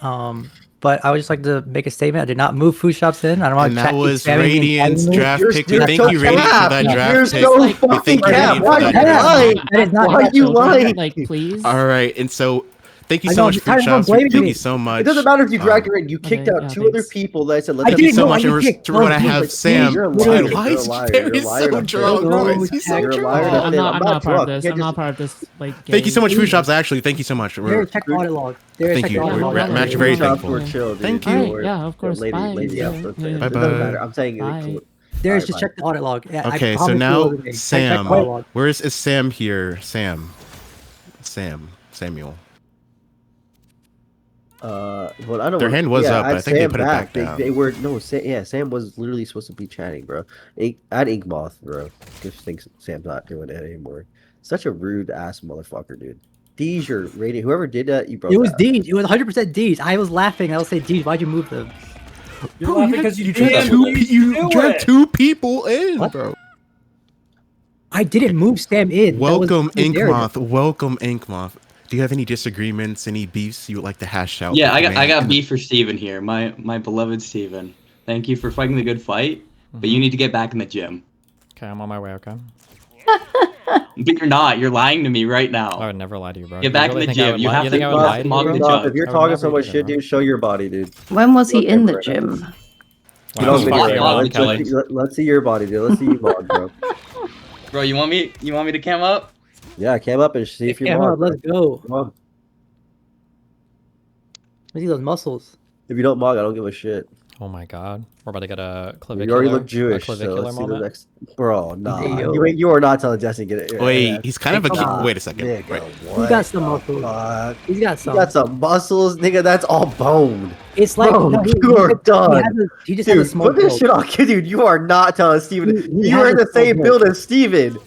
But I would just like to make a statement. I did not move Food Shops in. I don't want And to. that was Radiant's draft pick. Thank you, Radiant, for that draft You're pick. so fucking cap. Why are you lying? Like, please. All right, and so. Thank you I so know, much, I'm tired Food of Shops. blaming Thank me. you so much. It doesn't matter if you graduated. You kicked out two other people that said, Thank you so much. And kicked. we're going to have Sam. You're a liar. Why is You're a Barry liar. so drunk? He's so drunk. I'm not part of this. I'm not part of this. Like. Thank you so much, Food Shops. Actually, thank you so much. There's check the audit log. Thank you. I'm actually very thankful. Thank you. Yeah, of course. Bye. Bye bye. I'm saying. There's just check the audit log. Yeah, okay, so now Sam. Where is Sam here? Samuel. Well, I don't. Their hand was up, but I think they put it back down. They were Sam was literally supposed to be chatting, bro. Add Inkmoth, bro. Just thinks Sam's not doing it anymore. Such a rude ass motherfucker, dude. D's your rating. Whoever did that, you broke. It was D's. It was 100% D's. I was laughing. I was saying, D's, why'd you move them? You're laughing because you dragged two people in, bro. I didn't move Sam in. Welcome, Inkmoth. Welcome, Inkmoth. Do you have any disagreements, any beefs you would like to hash out? Yeah, I got beef for Steven here, my beloved Steven. Thank you for fighting the good fight, but you need to get back in the gym. Okay, I'm on my way, okay? But you're not. You're lying to me right now. I would never lie to you, bro. Get back in the gym. You have to mog the judge. If you're talking so much shit, dude, show your body, dude. When was he in the gym? Let's see your body, dude. Let's see you mog, bro. Bro, you want me to cam up? Yeah, cam up and see if you're mog. Let's go. Come on. Let me see those muscles. If you don't mog, I don't give a shit. Oh my god. We're about to get a clavicular. You already look Jewish, so let's see the next. Bro, nah. You are not telling Jesse to get it. Wait, he's kind of a. Wait a second. Wait. He got some muscles. He's got some. He got some muscles, nigga. That's all bone. It's like bro, you are done. He just dude, has a small put this shit on, dude. You are not telling Steven. You are in the same build as Steven.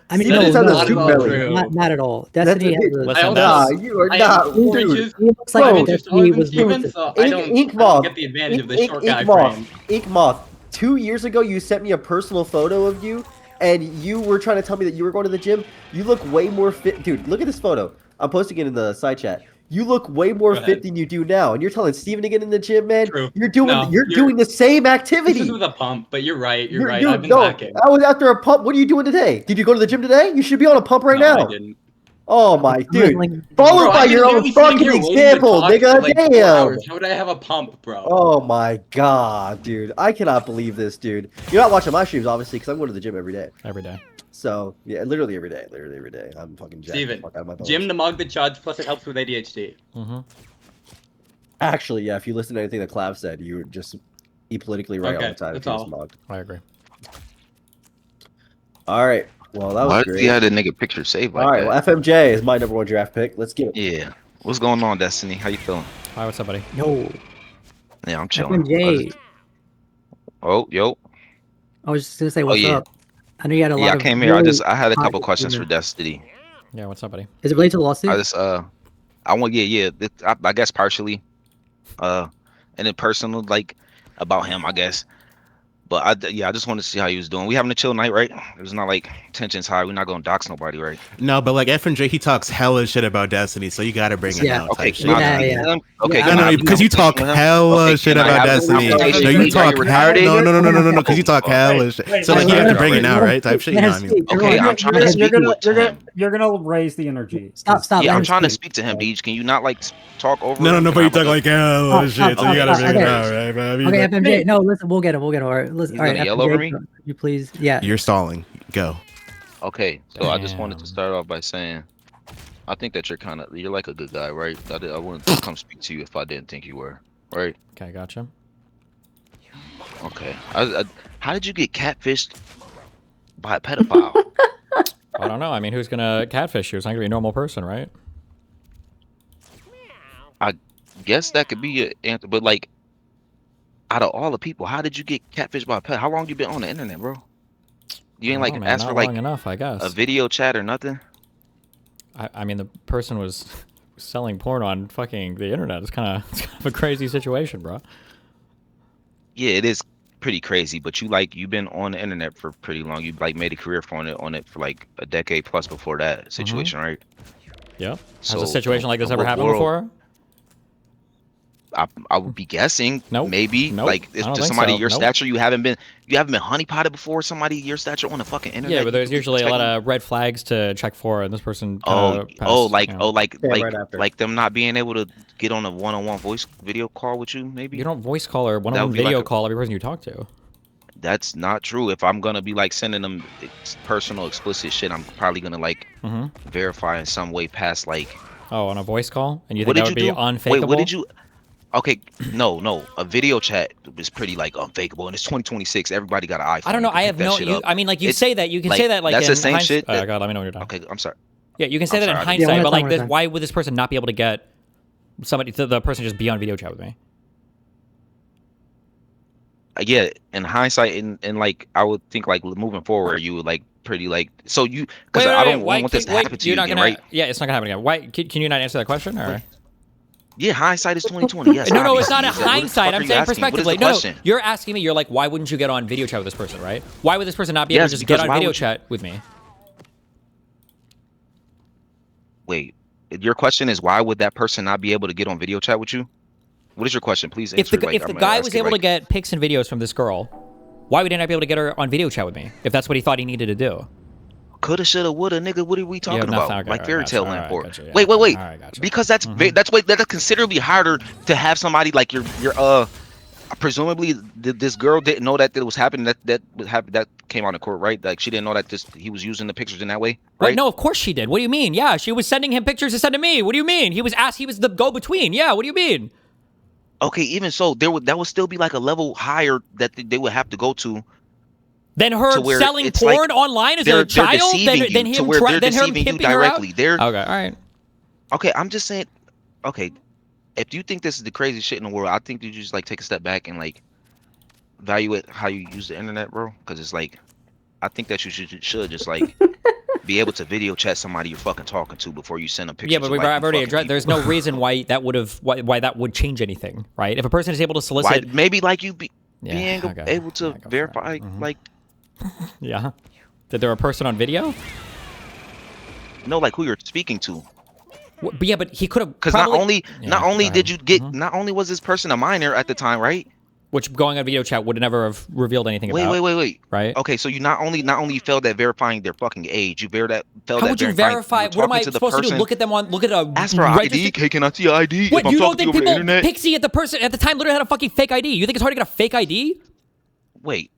I mean, Steven no, just has a no, soup no, belly. not at all. Destiny has a. Listen, Nah, this- you are I not. am Dude, just, He looks like bro, I'm just Destiny talking, was Steven, released. so Ink I don't Moth. get the advantage of the short Ink guy Moth. frame. Ink Moth. 2 years ago, you sent me a personal photo of you, and you were trying to tell me that you were going to the gym. You look way more fit, dude. Look at this photo. I'm posting it in the side chat. You look way more Go ahead. fit than you do now, and you're telling Steven to get in the gym, man. True. You're doing No, you're you're- doing the same This activity. is with a pump, but you're right. You're You're- right. dude, I've been no, lacking. I was after a pump. What are you doing today? Did you go to the gym today? You should be on a pump right No, I now. didn't. Oh my dude. like- Followed Bro, by I've been your own literally sitting fucking here waiting to example, talk for nigga. like 4 Damn. hours. How would I have a pump, bro? Oh my god, dude. I cannot believe this, dude. You're not watching my streams, obviously, because I'm going to the gym every day. Every day. So, yeah, literally every day. Literally every day. I'm fucking jacked the Steven, fuck out of my bones. gym to mug the chuds, plus it helps with ADHD. Mm-hmm. Actually, yeah, if you listen to anything that Clav said, you would just be politically right all Okay, the time. that's if you just all. mugged. I agree. All right. Well, that was Why great. does he have the nigga picture saved like all right. that? Well, FMJ is my #1 draft pick. Let's get it. Yeah. What's going on, Destiny? How you feeling? Hi, what's up, buddy? No. Yeah, I'm chilling. FMJ. Oh, yo. I was just gonna say, what's yeah. up? I know you had a lot Yeah, I of. came here. really I had a hot couple questions for opinions. Destiny. Yeah, what's up, buddy? Is it related to the lawsuit? I just I want I guess partially, and then personal like about him, I guess. But I just wanted to see how he was doing. We having a chill night, right? It's not like tensions high. We're not gonna dox nobody, right? No, but like FNJ, he talks hella shit about Destiny, so you gotta bring it Yeah. out. Okay, type can I shit. speak to him? Okay, No, can I no, have a because you talk conversation with him? hella Okay, shit can I about have a Destiny. conversation? No, you Are talk retarded? no, because you talk hella shit. So like you have to bring it out, right? Type shit. You know what I mean? Okay, I'm trying to speak to him. You're gonna raise the energy. Stop. Yeah, let I'm him trying to speak. speak to him, Deej. Can you not like talk over? No, him? but Can you I talk have a- like hella shit, so you gotta bring it okay. out, right? But I mean, Okay, like, FMJ. No, listen, we'll get it. All right, listen. He's All right, gonna yell FMJ, over me? could you please? Yeah. you're stalling. Go. Okay, so I just wanted to start off by saying, I think that you're like a good guy, right? I wouldn't come speak to you if I didn't think you were, right? Okay, gotcha. Okay. How did you get catfished by a pedophile? I don't know. I mean, who's gonna catfish you? It's not gonna be a normal person, right? I guess that could be an answer, but like, out of all the people, how did you get catfished by a pedophile? How long you been on the internet, bro? You ain't I like don't know, man, asked not for like long enough, I guess. a video chat or nothing? I mean, the person was selling porn on fucking the internet. It's kind of a crazy situation, bro. Yeah, it is pretty crazy, but you've been on the internet for pretty long. You like made a career on it for like a decade plus before that situation, right? Yep. So Has a situation like this the ever whole happened world- before? I would be guessing. Nope. Maybe. Nope. Like I if don't to think somebody so. your Nope. stature, you haven't been honeypotted before. Somebody your stature on the fucking internet. Yeah, but there's you usually a lot checking- of red flags to check for, and this person. Like them not being able to get on a one-on-one voice video call with you. Maybe You don't voice call or That one-on-one would be like video a- call every person you talk to. that's not true. If I'm gonna be like sending them personal explicit shit, I'm probably gonna like Mhm. verify in some way past like. Oh, on a voice call, and you What think did that you would be do? unfakeable? Wait, what did you? Okay, no. A video chat is pretty like unfakeable, and it's 2026. Everybody got an iPhone. I don't know. You can I pick have that no. shit You, up. I mean, like you It's- say that. You can say that like that's in the same hindsight- shit. Oh God, let me know when you're done. Okay, I'm sorry. Yeah, you can say I'm that in sorry, I hindsight, didn't- but like, one this, more time. why would this person not be able to get somebody, the person just be on video chat with me? Yeah, in hindsight, and like I would think like moving forward, you would like pretty like so you because I don't want this to happen to you again, right? Yeah, it's not gonna happen again. Why? Can you not answer that question? Or? Yeah, hindsight is 2020. Yes. No, it's not a obviously. What the hindsight. fuck I'm are you saying asking? What is the prospectively. No, question? you're asking me. You're like, why wouldn't you get on video chat with this person, right? Why would this person not be able Yes, to just get because on why video would you- chat with me? Wait, your question is why would that person not be able to get on video chat with you? What is your question? Please answer. If the guy was able to get pics and videos from this girl, why would he not be able to get her on video chat with me? If that's what he thought he needed to do. Coulda, shoulda, woulda, nigga. What are we talking nothing. about? Okay, Like alright, fairy gotcha. tale Alright, land for. gotcha, yeah. Wait. Alright, gotcha. Because that's that's considerably harder to have somebody like your presumably this girl didn't know that it was happening. That came out in court, right? Like she didn't know that he was using the pictures in that way, right? Wait, no, of course she did. What do you mean? Yeah, she was sending him pictures to send to me. What do you mean? He was the go-between. Yeah, what do you mean? Okay, even so, that would still be like a level higher that they would have to go to. Then her to where selling it's porn like online as they're a child? deceiving you Then to him where they're then her deceiving you pimping her out? directly. They're Okay, all right. Okay, I'm just saying. Okay, if you think this is the craziest shit in the world, I think you just like take a step back and like evaluate how you use the internet, bro. Because it's like, I think that you should just like be able to video chat somebody you're fucking talking to before you send them pictures. Yeah, but of, like, I've already fucking addressed. people. There's no reason why that would have why that would change anything, right? If a person is able to solicit, maybe like you being okay. able to verify, like, yeah, that they're a person on video. know, like who you're speaking to. But yeah, but he could have Because not only did you get, not only was this person a minor at the time, right? Which going on video chat would never have revealed anything about. Wait. Right? Okay, so you not only failed at verifying their fucking age, you failed How at would you verifying verify? you're What am I talking to the supposed to do? person. Look at them on. Look at a. Ask for ID. Okay, can I see your ID? What? If I'm You don't talking to think you over the people internet? Pixie at the time literally had a fucking fake ID? You think it's hard to get a fake ID? Wait.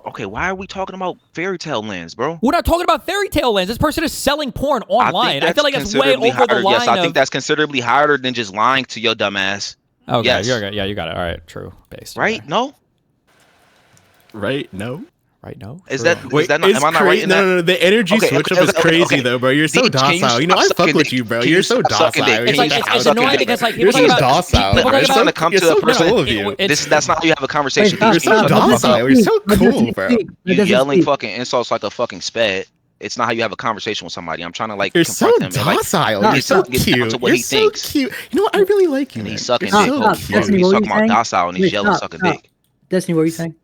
Okay, why are we talking about fairy tale lands, bro? We're not talking about fairy tale lands. This person is selling porn online. I feel like that's way over the higher. line. Yes, I think that's considerably higher than just lying to your dumb ass. Okay, yes. yeah, you got it. All right, true. Based. Right? No? Right? No? Right? No? Is that Wait, not, am I not right in that? No, the energy switch up is crazy though, bro. You're so docile. You know, I fuck with you, bro. You're so docile. It's annoying because like you're people so talk about docile. I'm just gonna come to a person. That's not how you have a conversation. You're so docile. You're so cool, bro. You yelling fucking insults like a fucking sped. It's not how you have a conversation with somebody. I'm trying to like You're so confront him. docile. Like, You're so get down cute. to what You're he so thinks. cute. You know what? I really like you. And man. he's sucking You're dick. so He's cute. talking about docile and he's yelling sucking dick. Destiny, what were you saying?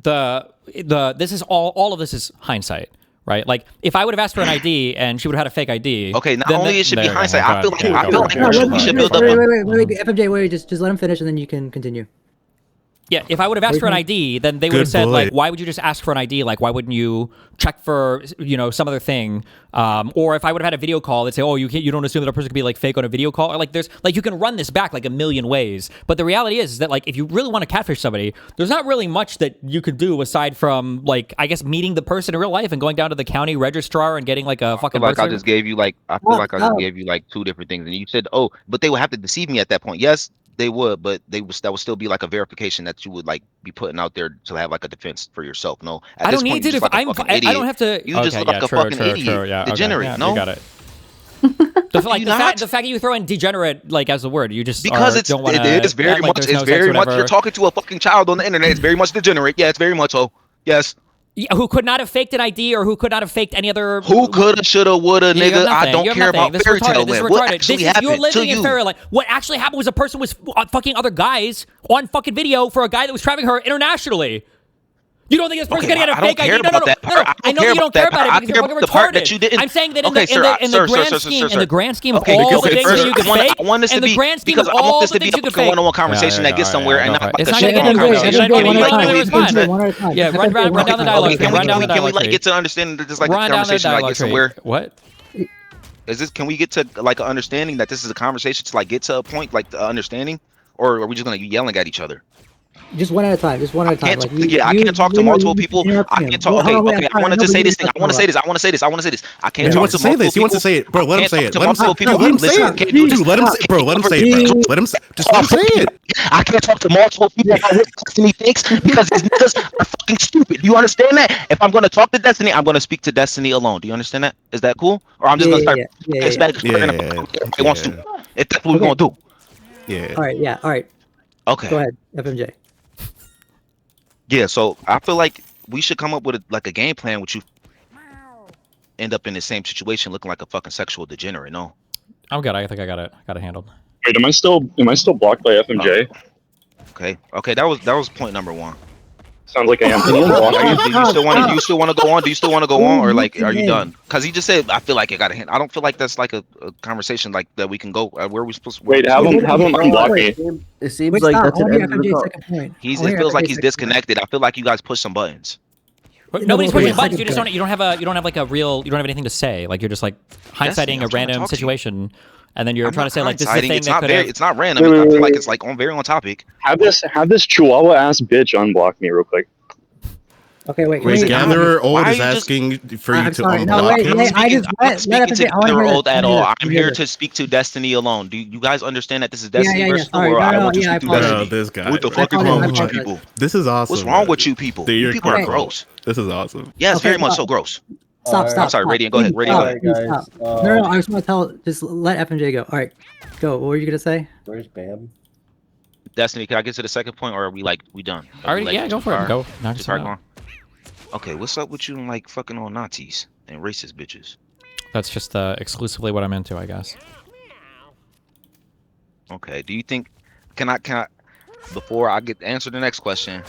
This is all of this is hindsight, right? Like if I would have asked for an ID and she would have had a fake ID. Okay, not then only it should be there you go. hindsight. Go I feel ahead. like we should build up. Wait, FMJ, wait, just let him finish and then you can continue. Yeah, if I would have asked for an ID, then they would have Good said boy. like, why would you just ask for an ID? Like, why wouldn't you check for some other thing? Or if I would have had a video call, they'd say, oh, you don't assume that a person could be like fake on a video call. Or like there's like you can run this back like a million ways. But the reality is that like if you really want to catfish somebody, there's not really much that you could do aside from like I guess meeting the person in real life and going down to the county registrar and getting like a fucking. I just gave you like two different things, and you said, oh, but they would have to deceive me at that point. Yes. They would, but that would still be like a verification that you would like be putting out there to have like a defense for yourself. No, at I this don't point, need to. you're just like a fucking idiot. I don't have to. You just look like a fucking idiot, Yeah, degenerate. okay. No, You got it. The fact that you throw in degenerate like as a word, you just because don't want to. It's very much. It's very much. You're talking to a fucking child on the internet. It's very much degenerate. Yeah, it's very much so. Yes. Yeah, who could not have faked an ID or who could not have faked any other. Who coulda, shoulda, woulda, nigga? I don't care about fairy tale land. What actually happened You're living to in you? fairyland. What actually happened was a person was fucking other guys on fucking video for a guy that was traveling her internationally. You don't think this person's gonna get a fake ID? No. I know that you don't care about it because you're fucking retarded. I'm saying that in the grand scheme of all the things that you can fake, in the grand scheme of all the things you can fake. One-on-one conversation that gets somewhere and not it's like not a gonna shit get conversation. One at a time. Yeah, run down the dialogue. Can we like get to understanding that this like a conversation like get somewhere? What? Can we get to like an understanding that this is a conversation to like get to a point like the understanding, or are we just gonna be yelling at each other? Just one at a time. I can't talk to multiple people. I can't talk. Okay. I wanted to say this thing. I want to say this. I can't talk to multiple people. He wants to say it, bro. Let him say it. Let him say it. Dude, Let him say it, bro. Let him say it, bro. Let him say it. I can't talk to multiple people about what Destiny thinks because these niggas are fucking stupid. Do you understand that? If I'm gonna talk to Destiny, I'm gonna speak to Destiny alone. Do you understand that? Is that cool? Or I'm just gonna start it wants to. If that's what we're gonna do. Yeah. All right. Yeah. All right. Okay. Go ahead, FMJ. Yeah, so I feel like we should come up with a game plan which you end up in the same situation looking like a fucking sexual degenerate, no? I'm good. I think I got it handled. Wait, am I still blocked by FMJ? Okay, that was point number one. Sounds like I am. Do you still want to go on? Do you still want to go on, or like, are you done? Because he just said, I feel like I got to hand. I don't feel like that's like a conversation like that we can go. Where are we supposed to? Wait, have him unblock me. It seems like that's an end of the call. It feels like he's disconnected. I feel like you guys push some buttons. Nobody's pushing buttons. You don't have like a real. You don't have anything to say. Like you're just like hindsighting a random situation, and then you're trying to say like this is the thing that could. It's not random. I feel like it's like very on topic. Have this chihuahua ass bitch unblock me real quick. Okay, wait. Gatherer Old is asking for you to unblock him. I'm speaking to Gatherer Old at all. I'm here to speak to Destiny alone. Do you guys understand that this is Destiny versus the world? I want you to speak to Destiny. This guy. What the fuck is wrong with you people? This is awesome. What's wrong with you people? You people are gross. This is awesome. Yes, very much so gross. Stop. I'm sorry, Radiant. Go ahead. Radiant, go ahead. No, I just want to tell. Just let FMJ go. All right, go. What were you gonna say? Where's Bam? Destiny, can I get to the second point, or are we done? Already, yeah, go for it. Go. Just start going. Okay, what's up with you and like fucking on Nazis and racist bitches? That's just exclusively what I'm into, I guess. Okay, do you think? Can I? Before I get to answer the next question,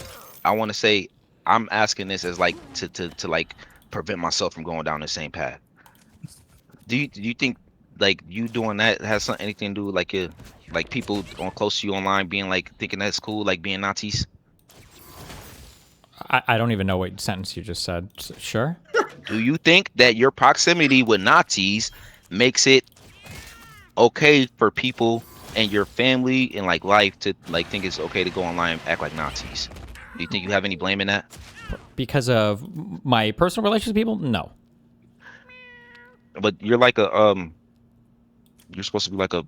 I want to say I'm asking this as like to like prevent myself from going down the same path. Do you think like you doing that has anything to do with like people on close to you online being like thinking that's cool, like being Nazis? I don't even know what sentence you just said. Sure. Do you think that your proximity with Nazis makes it okay for people and your family and like life to like think it's okay to go online and act like Nazis? Do you think you have any blame in that? Because of my personal relations with people? No. But you're like a you're supposed to be like a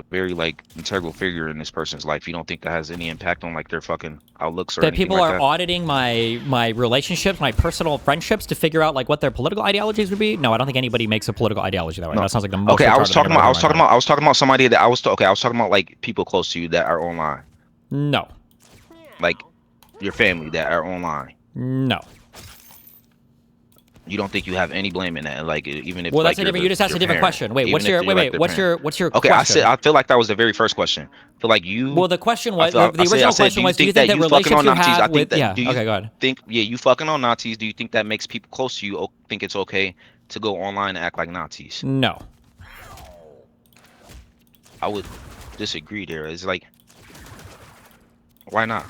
very like integral figure in this person's life. You don't think that has any impact on like their fucking outlooks or that anything people like are that? auditing my relationships, my personal friendships to figure out like what their political ideologies would be? No, I don't think anybody makes a political ideology that way. No. That sounds like the most Okay, I was retarded talking thing about I've ever heard. I was talking about somebody that I was talking about like people close to you that are online. No. Like your family that are online. No. You don't think you have any blame in that, like even if Well, like, that's a you're different. You just asked a your different parent, question. Wait, even what's if your you're, like, their what's parent. your Okay, question? I feel like that was the very first question. I feel like you. Well, the question was I the original question was, do you think that you fucking relationships on you Nazis? I have think with that. Do you okay, go ahead. think you fucking on Nazis? Do you think that makes people close to you think it's okay to go online and act like Nazis? No. I would disagree there. It's like, why not?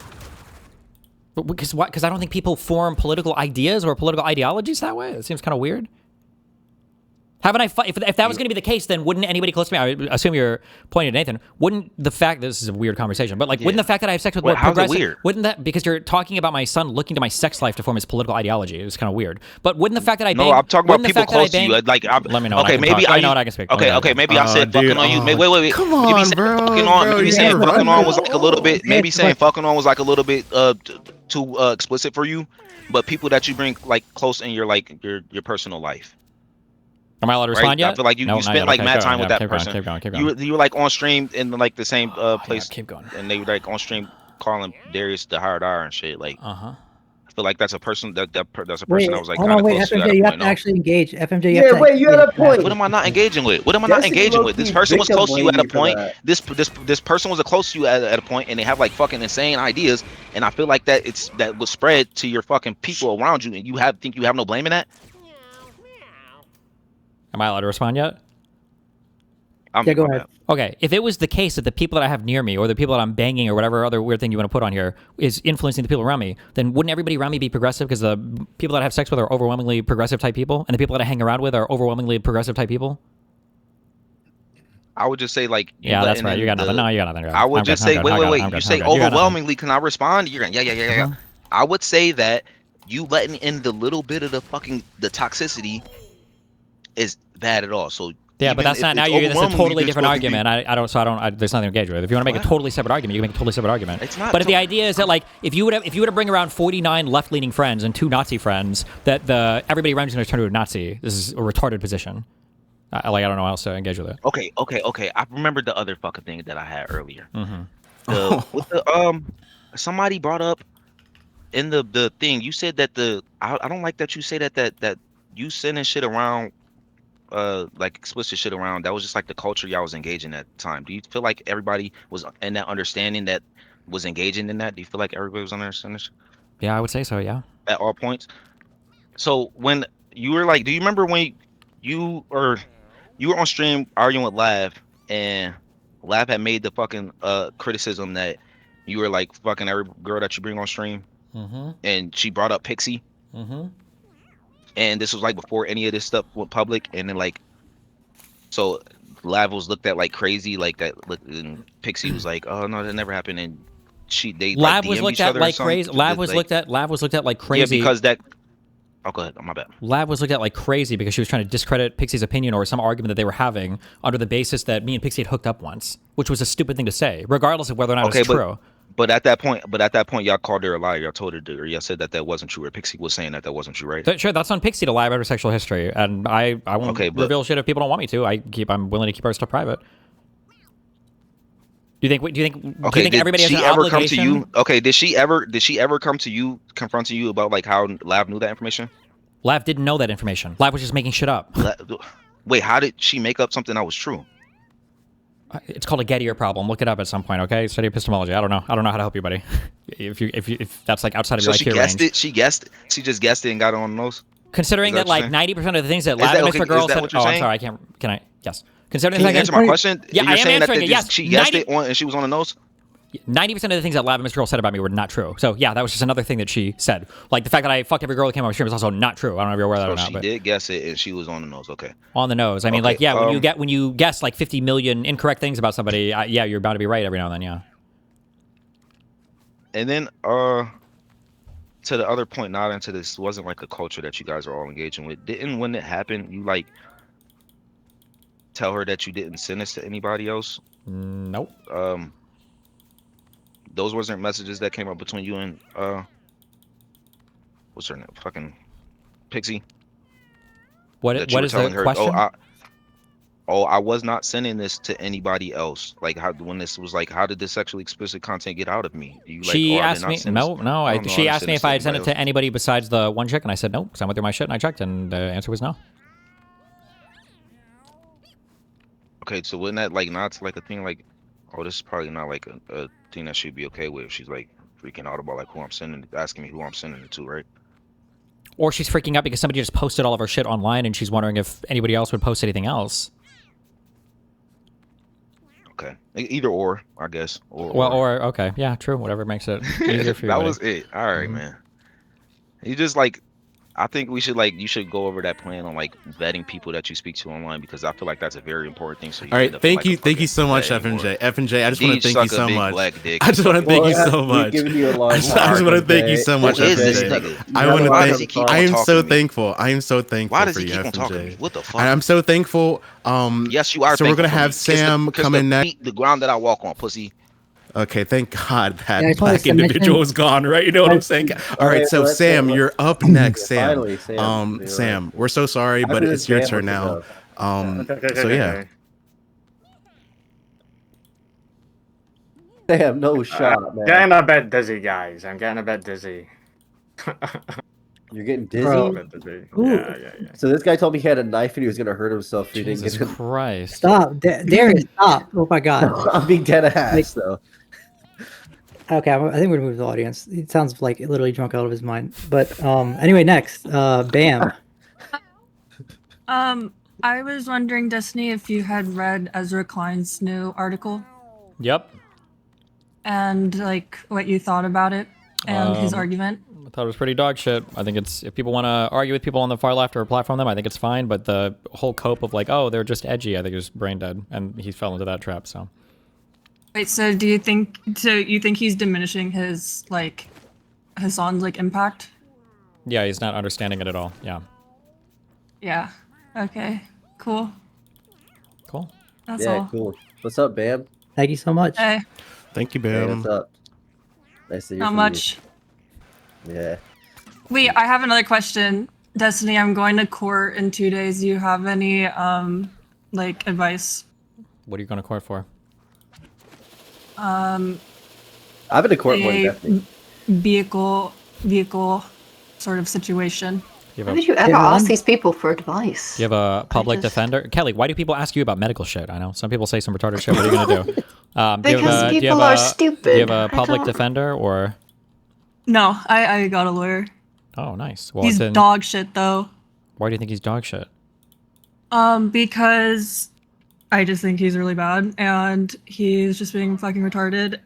But because what? Because I don't think people form political ideas or political ideologies that way. It seems kind of weird. Haven't I? If that was going to be the case, then wouldn't anybody close to me? I assume you're pointing at Nathan. Wouldn't the fact this is a weird conversation, but like, wouldn't the fact that I have sex with more how's it progressive? weird? Wouldn't that because you're talking about my son looking to my sex life to form his political ideology? It's kind of weird. But wouldn't the fact that I No, bang, I'm talking about wouldn't the people fact that I close to you. bang- Like, let me know. when I okay, can maybe talk. I. I know what I can speak. Okay, okay, maybe I said fucking on you. Wait. Come maybe on, saying bro. fucking on. Bro, Maybe you saying gotta fucking run, on was like a little bit. Maybe saying fucking on was like a little bit too explicit for you. But people that you bring like close in your like your personal life. Am I allowed to respond yet? I feel like you, No, you not spent yet. like Okay, mad go time on. with Yeah, that person. Keep going. You were like on stream in like the same place. Keep going. And they were like on stream calling Darius the hard R and shit. Like, I feel like that's a person that's a person Wait, that was like hold kind on, of wait, close to FMJ, at a you have point. to No. actually engage. FMJ, you Yeah, have to wait, you had a point. What am I not engaging with? What am I not Destiny engaging with? low-key This person was close to you at a victim point. blamed This person was close to you at a point, and they have like fucking insane ideas. And I feel like that was spread to your fucking people around you, and you think you have no blame in that. Am I allowed to respond yet? Yeah, go ahead. Okay, if it was the case that the people that I have near me or the people that I'm banging or whatever other weird thing you want to put on here is influencing the people around me, then wouldn't everybody around me be progressive because the people that I have sex with are overwhelmingly progressive type people and the people that I hang around with are overwhelmingly progressive type people? I would just say like Yeah, that's right. You got nothing. No, you got nothing. I would just say wait. You say overwhelmingly. You Can I respond? You're going yeah. I would say that you letting in the little bit of the toxicity is bad at all. So yeah, but that's not now. That's a totally different argument. I don't. There's nothing to engage with. If you want to make a totally separate argument, you can make a totally separate argument. It's not. But if the idea is that like if you were to bring around 49 left-leaning friends and 2 Nazi friends, that everybody around you is going to turn to a Nazi. This is a retarded position. I don't know how else to engage with it. Okay. I remembered the other fucking thing that I had earlier. Somebody brought up in the thing. You said that I don't like that you say that you sending shit around. Like explicit shit around, that was just like the culture y'all was engaging at the time. Do you feel like everybody was in that understanding that was engaging in that? Do you feel like everybody was understanding? Yeah, I would say so. Yeah, at all points. So when you were like, do you remember when you were on stream arguing with Lav, and Lav had made the fucking criticism that you were like fucking every girl that you bring on stream, and she brought up Pixie. And this was like before any of this stuff went public, and then like, so Lav was looked at like crazy, like that. And Pixie was like, "Oh no, that never happened." And Lav was looked at like crazy. Lav was looked at like crazy. Yeah, because that. Oh, go ahead. My bad. Lav was looked at like crazy because she was trying to discredit Pixie's opinion or some argument that they were having under the basis that me and Pixie had hooked up once, which was a stupid thing to say, regardless of whether or not it's true. But at that point, y'all called her a liar. Y'all told her, or y'all said that wasn't true. Or Pixie was saying that wasn't true, right? Sure, that's on Pixie to lie about her sexual history, and I won't reveal shit if people don't want me to. I'm willing to keep our stuff private. Do you think Okay, did everybody has she an ever obligation? come to you? Okay, did she ever come to you, confronting you about like how Lav knew that information? Lav didn't know that information. Lav was just making shit up. Wait, how did she make up something that was true? It's called a Gettier problem. Look it up at some point, okay? Study epistemology. I don't know how to help you, buddy. if that's like outside of So your she IQ guessed range. it. She just guessed it and got it on the nose. Considering that like 90% of the things that Lav and Mr. Girl said. what you're Oh, I'm saying? sorry. Can I? Yes. Considering Can you the answer my question? Yeah, You're I am saying answering that it. Yes. she guessed it on, and she was on the nose. 90% of the things that Lav and Mr. Girl said about me were not true. So yeah, that was just another thing that she said. Like the fact that I fucked every girl that came on my stream is also not true. I don't know if you're aware of that or not. She But did guess it, and she was on the nose. Okay. on the nose. I mean, Okay, like, yeah, when you guess like 50 million incorrect things about somebody, yeah, you're bound to be right every now and then. Yeah. And then, to the other point, not into this wasn't like a culture that you guys are all engaging with. Didn't when it happened, you like tell her that you didn't send this to anybody else? Nope. Those wasn't messages that came up between you and what's her name? Fucking Pixie. What is the question? I was not sending this to anybody else. Like how when this was like, how did this sexually explicit content get out of me? You like, She I did asked not me. send this- No. didn't She asked send me this if I had sent it anybody to anybody besides the one chick, and I said no, because I went through my shit and I checked, and the answer was no. Okay, so wouldn't that like not like a thing like, oh, this is probably not like a thing that she'd be okay with if she's like freaking out about like who I'm sending, asking me who I'm sending it to, right? Or she's freaking out because somebody just posted all of her shit online, and she's wondering if anybody else would post anything else. Okay, either or, I guess. Or okay, yeah, true. Whatever makes it easier for you. That buddy. was it. All right, man. You just like, I think we should you should go over that plan on like vetting people that you speak to online, because I feel like that's a very important thing. So you All right, end up thank in, you, like, thank you so much, anymore. FNJ. FNJ, I just want to Deej thank you suck a so big much. black dick. I just want to thank you Well, so we've much. given you a long I just want to thank you so much, Who is this FNJ. nigga? I want Why to does he keep thank. I on am talking so to me? thankful. I am so thankful Why does for he you, keep on talking to me? FNJ. What the fuck? I'm so thankful. Yes, you are. So we're gonna thankful for have me. Kiss the- Sam kiss come the in next. feet, the ground that I walk on, pussy. Okay, thank God that Yeah, I just wanted black to mention- individual is gone, right? You know what I'm saying? All right, so let's- Sam, you're up next, Sam. Finally, Sam. You're Sam, we're so sorry, After but this it's your ban, turn now. let's So yeah. Sam, no shot, man. Getting a bit dizzy, guys. I'm getting a bit dizzy. You're getting dizzy? A bit dizzy. Yeah. So this guy told me he had a knife and he was gonna hurt himself if he didn't Jesus get him. Christ! Stop, Darius, stop! Oh my God. I'm being dead ass though. Okay, I think we're gonna move to the audience. It sounds like literally drunk out of his mind. But anyway, next, Bam. I was wondering, Destiny, if you had read Ezra Klein's new article Yep. and like what you thought about it and his argument. I thought it was pretty dog shit. I think it's, if people want to argue with people on the far left or platform them, I think it's fine. But the whole cope of like, oh, they're just edgy, I think is brain dead, and he fell into that trap. So. Wait, so do you think? So you think he's diminishing his like Hassan's like impact? Yeah, he's not understanding it at all. Yeah. Yeah. Okay. Cool. Cool. That's Yeah, all. cool. What's up, Bam? Thank you so much. Hey. Thank you, Hey, Bam. what's up? Nice to hear Not from much. You. Yeah. Wait, I have another question. Destiny, I'm going to court in 2 days. Do you have any like advice? What are you going to court for? I've been to court more than a Bethany. vehicle sort of situation. You Why have, would you ever ask these people for advice? you have a public defender? Kelly, why do people ask you about medical shit? I know some people say some retarded shit. What are you going to do? Because people are stupid. Do you have a I public don't- defender or? No, I got a lawyer. Oh, nice. Well, He's then, dog shit though. why do you think he's dog shit? Because I just think he's really bad and he's just being fucking retarded.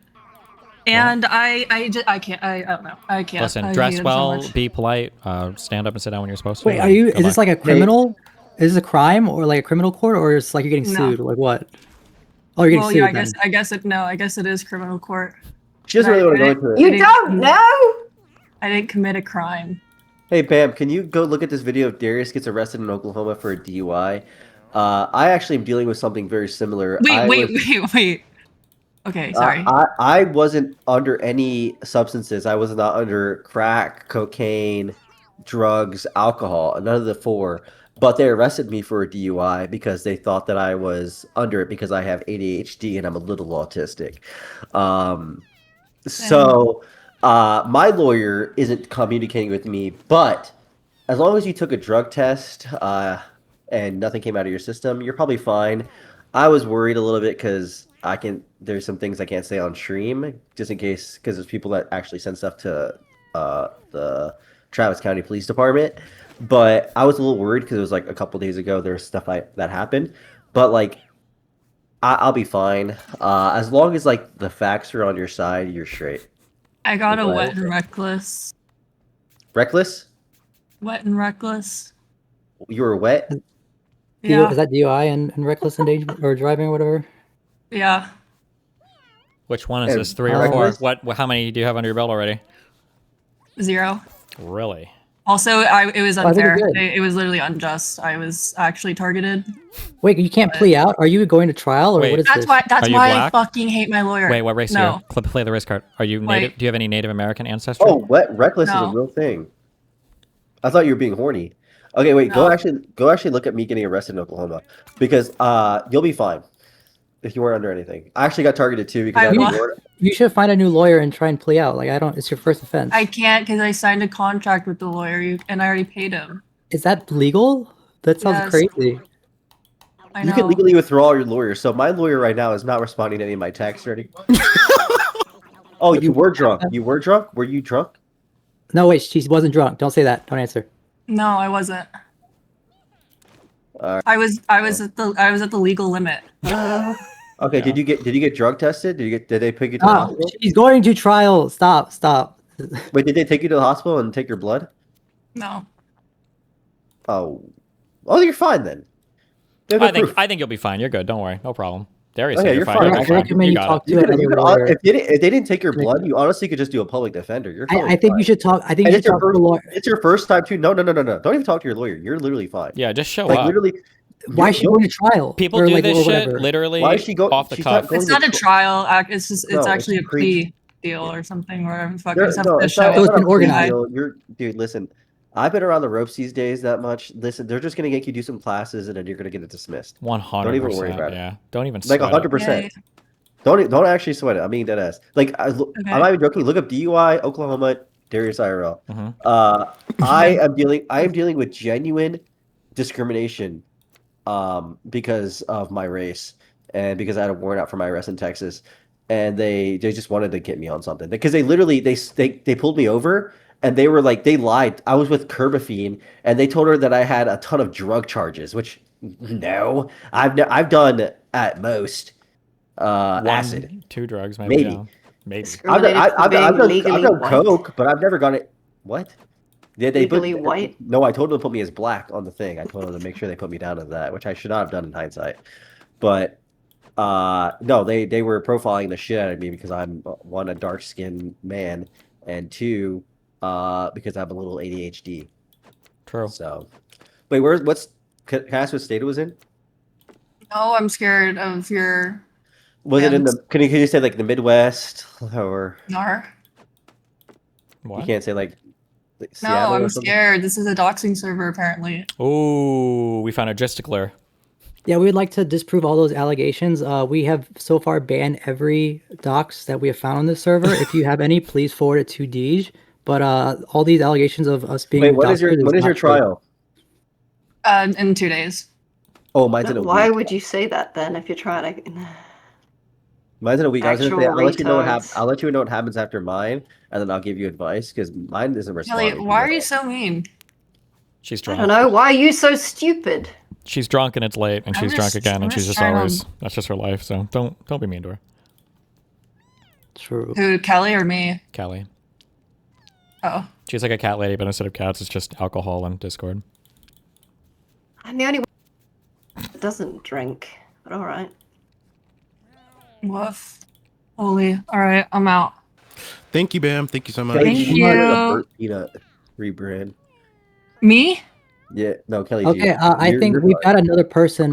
And I don't know. I can't. Listen, I dress hate him so well, much. be polite, stand up and sit down when you're supposed to. Wait, are you? Good Is this luck. like a criminal? Is this a crime or like a criminal court, or is like you're getting No. sued? Like what? Oh, you're getting Well, sued. yeah, then. I guess it is criminal court. She doesn't But really want to I go into didn't- it. You don't know? I didn't commit a crime. Hey, Bam, can you go look at this video of Darius gets arrested in Oklahoma for a DUI? I actually am dealing with something very similar. Wait. Okay, sorry. I wasn't under any substances. I was not under crack, cocaine, drugs, alcohol, none of the four. but they arrested me for a DUI because they thought that I was under it because I have ADHD and I'm a little autistic. So my lawyer isn't communicating with me, but as long as you took a drug test and nothing came out of your system, you're probably fine. I was worried a little bit because there's some things I can't say on stream just in case, because there's people that actually send stuff to the Travis County Police Department. But I was a little worried because it was like a couple days ago. There was stuff that happened, but like I'll be fine as long as like the facts are on your side. You're straight. I got a wet and reckless. Reckless? Wet and reckless. You were wet? Yeah. Is that DUI and reckless endangerment or driving or whatever? Yeah. Which one is this? 3 or 4? What? How many do you have under your belt already? 0. Really? Also, it was Oh, I think unfair. you're good. It was literally unjust. I was actually targeted. Wait, you can't plea out? Are you going to trial or Wait. what is That's this? why. That's Are you why black? I fucking hate my lawyer. Wait, what race no. are you? Play the race card. Are you White. native? Do you have any Native American ancestry? Oh, reckless is No. a real thing. I thought you were being horny. Okay, wait. Go actually look at me getting arrested in Oklahoma because you'll be fine if you weren't under anything. I actually got targeted too because You should find a new lawyer and try and plea out. Like it's your first offense. I can't because I signed a contract with the lawyer and I already paid him. Is that legal? That sounds Yes. crazy. I You know. can legally withdraw your lawyer. So my lawyer right now is not responding to any of my texts or anything. Oh, you were drunk. You were drunk? Were you drunk? No, wait, she wasn't drunk. Don't say that. Don't answer. No, I wasn't. I was at the legal limit. Okay, did you get drug tested? Did they pick you to the Oh, hospital? she's going to trial. Stop. Wait, did they take you to the hospital and take your blood? No. Oh, you're fine then. I think you'll be fine. You're good. Don't worry. No problem. Darius, Okay, you're you're fine. fine. You'll be I fine. recommend you got talk it. to another lawyer. If they didn't take your blood, you honestly could just do a public defender. You're I think you should talk. I think And you it's should your talk to a lawyer. It's your first time too. No. Don't even talk to your lawyer. You're literally fine. Yeah, just show Like up. literally. Why is she going to trial? People Or, do like, this or shit whatever? literally Why is she go? off the she's cuff. not going It's to not a trial. It's just No, actually a it's pre- plea deal or something. Or whatever the fuck. There- I just have no, to it's show not, up. it's not a plea organized. deal. Dude, listen. I've been around the ropes these days that much. Listen, they're just gonna make you do some classes and then you're gonna get it dismissed. 100%. Don't even worry about it. Yeah. Don't even Like sweat it. 100%. Don't actually sweat it. I mean dead ass. Like I'm not even joking. Look up DUI Oklahoma Darius IRL. I am dealing with genuine discrimination because of my race and because I had a warrant out for my arrest in Texas, and they just wanted to get me on something because they literally they pulled me over and they were like they lied. I was with Kerbafine and they told her that I had a ton of drug charges, which no, I've done at most acid, 2 drugs, maybe. maybe. Yeah. Maybe. I've done legally white. coke, but I've never got it. What? They Legally white? No, I told them to put me as black on the thing. I told them to make sure they put me down as that, which I should not have done in hindsight. But no, they were profiling the shit out of me because I'm one, a dark skinned man, and 2, because I have a little ADHD. True. So, wait, can I ask what state it was in? No, I'm scared of your. Was it in the? Can you say like the Midwest or? Nar. What? You can't say like. No, Seattle or I'm something? scared. This is a doxing server, apparently. Ooh, we found a gesticular. Yeah, we would like to disprove all those allegations. We have so far banned every docs that we have found on this server. If you have any, please forward it to Deej. But all these allegations of us being Wait, when is your not true. trial? In 2 days. Oh, mine's in a Why week. would you say that then if you're trying to? Mine's in a week. I was gonna say, Actual I'll let you know what retards. I'll let you know what happens after mine, and then I'll give you advice because mine isn't responding. Kelly, why are you so mean? She's I drunk. don't know. Why are you so stupid? She's drunk and it's late, and I'm she's drunk just- again, I'm and she's just just trying to- always. That's just her life. So don't be mean to her, True. Who, Kelly or me? Kelly. Oh. She's like a cat lady, but instead of cats, it's just alcohol and Discord. I'm the only one that doesn't drink. But all right. Woof. Holy. All right, I'm out. Thank you, Bam. Thank you so much. Kelly, Thank you wanted a you. Burt Peanut rebrand. Me? Yeah, no, Kelly. Okay, I think we've got another person.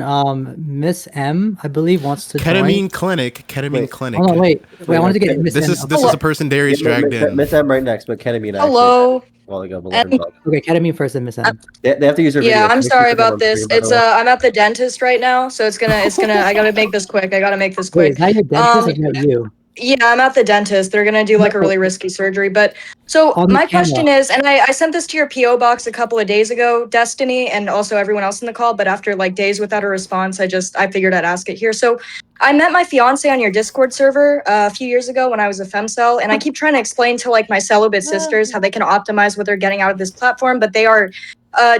Miss M, I believe, wants to Ketamine join. Clinic. Ketamine Clinic. Hold on, wait. I wanted to get Miss This M. is a person Darius dragged in. Miss M right next, but ketamine. Hello. while ago, beloved And- bug. Okay, ketamine first, then Miss M. They have to use their video. Yeah, I'm Make sure sorry you put them about on this. screen, by the It's way. I'm at the dentist right now, so it's gonna I gotta make this quick. I gotta make this Wait, quick. is that your dentist or is that you? Yeah, I'm at the dentist. They're gonna do like a really risky surgery. But so On the my question camera. is, and I sent this to your PO box a couple of days ago, Destiny, and also everyone else in the call. But after like days without a response, I figured I'd ask it here. So I met my fiance on your Discord server a few years ago when I was a femcel, and I keep trying to explain to like my celibate sisters how they can optimize what they're getting out of this platform, but they are.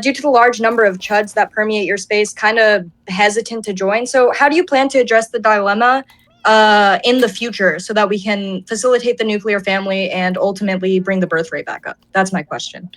Due to the large number of chuds that permeate your space, kind of hesitant to join. So, how do you plan to address the dilemma in the future so that we can facilitate the nuclear family and ultimately bring the birth rate back up? That's my question.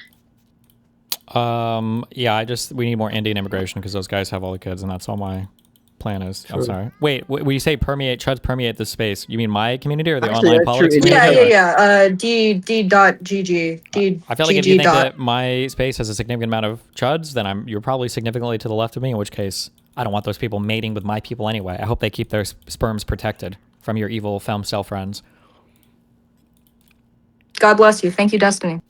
Yeah, we need more Indian immigration because those guys have all the kids, and that's all my plan is. I'm Sure. sorry. Wait, when you say chuds permeate the space, you mean my community or the Actually, online that's politics true. community? D.gg. I feel like if you think that my space has a significant amount of chuds, then you're probably significantly to the left of me, in which case I don't want those people mating with my people anyway. I hope they keep their sperms protected from your evil femcel friends. God bless you. Thank you, Destiny.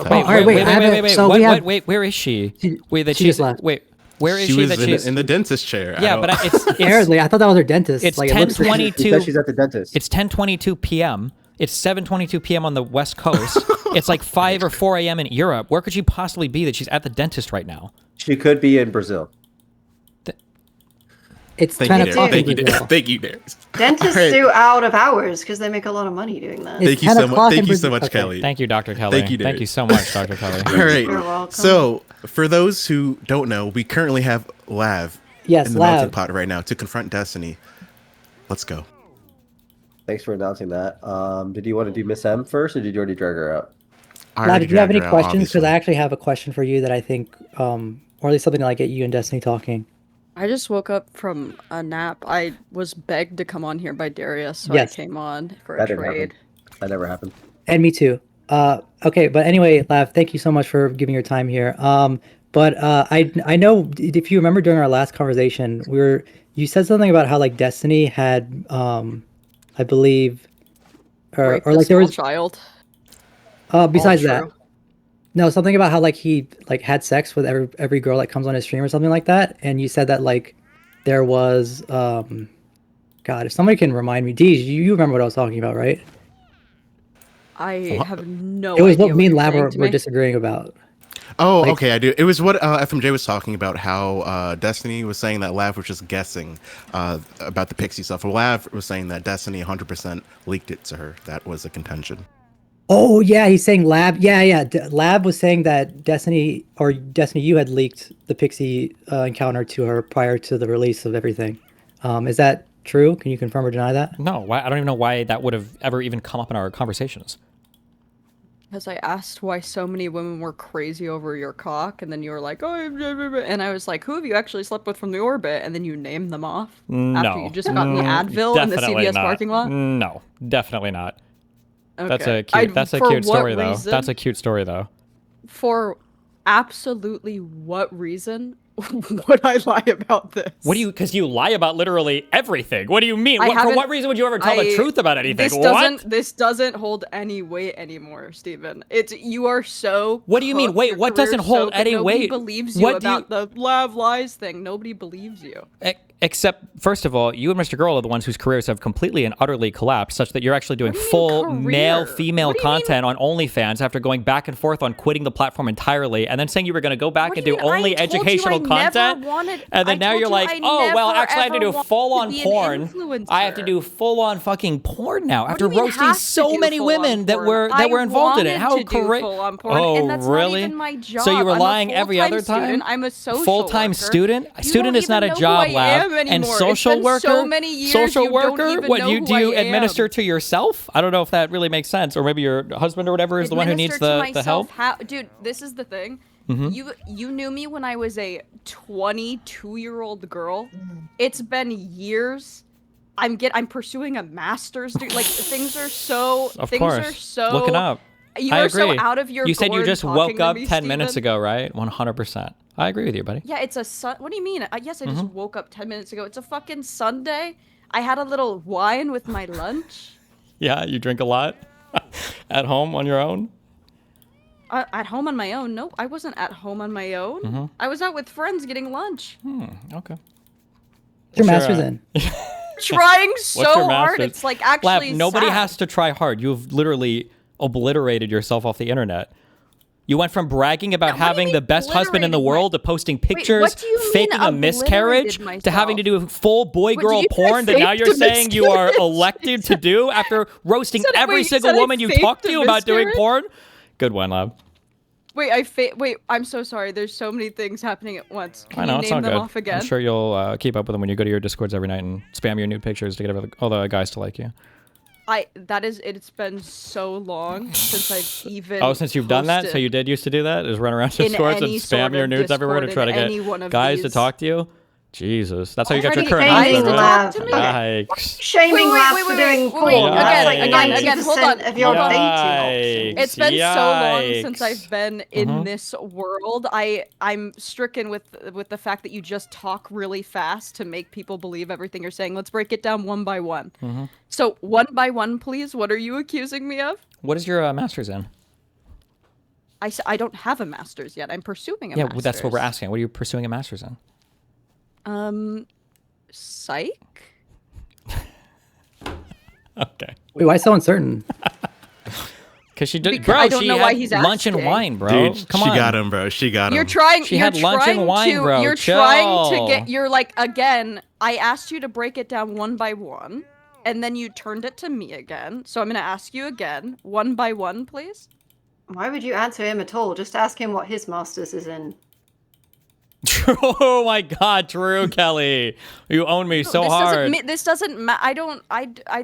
Wait, wait, where is she? Wait, that she just left. Wait, where is She she? was That in, she's in the dentist chair. I Yeah, don't- but it's Apparently, I thought that was her dentist. It's Like, it looks like 10:22. She's at the dentist. It's 10:22 p.m. It's 7:22 p.m. on the West Coast. It's like 5 or 4 a.m. in Europe. Where could she possibly be that she's at the dentist right now? She could be in Brazil. It's Thank 10 you, o'clock. Darius. in Thank you, Brazil. Thank you, Darius. Dentists All right. do out of hours because they make a lot of money doing that. Thank you so much. Thank you so much, Kelly. Thank you, Dr. Kelly. Thank you, Thank you Darius. so much, Dr. Kelly. All right. You're welcome. So, for those who don't know, we currently have Lav Yes, in the Lav. melting pot right now to confront Destiny. Let's go. Thanks for announcing that. Did you want to do Miss M first, or did you already drag her out? Lad, did you have any questions? Because I actually have a question for you that I think, or at least something to like get you and Destiny talking. I just woke up from a nap. I was begged to come on here by Darius, so Yes. I came on for a That didn't trade. happen. That never happened. And me too. Okay, but anyway, Lav, thank you so much for giving your time here. I know if you remember during our last conversation, you said something about how like Destiny had, I believe, Raped or a like there small was. child. Besides All that, true. no, something about how like he like had sex with every girl that comes on his stream or something like that, and you said that like there was God, if somebody can remind me, Deej, you remember what I was talking about, right? I have no It was idea what me and you're Lab saying were, to were me. disagreeing about. Oh, Like- okay, I do. It was what FMJ was talking about, how Destiny was saying that Lav was just guessing about the Pixie stuff. Well, Lav was saying that Destiny 100% leaked it to her. That was a contention. Oh yeah, he's saying Lab. Yeah. Lab was saying that Destiny you had leaked the Pixie encounter to her prior to the release of everything. Is that true? Can you confirm or deny that? No, I don't even know why that would have ever even come up in our conversations. Because I asked why so many women were crazy over your cock, and then you were like, oh, blah, blah, blah," and I was like, who have you actually slept with from the orbit? And then you named them off after you just got the Advil in the definitely CVS not. parking lot. No, definitely not. That's Okay. a cute. That's a for cute what story, though. reason? That's a cute story, though. For absolutely what reason would I lie about this? What do you? Because you lie about literally everything. What do you mean? For haven't- what reason would you ever tell the truth about anything? This doesn't hold any weight anymore, Steven. You are so. What do you mean? cooked, Wait, your what doesn't career's hold so any nobody weight? believes you What do you- about the love lies thing. Nobody believes you. Except, first of all, you and Mr. Girl are the ones whose careers have completely and utterly collapsed, such that you're actually doing full male-female content on OnlyFans after going back and forth on quitting the platform entirely, and then saying you were going to go back and do only educational content, and then now you're like, oh, well, actually I have to do full-on porn. I have to do full-on fucking porn now after roasting so many women that were involved in it. How great! Oh, and that's really? Not even my job. So you were I'm a lying every other full-time time? student. I'm a social Full-time worker. student? You Student don't is not even a know job, who I Lab. am And anymore. social It's been worker? so many years, social you worker? don't even What know you who do you I am. administer to yourself? I don't know if that really makes sense. Or maybe your husband or whatever is the one who needs Administer to the help. myself Dude, this is the thing. Mhm. You knew me when I was a 22-year-old girl. It's been years. I'm pursuing a master's degree. Like things are so. Of things course. are so. Looking up. You I are agree. so out of your. You said you gourd just talking woke to up me, 10 minutes Steven. ago, right? 100%. I agree with you, buddy. Yeah, it's a What do you mean? Yes, I just Mhm. woke up 10 minutes ago. It's a fucking Sunday. I had a little wine with my lunch. Yeah, you drink a lot at home on your own. At home on my own? Nope, I wasn't at home on my own. I was out with friends getting lunch. Okay. What's your master's in? Trying What's your so hard. master's? It's like actually Lav, nobody sad. has to try hard. You've literally obliterated yourself off the internet. You went from bragging about having the best husband in the world to posting pictures, what do you mean faking a miscarriage, obliterated to having to do full boy-girl you say porn that now you're faked a saying you are miscarriage? elected to do after roasting Said I- every wait, you single said I woman you faked talked a to about doing miscarriage? porn? Good one, Lav. Wait, I'm so sorry. There's so many things happening at once. Can I know, you it's name not them good. off again? I'm sure you'll keep up with them when you go to your Discords every night and spam your nude pictures to get all the guys to like you. It's been so long since I've even Oh, since you've done that? So posted. you did used to do that? Is run around In Discords and any spam sort your of nudes everywhere to Discord try to in any one get of guys to these. talk to you? Jesus. That's how you got your Already current shaming husband, Lav. right? Yikes. Shaming Lav for doing porn. That's like Again, hold 90% on. of your Hold on. dating options. It's been so long since Yikes. I've been in Mhm. this world. I'm stricken with the fact that you just talk really fast to make people believe everything you're saying. Let's break it down one by one. Mhm. So one by one, please. What are you accusing me of? What is your master's in? I don't have a master's yet. I'm pursuing a Yeah, master's. well, that's what we're asking. What are you pursuing a master's in? Psych? Okay. Wait, why so uncertain? Because she did, Because bro. I don't she know had why he's lunch and asking. wine, bro. Dude, Come she on. got him, bro. She got him. You're trying. She you're had lunch and trying wine, to, bro. You're trying to Chill. get. You're like again. I asked you to break it down one by one, and then you turned it to me again. So I'm gonna ask you again, one by one, please. Why would you answer him at all? Just ask him what his master's is in. Oh my God, Drew Kelly, you own me so this hard. Doesn't, this doesn't matter. I don't.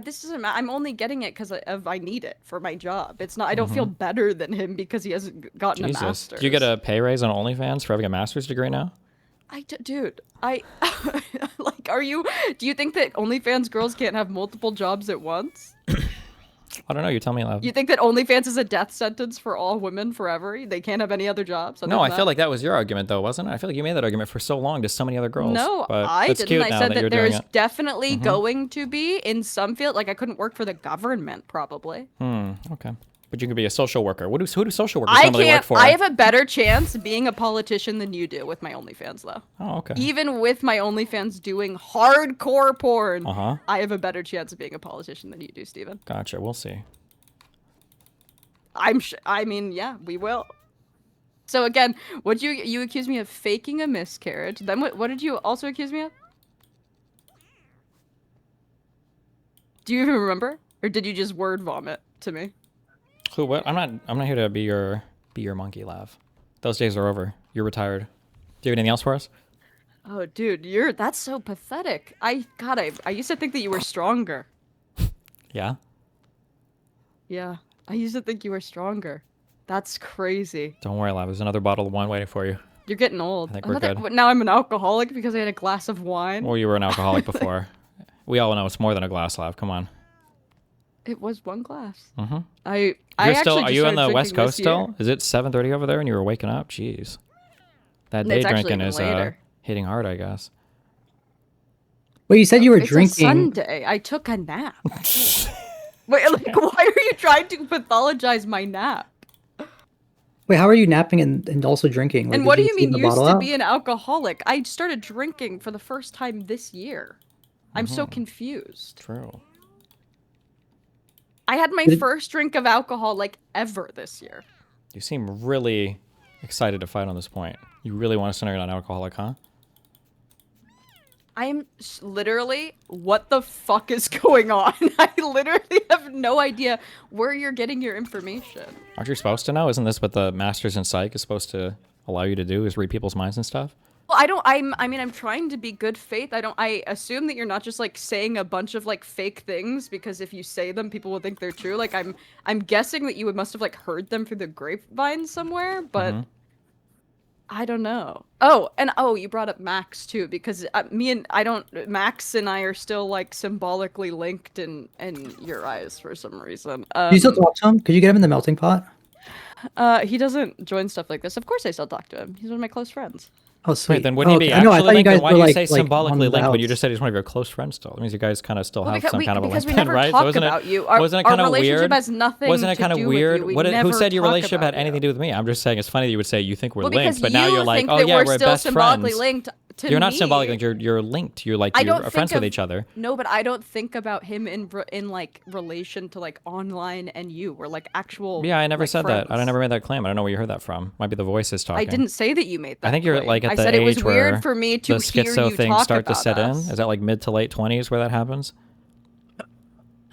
This doesn't matter. I'm only getting it because I need it for my job. It's not. I don't feel better than him because he hasn't gotten a Jesus, master's. do you get a pay raise on OnlyFans for having a master's degree now? Dude, like, are you? Do you think that OnlyFans girls can't have multiple jobs at once? I don't know. You tell me, Lav. You think that OnlyFans is a death sentence for all women forever? They can't have any other jobs? No, other I than feel that? like that was your argument, though, wasn't it? I feel like you made that argument for so long to so many other girls. No, but I it's didn't. Cute I now said that you're that doing there's it. definitely Mhm. going to be in some field. Like I couldn't work for the government, probably. Okay. But you could be a social worker. Who do social workers I normally work can't. for? I have a better chance being a politician than you do with my OnlyFans, though. Oh, okay. Even with my OnlyFans doing hardcore porn, Uh-huh. I have a better chance of being a politician than you do, Steven. Gotcha. We'll see. I mean, yeah, we will. So again, what you accused me of faking a miscarriage? Then what did you also accuse me of? Do you even remember, or did you just word vomit to me? Who? What? I'm not here to be your monkey, Lav. Those days are over. You're retired. Do you have anything else for us? Oh, dude, that's so pathetic. I used to think that you were stronger. Yeah. Yeah, I used to think you were stronger. That's crazy. Don't worry, Lav. There's another bottle of wine waiting for you. You're getting old. I think we're good. Now I'm an alcoholic because I had a glass of wine. Well, you were an alcoholic before. We all know it's more than a glass, Lav. Come on. It was one glass. Mm-hmm. I You're still? actually Are just you on started the West drinking Coast this year. still? Is it 7:30 over there, and you were waking up? Jeez. That day It's actually drinking even is later. hitting hard, I guess. Well, you said you were It's a drinking. Sunday. I took a nap. Wait, like, why are you trying to pathologize my nap? Wait, how are you napping and also drinking? Like, And did what do just you leave mean the used bottle to out? be an alcoholic? I started drinking for the first time this year. I'm so confused. True. I had my Did- first drink of alcohol like ever this year. You seem really excited to fight on this point. You really want to say you're not an alcoholic, huh? I am literally, what the fuck is going on? I literally have no idea where you're getting your information. Aren't you supposed to know? Isn't this what the Masters in Psych is supposed to allow you to do? Is read people's minds and stuff? Well, I mean, I'm trying to be good faith. I assume that you're not just like saying a bunch of like fake things because if you say them, people will think they're true. Like I'm guessing that you must have like heard them through the grapevine somewhere, but I don't know. Oh, and you brought up Max too because Max and I are still like symbolically linked in your eyes for some reason. Do you still talk to him? Could you get him in the melting pot? He doesn't join stuff like this. Of course I still talk to him. He's one of my close friends. Oh, sweet. Wait, then wouldn't he be I know, I actually thought you linked? guys Then why were, do you like- say like, symbolically on the linked when you outs. just said he's one of your close friends still? It means you guys kind of still Well, have because some kind of a because we link, never right? talk Wasn't about it, you. Our, wasn't it our kind of relationship weird? has nothing Wasn't it to kind of do weird? with you. We Who said your never relationship talk had anything to do with me? I'm just saying it's funny that you would say you think we're Well, linked, because but now you you're like, think oh that yeah, we're we're still best symbolically friends. linked to You're not me. symbolic linked. You're linked. You're like I you're don't friends think with of- each other. No, but I don't think about him in like relation to like online and you. We're like actual. Yeah, I never like, said friends. that. I never made that claim. I don't know where you heard that from. Might be the voices talking. I didn't say that you made that. I think you're claim. like at I the said age it was where weird for me to the hear schizo you things talk start to about set us. in. Is that like mid to late 20s where that happens?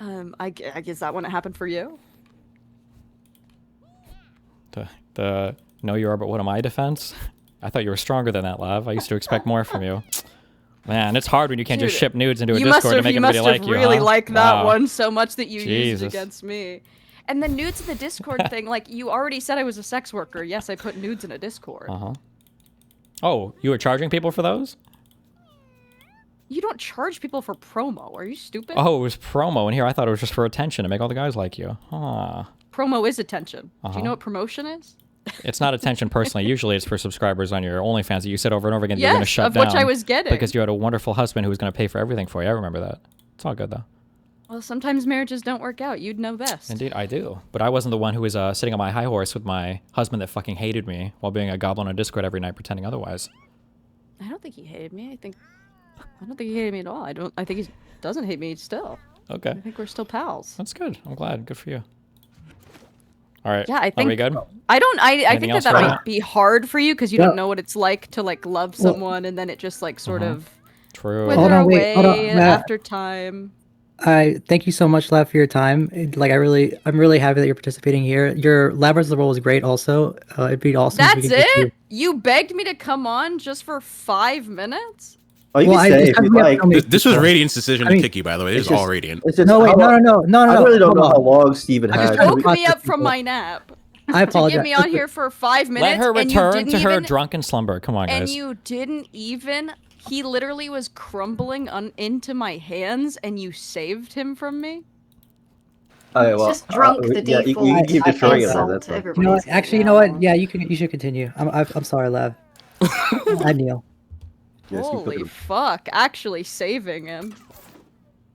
I guess that when it happened for you. The know you are, but what am I defense? I thought you were stronger than that, Lav. I used to expect more from you. Man, it's hard when you can't just Dude, ship nudes into a you Discord to make you everybody must like have you. really huh? liked that Wow. one so much that you used Jesus. it against me. And the nudes in the Discord thing, like you already said I was a sex worker. Yes, I put nudes in a Discord. Uh-huh. Oh, you were charging people for those? You don't charge people for promo. Are you stupid? Oh, it was promo in here. I thought it was just for attention to make all the guys like you. Huh. Promo is attention. Do Uh-huh. you know what promotion is? It's not attention personally. Usually it's for subscribers on your OnlyFans that you said over and over again that you're going to Yes, shut of down. which I was getting. Because you had a wonderful husband who was going to pay for everything for you. I remember that. It's all good, though. Well, sometimes marriages don't work out. You'd know best. Indeed, I do. But I wasn't the one who was sitting on my high horse with my husband that fucking hated me while being a goblin on Discord every night pretending otherwise. I don't think he hated me. I don't think he hated me at all. I think he doesn't hate me still. Okay. I think we're still pals. That's good. I'm glad. Good for you. All right. Yeah, I Are think. we good? I Anything think else that for might now? be hard for you because you Yeah. don't know what it's like to like love Well- someone and then it just like sort Uh-huh. of True. wither Hold on, away wait, hold on, Matt. after time. I thank you so much, Lav, for your time. I'm really happy that you're participating here. Your Labyrinth role was great. Also, it'd be awesome. if we That's could get it? You begged me to come on just for 5 minutes? Oh, you Well, can I say just- if we you'd have like. so many This was people. Radiant's decision I to mean, kick you, by the way. This it's is all just- Radiant. It's just No, wait, how long- no. I really don't hold know on. how long Steven I had. just to- Woke me up from people. my nap I to apologize. get me on here for 5 minutes. Let her and you return didn't to her even, drunken slumber. Come on, And guys. you didn't even. He literally was crumbling into my hands, and you saved him from me. Okay, well, just drunk, the yeah, default. you keep destroying it. insult Then, that's to fine. everybody. You know what? Actually, you know what? Yeah, you should continue. I'm sorry, Lav. I kneel. Yes, keep Holy cooking. fuck! Actually saving him.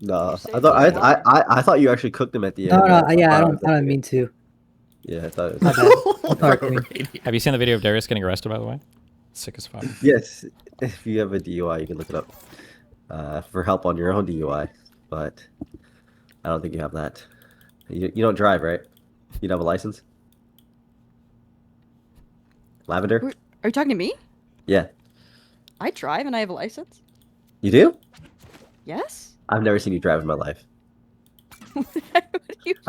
No, Save I thought the I thought you actually cooked them at the No, end. no, yeah, I thought- don't mean to. Yeah, I thought it My was. bad. Sorry, Queen. Have you seen the video of Darius getting arrested, by the way? Sick as fuck. Yes, if you have a DUI, you can look it up for help on your own DUI. But I don't think you have that. You don't drive, right? You don't have a license. Lavender. Are you talking to me? Yeah, I drive and I have a license. you do. Yes. I've never seen you drive in my life. I've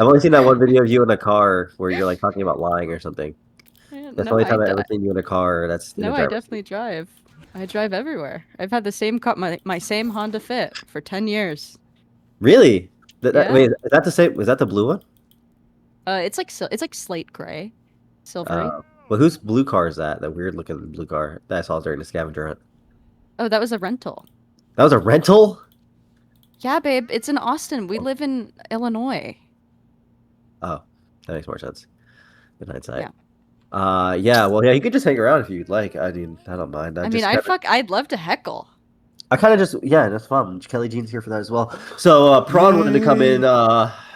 only seen that one video of you in a car where you're like talking about lying or something. That's the No, only time I I've ever seen you in a car. That's in a No, I driver's definitely drive. I drive everywhere. I've had the same my same Honda Fit for 10 years. Really? Yeah. Wait, is that the same? Was that the blue one? It's like slate gray, silvery. Well, whose blue car is that? That weird looking blue car that I saw during the scavenger hunt. Oh, that was a rental. That was a rental? Yeah, babe. It's in Austin. We live in Illinois. Oh, that makes more sense. In hindsight. Yeah. Well, yeah, you could just hang around if you'd like. I mean, I don't mind. I mean, I'd love to heckle. I kind of just, yeah, that's fun. Kelly Jean's here for that as well. So, Prawn wanted to come in.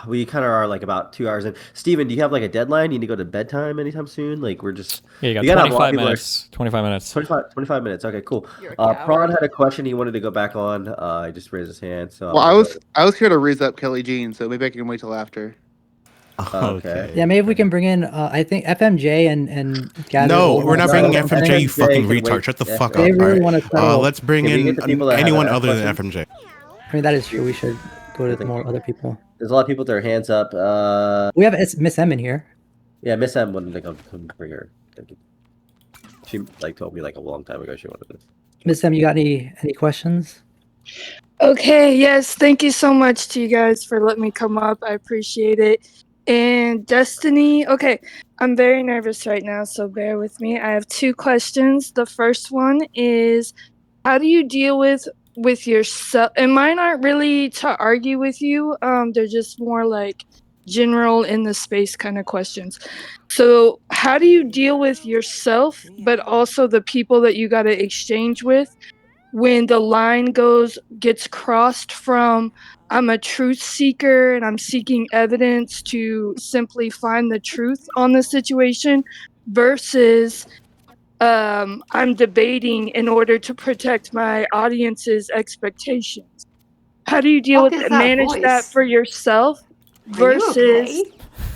We kind of are like about 2 hours in. Steven, do you have like a deadline? You need to go to bedtime anytime soon? Like, we're just. Yeah, you got gotta have a lot 25 of people minutes. 25 minutes. 25 minutes. Okay, cool. You're a coward. Prawn had a question he wanted to go back on. He just raised his hand. So, Well, I was here to raise up Kelly Jean, so maybe I can wait till after. Okay. Yeah, maybe we can bring in. I think FMJ and gather. No, all we're not the- bringing I think FMJ, you fucking can wait. retard. Shut the Yeah, fuck They up. really All wanna right. settle. Let's bring Can we in get the people that have anyone a other than question? FMJ. I mean, that is true. We should go to more other people. There's a lot of people with their hands up. We have Miss M in here. Yeah, Miss M wanted to come bring her. She like told me like a long time ago she wanted to. Miss M, you got any questions? Okay, yes, thank you so much to you guys for letting me come up. I appreciate it. And Destiny, okay, I'm very nervous right now, so bear with me. I have 2 questions. The first one is, how do you deal with yourself? And mine aren't really to argue with you. They're just more like general in the space kind of questions. So how do you deal with yourself, but also the people that you got to exchange with when the line gets crossed from I'm a truth seeker and I'm seeking evidence to simply find the truth on the situation versus I'm debating in order to protect my audience's expectations? How do you deal Fuck with is that manage that voice? for yourself Are you versus okay?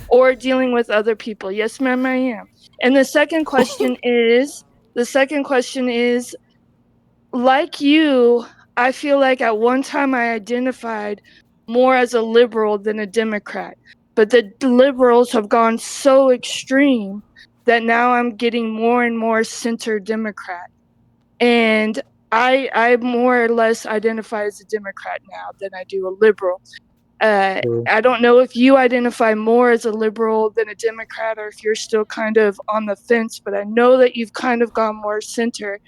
or dealing with other people? Yes, ma'am, I am. And the second question is like you, I feel like at one time I identified more as a liberal than a Democrat. But the liberals have gone so extreme that now I'm getting more and more center Democrat. And I more or less identify as a Democrat now than I do a liberal. I don't know if you identify more as a liberal than a Democrat or if you're still kind of on the fence, but I know that you've kind of gone more center.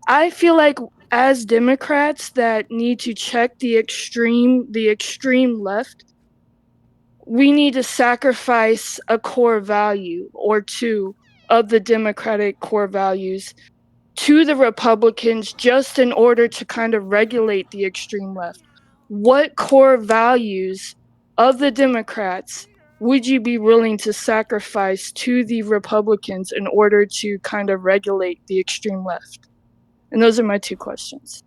I feel like as Democrats that need to check the extreme left, we need to sacrifice a core value or two of the Democratic core values to the Republicans just in order to kind of regulate the extreme left. What core values of the Democrats would you be willing to sacrifice to the Republicans in order to kind of regulate the extreme left? And those are my two questions.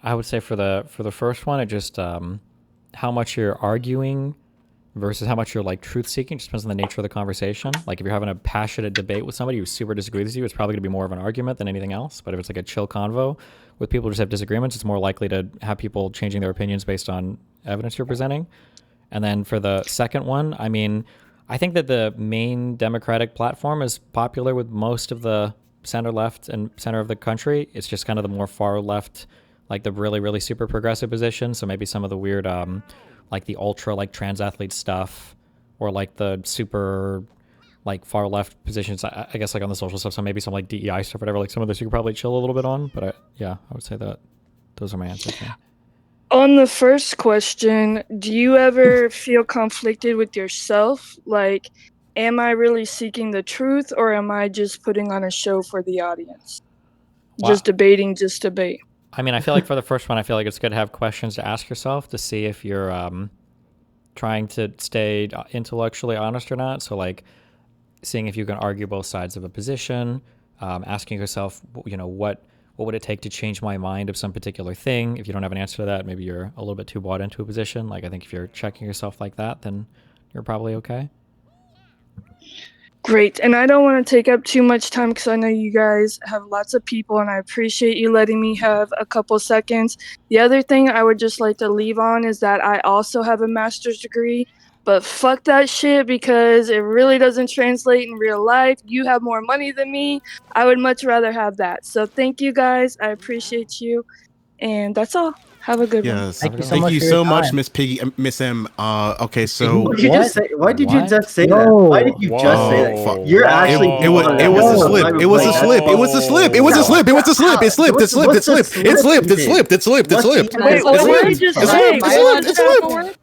I would say for the first one, it just how much you're arguing versus how much you're like truth seeking just depends on the nature of the conversation. Like if you're having a passionate debate with somebody who super disagrees with you, it's probably going to be more of an argument than anything else. But if it's like a chill convo with people who just have disagreements, it's more likely to have people changing their opinions based on evidence you're presenting. And then for the second one, I mean, I think that the main Democratic platform is popular with most of the center left and center of the country. It's just kind of the more far left, like the really, really super progressive position. So maybe some of the weird, like the ultra like trans athlete stuff, or like the super like far left positions. I guess like on the social stuff. So maybe some like DEI stuff, or whatever. Like some of this you could probably chill a little bit on. But I would say that those are my answers. Yeah. On the first question, do you ever feel conflicted with yourself? Like, am I really seeking the truth or am I just putting on a show for the audience? Wow. Just debate. I mean, I feel like for the first one, I feel like it's good to have questions to ask yourself to see if you're trying to stay intellectually honest or not. So like seeing if you can argue both sides of a position, asking yourself, you know, what would it take to change my mind of some particular thing? If you don't have an answer to that, maybe you're a little bit too bought into a position. Like I think if you're checking yourself like that, then you're probably okay. Great. And I don't want to take up too much time because I know you guys have lots of people and I appreciate you letting me have a couple seconds. The other thing I would just like to leave on is that I also have a master's degree, but fuck that shit because it really doesn't translate in real life. You have more money than me. I would much rather have that. So thank you guys. I appreciate you. And that's all. Have a good one. Yes. Thank you so much, Miss Piggy, Miss M. Okay, so What did you just say? Why did you just say that? Whoa. Why did you just say that? Fuck. You're actually. It was a slip. It was a slip. It was a slip. It was a slip. It was a slip. It slipped. It slipped. It slipped. It slipped. It slipped. It slipped. It slipped. Wait, what did you just say? It slipped.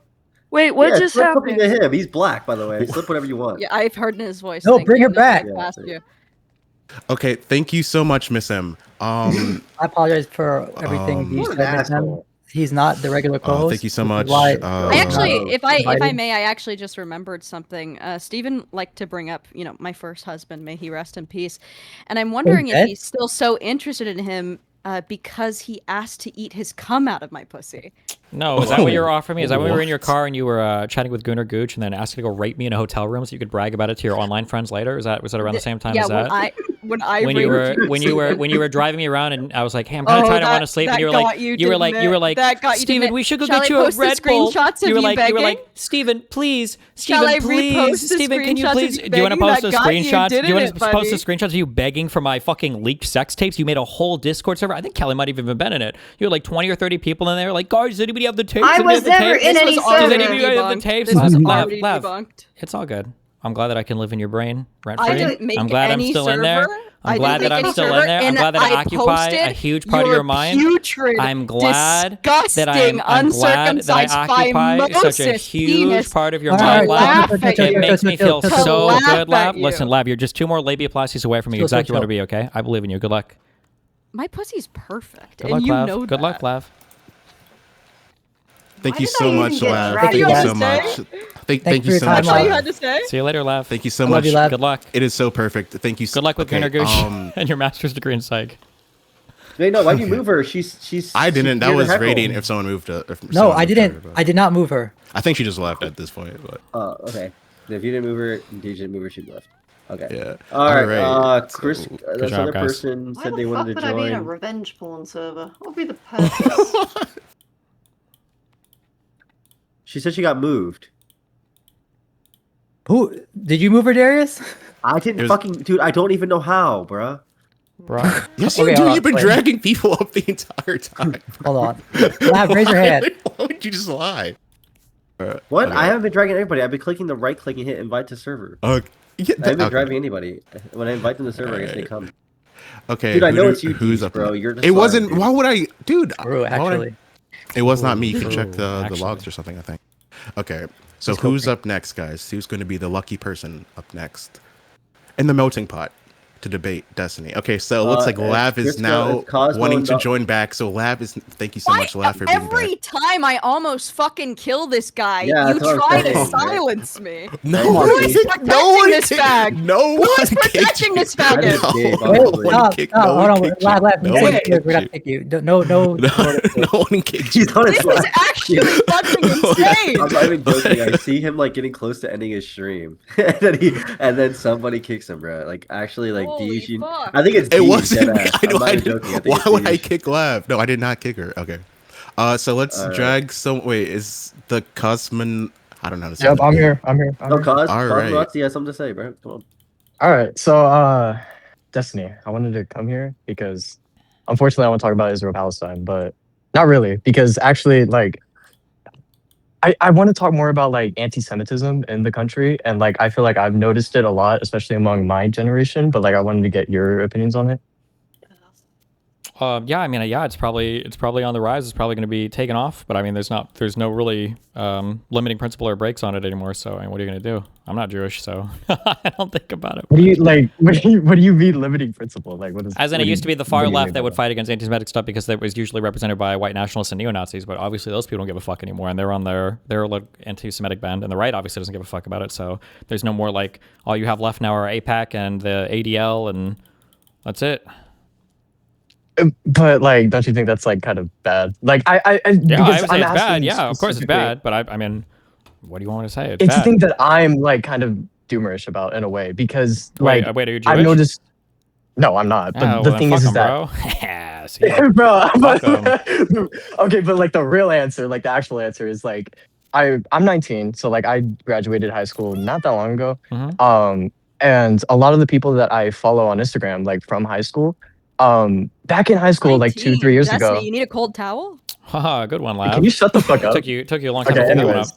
Wait, what just slip happened? something to him. He's black, by the way. Slip whatever you want. Yeah, I've heard in his voice. No, thank bring you. her back. Nothing past you. Okay, thank you so much, Miss M. I apologize for everything he What an said. Miss M. asshole. He's not the regular co-host. Thank you so much. I actually, if I invited. may, I actually just remembered something. Stephen liked to bring up, you know, my first husband, may he rest in peace, and I'm wondering if he's still so interested in him because he asked to eat his cum out of my pussy. No, is that what you were offering me? Is that when we were in your car and you were chatting with Gunnar Gooch and then asked to go rape me in a hotel room so you could brag about it to your online friends later? Was that around the same time as that? When you were driving me around and I was like, hey, I'm kind of trying to want to sleep, and you were like, Steven, we should go get you a Red Bull. You were like, Steven, please, Steven, please, Steven, can you please? Do you want to post a screenshot? Do you want to post a screenshot of you begging for my fucking leaked sex tapes? You made a whole Discord server. I think Kelly might have even been in it. You had like 20 or 30 people in there. Like, guys, does anybody have the tapes? I was never in any server. Does anybody have the tapes? This was Laugh. already debunked. It's all good. I'm glad that I can live in your brain rent I free. didn't make I'm glad I'm any still in there. server. I I'm glad didn't that make I'm any still server, in there. I'm and glad that I I occupy a posted huge part of your your mind. putrid, I'm glad that disgusting, I'm glad that I uncircumcised occupy such a phimosis huge penis part of your All mind, right, Lav. laugh at It you. makes me feel To so laugh good, at Lav. you. Listen, Lav, you're just 2 more labiaplasies away from Chill, chill, exactly what to chill. be, okay? I believe in you. Good luck. My pussy's perfect, Good and luck, you Lav. know Good that. luck, Lav. Thank you did so I even much, get Lav. dragged Thank you into so this? much. Thanks Thank for you your so time, much, That's all you Lav. had to Lav. say? See you later, Lav. Thank you so I love much. you, Lav. Good luck. It is so perfect. Thank you. Good luck with okay, Gooch and your master's degree in psych. Wait, no, why'd you move her? She's. I didn't. she's That here to was heckle. Radiant if someone moved her. No, I didn't. I did not move her. I think she just left at this point. But Okay. If you didn't move her, DJ didn't move her, she left. Okay. yeah. All right. Alright, Chris, so- this job, other guys. person Why said the they fuck wanted would to I be in a join. revenge porn server? What would be the purpose? She said she got moved. Who did you move her, Darius? I didn't It was- fucking dude. I don't even know how, bruh. Bro. Yes, Okay, you do. hold on, You've been wait. dragging people up the entire time. Hold on. Lav, raise your hand. Why would you just lie? What? Okay. I haven't been dragging anybody. I've been clicking the right click and hit invite to server. Yeah, I haven't been okay. dragging anybody. When I invite them to server, I guess they Alright. come. Okay, Dude, I who know do- it's you, who's Deej, up bro. next? You're the It star, wasn't. dude. Why would I, dude? True, why would I- actually. It was not me. You can check True, the actually. logs or something. I think. Okay, so Let's go who's for it. up next, guys? Who's going to be the lucky person up next in the melting pot to debate Destiny? Okay, so it looks like Lav is Crisco, now it's Cosmo, wanting to no- join back. So Lav is. Thank you so much, Lav, for being Every back. time I almost fucking kill this guy, Yeah, you that's what I'm try to saying, man. silence me. No Come on, one Deej. kicked. No one this kicked. fag? No Who is one kicked protecting you. this faggot? Gabe, No Wait, honestly. one stop, kicked. stop, No hold one on. kicked you. Lav, No you one said we're gonna kicked pick you. No. No one kicked you. He's on his This is live. actually fucking insane. I'm not even joking. I see him like getting close to ending his stream, and then somebody kicks him, bro. Like actually, like Holy Deej. fuck. I think it's It Deej, wasn't. deadass. I know. I'm not I even didn't- joking. I think Why it's would I Deej. kick Lav? No, I did not kick her. Okay. So let's All right. drag some. Wait, is the Cosman? I don't know how to say. Yep, that. I'm here. I'm here. Oh, Cos, All right. Cosmonaut, has something to say, bro. Come on. All right. So, Destiny, I wanted to come here because, unfortunately, I want to talk about Israel Palestine, but not really because actually, like, I want to talk more about like anti-Semitism in the country, and like I feel like I've noticed it a lot, especially among my generation. But like, I wanted to get your opinions on it. Yeah, I mean, yeah, it's probably on the rise. It's probably going to be taken off, but I mean, there's no really limiting principle or brakes on it anymore. So, I mean, what are you going to do? I'm not Jewish, so I don't think about it. What do you like? What do you mean limiting principle? Like, what is? As in, what it do used you- to be the what far do you left mean that by would fight against anti-Semitic stuff because it was usually represented by white nationalists and neo-Nazis. But obviously, those people don't give a fuck anymore, and they're on their like anti-Semitic bend. And the right obviously doesn't give a fuck about it. So there's no more like all you have left now are AIPAC and the ADL, and that's it. But like, don't you think that's like kind of bad? Like, Yeah, I because would say I'm it's bad. asking Yeah, of course it's specifically- bad. But I mean, what do you want me to say? It's It's bad. the thing that I'm like kind of doomerish about in a way because Wait, like are you I've Jewish? noticed. No, I'm not. But Oh, the well, thing then is fuck that 'em, bro. Yeah, see? bro. Fuck 'em. Okay, but like the real answer, like the actual answer is like I'm 19, so like I graduated high school not that long ago. Mhm. And a lot of the people that I follow on Instagram, like from high school, back in high school, like 2-3 years Destiny, ago. you need a cold towel? Haha, good one, Lab. Can you shut the fuck up? took you a long time Okay, to pull that one up. anyways.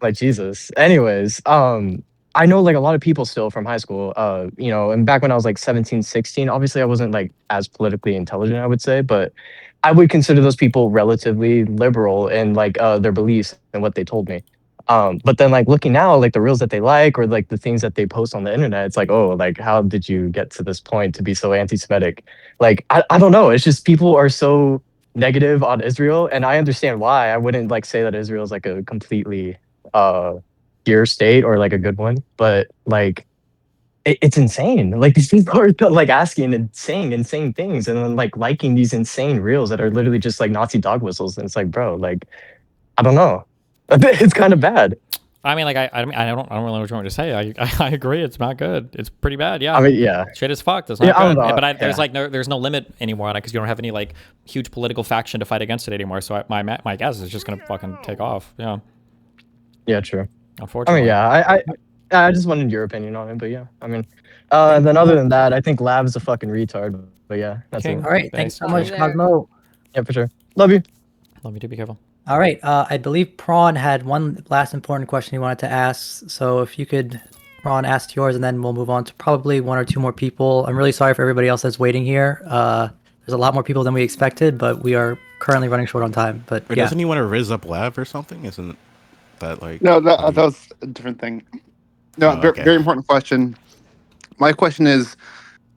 Like Jesus. Anyways, I know like a lot of people still from high school, you know, and back when I was like 17, 16, obviously I wasn't like as politically intelligent, I would say, but I would consider those people relatively liberal in like their beliefs and what they told me. But then like looking now, like the reels that they like or like the things that they post on the internet, it's like, oh, like how did you get to this point to be so anti-Semitic? Like I don't know. It's just people are so negative on Israel, and I understand why. I wouldn't like say that Israel is like a completely pure state or like a good one, but like it's insane. Like these people are like asking and saying insane things and then like liking these insane reels that are literally just like Nazi dog whistles. And it's like, bro, like I don't know. It's kind of bad. I mean, like, I don't really know what you want me to say. I agree. It's not good. It's pretty bad. Yeah. I mean, yeah. Shit is fucked. It's not Yeah, I good. don't know. But there's Yeah. like there's no limit anymore on it because you don't have any like huge political faction to fight against it anymore. So my guess is it's just gonna fucking take off. Yeah. Yeah, true. I Unfortunately. mean, yeah, I just wanted your opinion on it, but yeah, I mean, then other than that, I think Lab's a fucking retard. But yeah, that's King. it. All right, thanks so much, Cosmo. Yeah, for sure. Love you. Love you too. Be careful. All right, I believe Prawn had one last important question he wanted to ask. So if you could Ron asked yours, and then we'll move on to probably 1 or 2 more people. I'm really sorry for everybody else that's waiting here. There's a lot more people than we expected, but we are currently running short on time. But Wait, yeah. doesn't he want to riz up Lav or something? Isn't that like... No, that was a different thing. No, Oh, okay. very important question. My question is,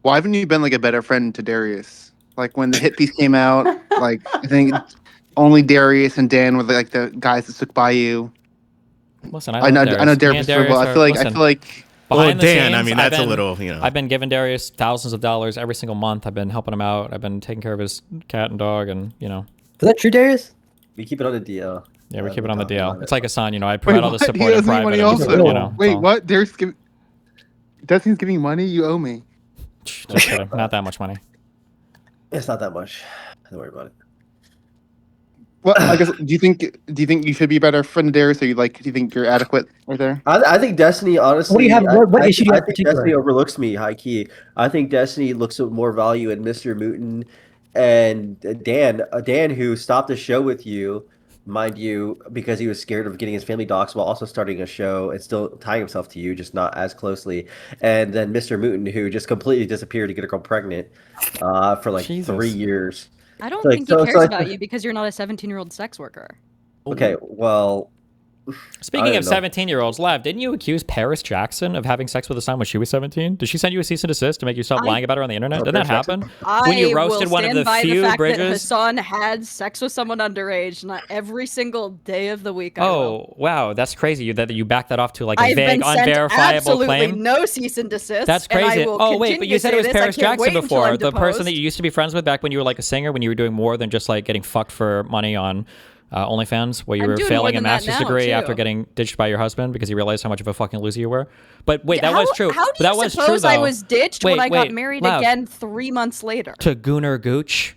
why haven't you been like a better friend to Darius? Like when the hit piece came out, like I think only Darius and Dan were like the guys that stuck by you. Listen, I know Darius very well. I feel like behind the Dan, I scenes, mean, I've that's a been- little, you know. I've been giving Darius thousands of dollars every single month. I've been helping him out. I've been taking care of his cat and dog, and you know. Is that true, Darius? We keep it on the DL. Yeah, we keep it on the DL. It's like a son, you know. I Wait, provide all the what? He support in owes me private. money and, also. you know, Wait, so- what? Destiny's giving you money? You owe me. Just kidding. Not that much money. It's not that much. Don't worry about it. Well, I guess. Do you think you should be a better friend to Darius, or do you think you're adequate right there? I think Destiny, honestly. What do you have? What issue do you have I think particular? Destiny overlooks me, high key. I think Destiny looks at more value in Mr. Mutin and Dan, who stopped the show with you, mind you, because he was scared of getting his family doxxed while also starting a show and still tying himself to you, just not as closely. And then Mr. Mutin, who just completely disappeared to get a girl pregnant for like 3 years. I don't Like, think he so- cares so I- about you because you're not a 17-year-old sex worker. Okay, well. Speaking I of don't know. 17-year-olds, Lav, didn't you accuse Paris Jackson of having sex with a son when she was 17? Did she send you a cease and desist to make you stop lying about her on the internet? Didn't that happen? When you roasted one of the by few the fact that bridges? Hassan had sex with someone underage, not every single day of the week. I will. Oh, wow, that's crazy that you backed that off to like a I've vague, been sent unverifiable absolutely claim. no cease and desist. That's and I crazy. will Oh, wait, but continue you to said say it was this. I Paris can't Jackson wait until before. I'm The person that deposed. you used to be friends with back when you were like a singer, when you were doing more than just like getting fucked for money on OnlyFans, where you I'm were doing failing more a than that master's now, degree too. after getting ditched by your husband because he realized how much of a fucking loser you were. But wait, that How- was true. How do But that you was true, suppose I though. was ditched when Wait, I got wait, married Lav. again 3 months later? To Gooner Gooch.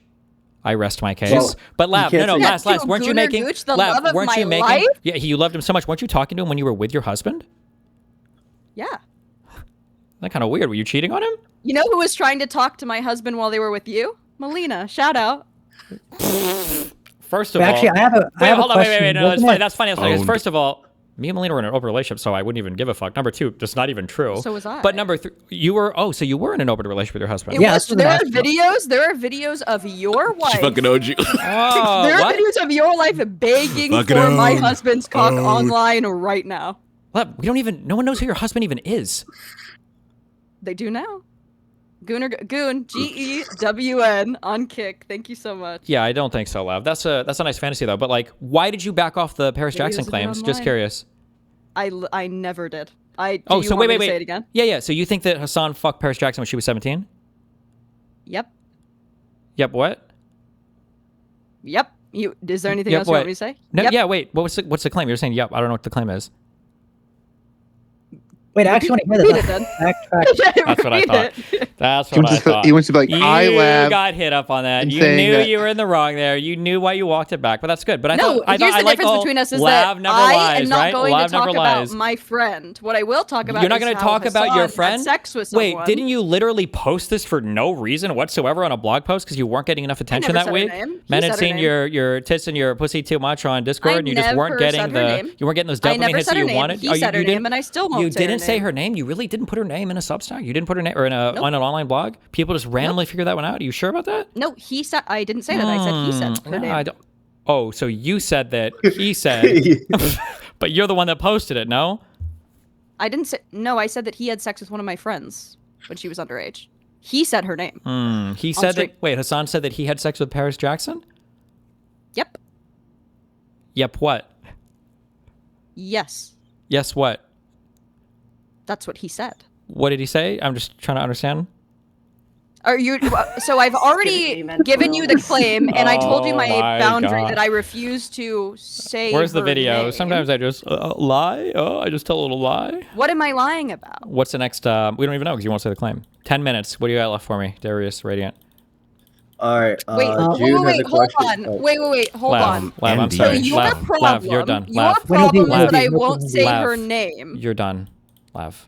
I rest my case. Well, but Lav, you no, can't last, say- last, weren't you Gooner making Gooch, the Lav, love of weren't my you making? life? Yeah, you loved him so much. Weren't you talking to him when you were with your husband? Yeah. That kind of weird. Were you cheating on him? You know who was trying to talk to my husband while they were with you? Melina. Shout out. First of Wait, all, actually, I have a hold on, wait, question. no, that's Wasn't funny. it- That's funny. That's funny. 'Cause First of all, me and Melina were in an open relationship, so I wouldn't even give a fuck. Number two, that's not even true. So was I. But number three, you were. Oh, so you were in an open relationship with your husband? There are videos. There are videos of your wife. fucking owed you. Oh, there are what? videos of your life begging Fucking for my owed. husband's cock Owed. online right now. Lav, we don't even. No one knows who your husband even is. They do now. Goon GEWN on Kick. Thank you so much. Yeah, I don't think so, Lav. That's a nice fantasy though. But like, why did you back off the Paris Videos Jackson of it claims? Just online. curious. I never did. Do Oh, you so want wait. me to say it again? Yeah. So you think that Hassan fucked Paris Jackson when she was 17? Yep. Yep. What? Yep. Is there anything Yep, else you what? want me to say? No. Yep. Yeah. Wait. What's the claim? You're saying yep. I don't know what the claim is. Wait, I actually want to hear Read this. it then. Backtrack. That's what I Read thought. it. That's He what wants I to feel- thought. he wants to be like, "I you lab," got hit up on that. and You saying knew that- you were in the wrong there. You knew why you walked it back. But that's good. But I No, thought I here's thought the I like difference all between us is Lav that never I lies, am not right? going Lav to talk never about lies. my friend. What I will talk about You're not is going to how talk about your Hassan friend? had sex with someone. Wait, didn't you literally post this for no reason whatsoever on a blog post because you weren't getting enough attention never that said her week? name. He Men had said her seen name. your tits and your pussy too much on Discord, I and you just weren't never getting said her name. you weren't getting those I dopamine never hits said that her you name. wanted. He Oh, said her didn't- name, and I still won't You say her didn't say name. her name. You really didn't put her name in a Substack. You didn't put her name or in a on an online blog. People just randomly figure that one out. Are you sure about that? No, he said. I didn't say that. I said he said her No, name. I don't. Oh, so you said that he said, but you're the one that posted it, no? I didn't say. No, I said that he had sex with one of my friends when she was underage. He said her name. He On said stream. that. Wait, Hassan said that he had sex with Paris Jackson. Yep. Yep. What? Yes, Yes. What? that's what he said. What did he say? I'm just trying to understand. Are you? So I've already given you the claim, and I told you Oh my my boundary God. that I refuse to say. Where's the her video? name. Sometimes I just lie. Oh, I just tell a little lie. What am I lying about? What's the next? We don't even know because you won't say the claim. 10 minutes. What do you got left for me, Darius Radiant? All right. Wait, June has a hold question. on. Wait, hold on. Lav, I'm Andy. sorry. So your Lav, problem, Lav, you're done. Your Lav, problem is Lav, that I won't say Lav, her name. You're done. Lav.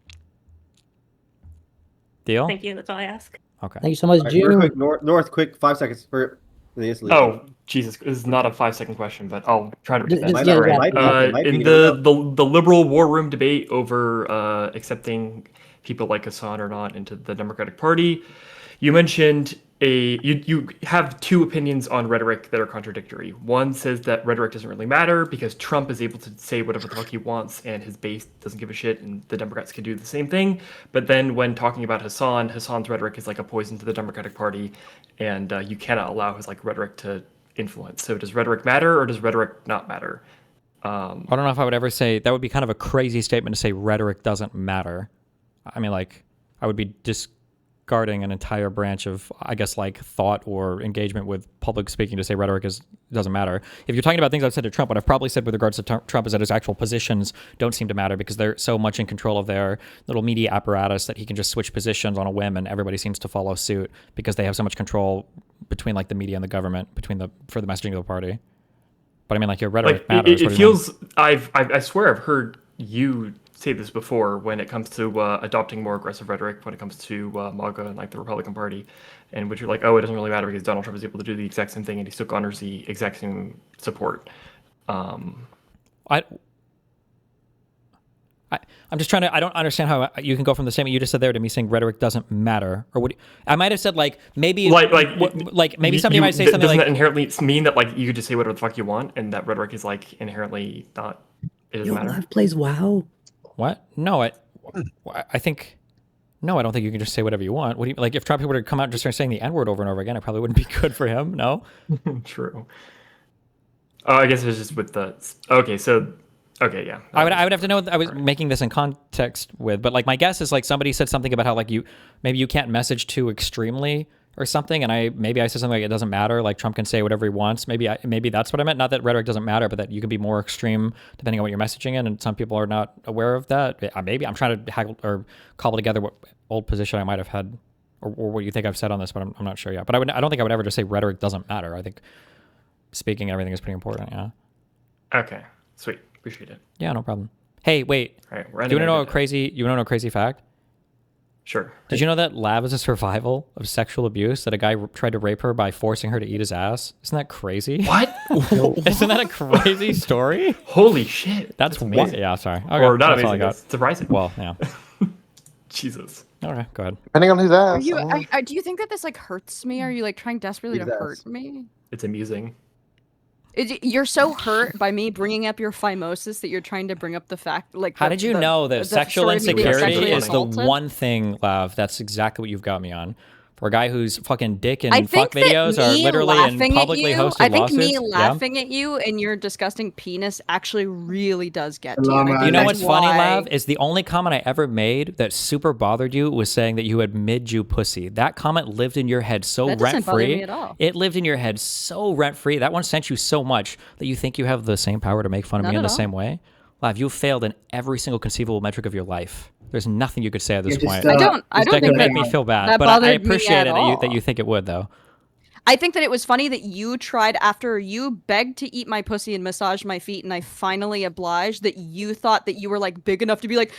Deal? Thank you. That's all I ask. Okay. Thank you so much, All right, June. real quick, North, quick, 5 seconds. Oh, Jesus. This is not a 5-second question, but I'll try to repeat that. Just- yeah, All right. yeah. In the liberal war room debate over accepting people like Hassan or not into the Democratic Party, you mentioned you have two opinions on rhetoric that are contradictory. One says that rhetoric doesn't really matter because Trump is able to say whatever the fuck he wants and his base doesn't give a shit, and the Democrats can do the same thing. But then when talking about Hassan's rhetoric is like a poison to the Democratic Party, and you cannot allow his like rhetoric to influence. So does rhetoric matter or does rhetoric not matter? I don't know if I would ever say that would be kind of a crazy statement to say rhetoric doesn't matter. I mean, like, I would be discarding an entire branch of, I guess, like thought or engagement with public speaking to say rhetoric doesn't matter. If you're talking about things I've said to Trump, what I've probably said with regards to Trump is that his actual positions don't seem to matter because they're so much in control of their little media apparatus that he can just switch positions on a whim and everybody seems to follow suit because they have so much control between like the media and the government for the messaging of the party. But I mean, like, your rhetoric matters. It feels I swear I've heard you say this before when it comes to adopting more aggressive rhetoric when it comes to MAGA and like the Republican Party, and which you're like, oh, it doesn't really matter because Donald Trump is able to do the exact same thing and he still garners the exact same support. I'm just trying to. I don't understand how you can go from the statement you just said there to me saying rhetoric doesn't matter, or what? I might have said like maybe maybe somebody might say something doesn't like that inherently mean that like you could just say whatever the fuck you want and that rhetoric is like inherently not. It doesn't matter. Lev plays WoW. What? No, I think. No, I don't think you can just say whatever you want. What do you like? If Trump were to come out and just start saying the N-word over and over again, it probably wouldn't be good for him. No. True. Oh, I guess it was just with the. Okay, so. Okay, yeah. I would have to know. I was making this in context with, but like my guess is like somebody said something about how like maybe you can't message too extremely or something, and I said something like it doesn't matter. Like Trump can say whatever he wants. Maybe that's what I meant. Not that rhetoric doesn't matter, but that you can be more extreme depending on what you're messaging in, and some people are not aware of that. Maybe I'm trying to haggle or cobble together what old position I might have had, or what you think I've said on this, but I'm not sure yet. But I don't think I would ever just say rhetoric doesn't matter. I think speaking and everything is pretty important. Yeah. Okay. Sweet. Appreciate it. Yeah, no problem. Hey, wait. All right, do you want to know a crazy? You want to know a crazy fact? Sure. Did you know that Lav is a survival of sexual abuse? That a guy tried to rape her by forcing her to eat his ass? Isn't that crazy? What? Isn't that a crazy story? Holy shit! That's amazing. Yeah, sorry. Okay, or not that's all I amazing. got. That's surprising. Well, yeah. Jesus. Okay, go ahead. Depending on who's Are asked. you? Do you think that this like hurts me? Are you like trying desperately to hurt me? It's amusing. You're so hurt by me bringing up your phimosis that you're trying to bring up the fact. Like, how did you know that the sexual story of me being insecurity sexually is the assaulted? one thing, Lav? That's exactly what you've got me on. For a guy whose fucking dick and I fuck think that videos are me literally in laughing at publicly you, hosted I think lawsuits. me Yeah. laughing at you and your disgusting penis actually really does get to you. and I You think know that's what's funny, why- Lav? Is the only comment I ever made that super bothered you was saying that you had mid-Jew pussy. That comment lived in your head so That doesn't bother me rent-free. at all. It lived in your head so rent-free. That one sent you so much that you think you have the same power to make fun of Not me in at the all. same way. Lav, you failed in every single conceivable metric of your life. There's nothing you could say at this point. I don't That think could make that- me feel bad, that but I bothered me appreciate at it all. that you think it would, though. I think that it was funny that you tried after you begged to eat my pussy and massage my feet, and I finally obliged. That you thought that you were like big enough to be like,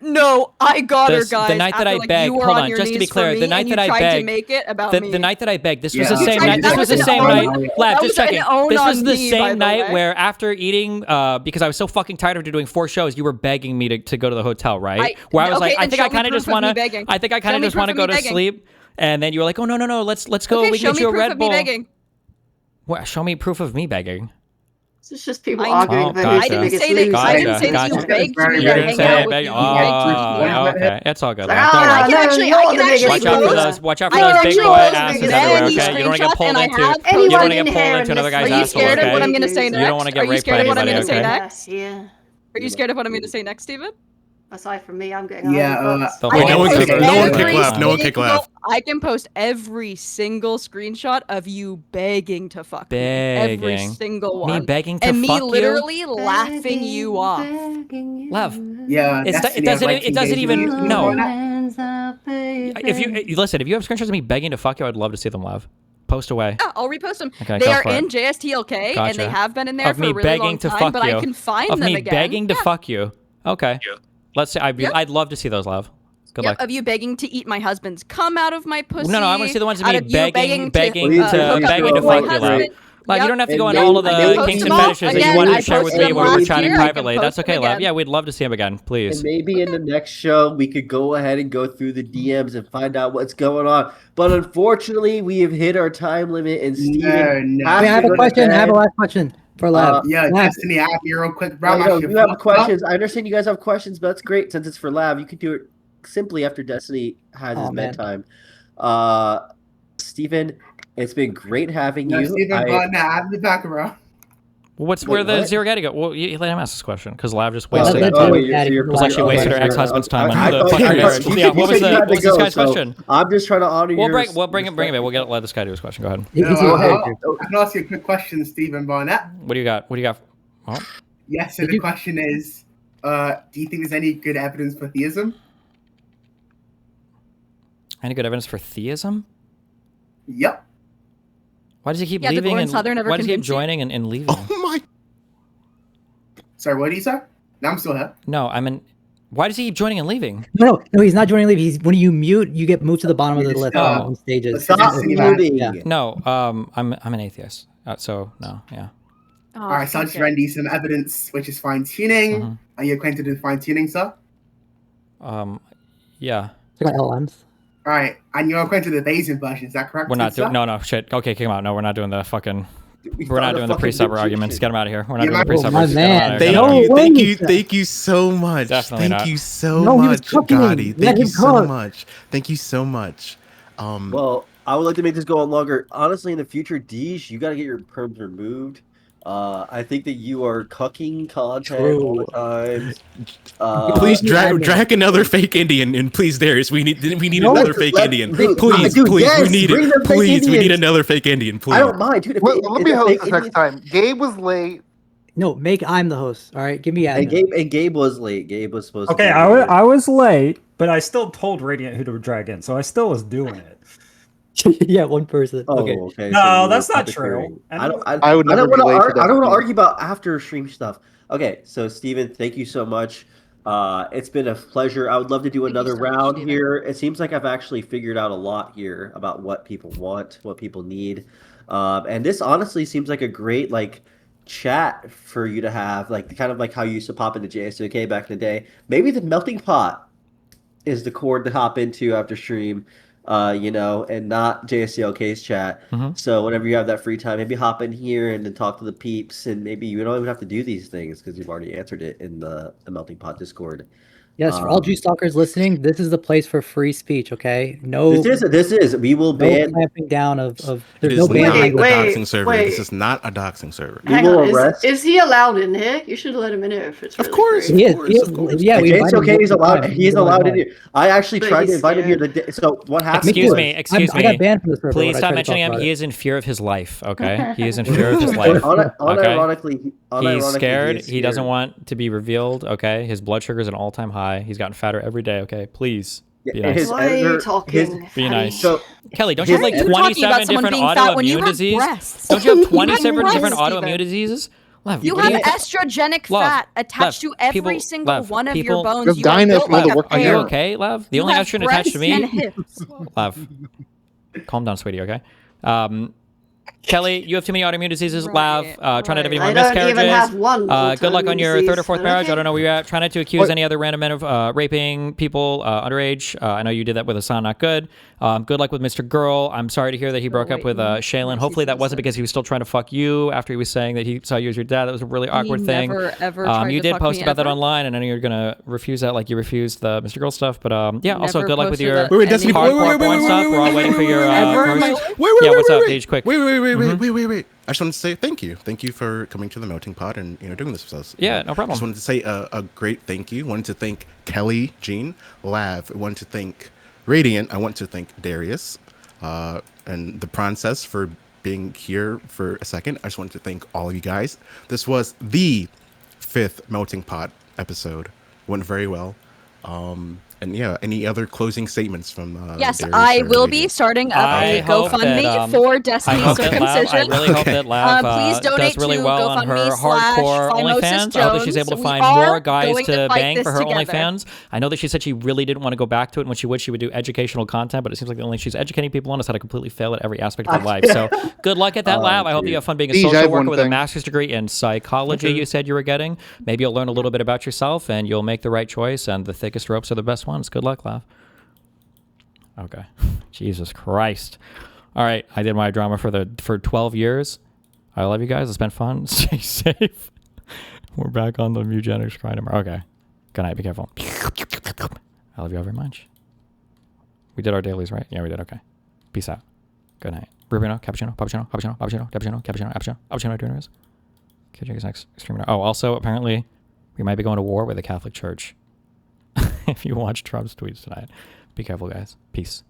no, I got her, guys. The night that after, I like, begged, you were hold on on, your just to be knees for clear, me, the night and you that I tried begged, to make it about the me. night that I begged, this was Yeah. the same night. This That was the was same an night. own- Lav, that just was an checking. own This was on the me, by same the night way. where after eating, because I was so fucking tired of doing 4 shows, you were begging me to go to the hotel, right? Where I was okay, like, I then think I show me kind of proof just of me want to. begging. I think I kind Show of me just proof want to of go me to begging. sleep. And then you were like, oh no, let's go. Okay, We show can get me you a proof Red of me Bull. begging. What, show me proof of me begging. It's just people I- arguing Oh, about gotcha. who's the biggest say that- loser. I didn't say that you Gotcha. begged me You to didn't hang say out I with begged. you. Oh, okay. It's all good. Like, Lav. Don't oh, worry. I can actually Watch out for those. Watch out for I those can big actually boy post asses many everywhere. Okay, screenshots, you don't want to get pulled and I into. have You don't want to Anyone get pulled into another guy's Are you asshole. scared of what I'm Okay. going to say You next? don't want to get Are you raped by scared of what I'm anybody. going to say Okay. next? Yeah. Are you scared of what I'm going to say next, Steven? Aside from me, I'm getting Yeah, The Wait, whole no one thing. kick- no one kick Every Lav. No one kick single- Lav. I can post every single screenshot of you begging to fuck me. Every Begging. single Me one. begging to and me fuck you? literally laughing you off. Lav. Yeah, It doesn't even. No. If you listen, if you have screenshots of me begging to fuck you, I'd love to see them, Lav. Post away. Yeah, I'll repost them. Okay, they go are for it. in JSTLK, and Gotcha. they have been in there Of for me a really begging long to time, fuck but you. I can find Of them me again. begging to Yeah. fuck you. Okay. Let's say I'd love to see those, Lav. Good Yep, luck. of you begging to eat my husband's cum out of my pussy. No, I want to see the ones of out me of you begging hook up begging to with my fuck you, Lav. husband. Like, you Yep. don't have to And go into then all of I the post kinks them and all. fetishes that Again, you wanted I to share with posted me them when we were last chatting year. I can privately. That's post them okay, Lav. again. Yeah, we'd love to see him again, please. And maybe in the next show we could go ahead and go through the DMs and find out what's going on. But unfortunately, we have hit our time limit, and Steven I have a question. I have a last question for Lav. Yeah, Lav. Destiny, I have you real quick. No, Bro, you have questions. I understand you guys have questions, but that's great. Since it's for Lav, you can do it simply after Destiny has his bedtime. Steven, it's been great having No, you. Steven, go on now. I'm the back, bro. Where the what? Zero Gaddy go? Well, you let him ask this question because Lav just Oh, wasted okay. that time. Oh, you're It was like she wasted her ex-husband's time on the thought fucking you marriage. said Yeah, what was you had to this go, guy's so question? I'm just trying to honor We'll yours. bring him in. We'll let this guy do his question. Go ahead. I can ask you a quick question, Stephen Barnett. What do you got? Oh. Yes, so the question is, do you think there's any good evidence for theism? Any good evidence for theism? Yep. Why does he keep Yeah, did leaving Lawrence and Southern ever why does he keep convince you? joining and leaving? Oh my. Sorry, what did you say? No, I'm still here. No, why does he keep joining and leaving? No, he's not joining. Leave. He's when you mute, you get moved to the bottom of the list on stages. Yeah. No, I'm an atheist. So no, yeah. All right, so I'll just render you some evidence, which is fine tuning. Are you acquainted with fine tuning, sir? Yeah. LLMs. All right, and you're acquainted with the Bayesian version, is that correct? We're not sir? doing no shit. Okay, kick him out. No, we're not doing the fucking. We're found not a doing the fucking pre-supper magician. arguments. Get him out of here. We're not Yeah, doing the my pre-supper. man. Get him outta here. Thank you so much. Definitely Thank not. you so No, he was much, cooking. Gotti. Let Thank you him so cook. much. Thank you so much. Well, I would like to make this go on longer. Honestly, in the future, Deej, you got to get your perms removed. I think that you are cucking content all the time. Please drag another fake Indian, and please, Darius, we need No, another fake Indian. dude, Please, dude, please, yes, we need bring it. the fake Please, we need Indians. another fake Indian. Please. I don't mind, dude. Let me host this next time. Gabe was late. No, I'm the host. All right, give me And admin. Gabe was late. Gabe was supposed Okay, to. I was late, but I still told Radiant who to drag in, so I still was doing it. Yeah, one person. Oh, Okay. okay. No, you that's were not puppeteering. true. I would never be late for I don't want to Destiny. argue about after stream stuff. Okay, so Steven, thank you so much. It's been a pleasure. I would love to do another round here. It seems like I've actually figured out a lot here about what people want, what people need, and this honestly seems like a great chat for you to have, kind of like how you used to pop into JSOK back in the day. Maybe the melting pot is the chord to hop into after stream. And not JSCLK's chat. So whenever you have that free time, maybe hop in here and then talk to the peeps, and maybe you don't even have to do these things because you've already answered it in the Melting Pot Discord. Yes, for all Juice Stalkers listening, this is the place for free speech. Okay, no. This is. We will ban. clamping down of. It There's is no not ban a language. doxing server. wait. This is not a doxing server. Hang on, is he allowed in here? You should let him in here if it's really course, free. Yeah, we It's okay. He's allowed. He's allowed in in. here. I actually But tried to he's invite him here scared. today. So what happened? Excuse me. I got banned from the server. Please when I stop tried to mentioning talk him. about He it. is in fear of his life. Okay, he is in fear of his life. Unironically, He's scared. is He doesn't scared. want to be revealed. Okay, his blood sugar is an all-time high. He's gotten fatter every day. Okay, please be and his nice. Why are you editor- talking? Be nice. So Kelly, don't you have Why like are you talking 27 about someone different being fat when you autoimmune have diseases? breasts? Don't you have You have 27 different breasts, autoimmune Steven. diseases? Lev, You what have do estrogenic Lev, fat attached Lev, to every people- single Lev, one of people- your bones. Just You are dying built from all like the a work Are you pear. okay, Lev? The You only have estrogen attached to breasts me. and hips. Lev, calm down, sweetie. Okay. Kelly, you have too many autoimmune diseases. Lav, try not to have any more I don't miscarriages. even have one Good luck on your autoimmune third or fourth disease, marriage. okay. I don't know where you're at. Try not to accuse any other random men of raping people underage. I know you did that with Hassan. Not good. Good luck with Mr. Girl. I'm sorry to hear that he broke up with Shaylin. Hopefully that wasn't because he was still trying to fuck you after he was saying that he saw you as your dad. That was a really awkward thing. never, ever tried You to did fuck post me about that ever. online, and I know you're gonna refuse that, like you refused the Mr. Girl stuff. But yeah, also Never good luck with posted your that Wait, Destiny, hardcore porn stuff. We're all waiting for your first. Yeah, what's up, Deej? Quick. Wait. I just wanted to say thank you. Thank you for coming to the Melting Pot and doing this with us. Yeah, no problem. I just wanted to say a great thank you. Wanted to thank Kelly, Jean, Lav. I wanted to thank Radiant. I want to thank Darius and the Princess for being here for a second. I just wanted to thank all of you guys. This was the 5th Melting Pot episode. Went very well. And yeah, any other closing statements from Yes, Darius I or will Radiant? be starting up I a hope GoFundMe that, for I Destiny's hope that Lav, I circumcision. really hope that Lav Please donate does really to well on her hardcore OnlyFans. I hope that she's able to find more guys to bang for her OnlyFans. I know that she said she really didn't want to go back to it, and when she would do educational content, but it seems like the only she's educating people on is how to completely fail at every aspect of her life. So good luck at that, Lav. I hope you have fun being a social worker with a master's degree in psychology. You said you were getting. Maybe you'll learn a little bit about yourself, and you'll make the right choice, and the thickest ropes are the best ones. Good luck, Lav. Okay. Jesus Christ. All right. I did my drama for 12 years. I love you guys. It's been fun. Stay safe. We're back on the eugenics grind. Okay. Good night. Be careful. I love you all very much. We did our dailies, right? Yeah, we did. Okay. Peace out. Good night. Rubino, cappuccino, cappuccino, cappuccino, cappuccino, cappuccino, cappuccino, cappuccino, cappuccino, doing catch you guys next stream. Oh, also, apparently, we might be going to war with the Catholic Church. If you watch Trump's tweets tonight. Be careful, guys. Peace.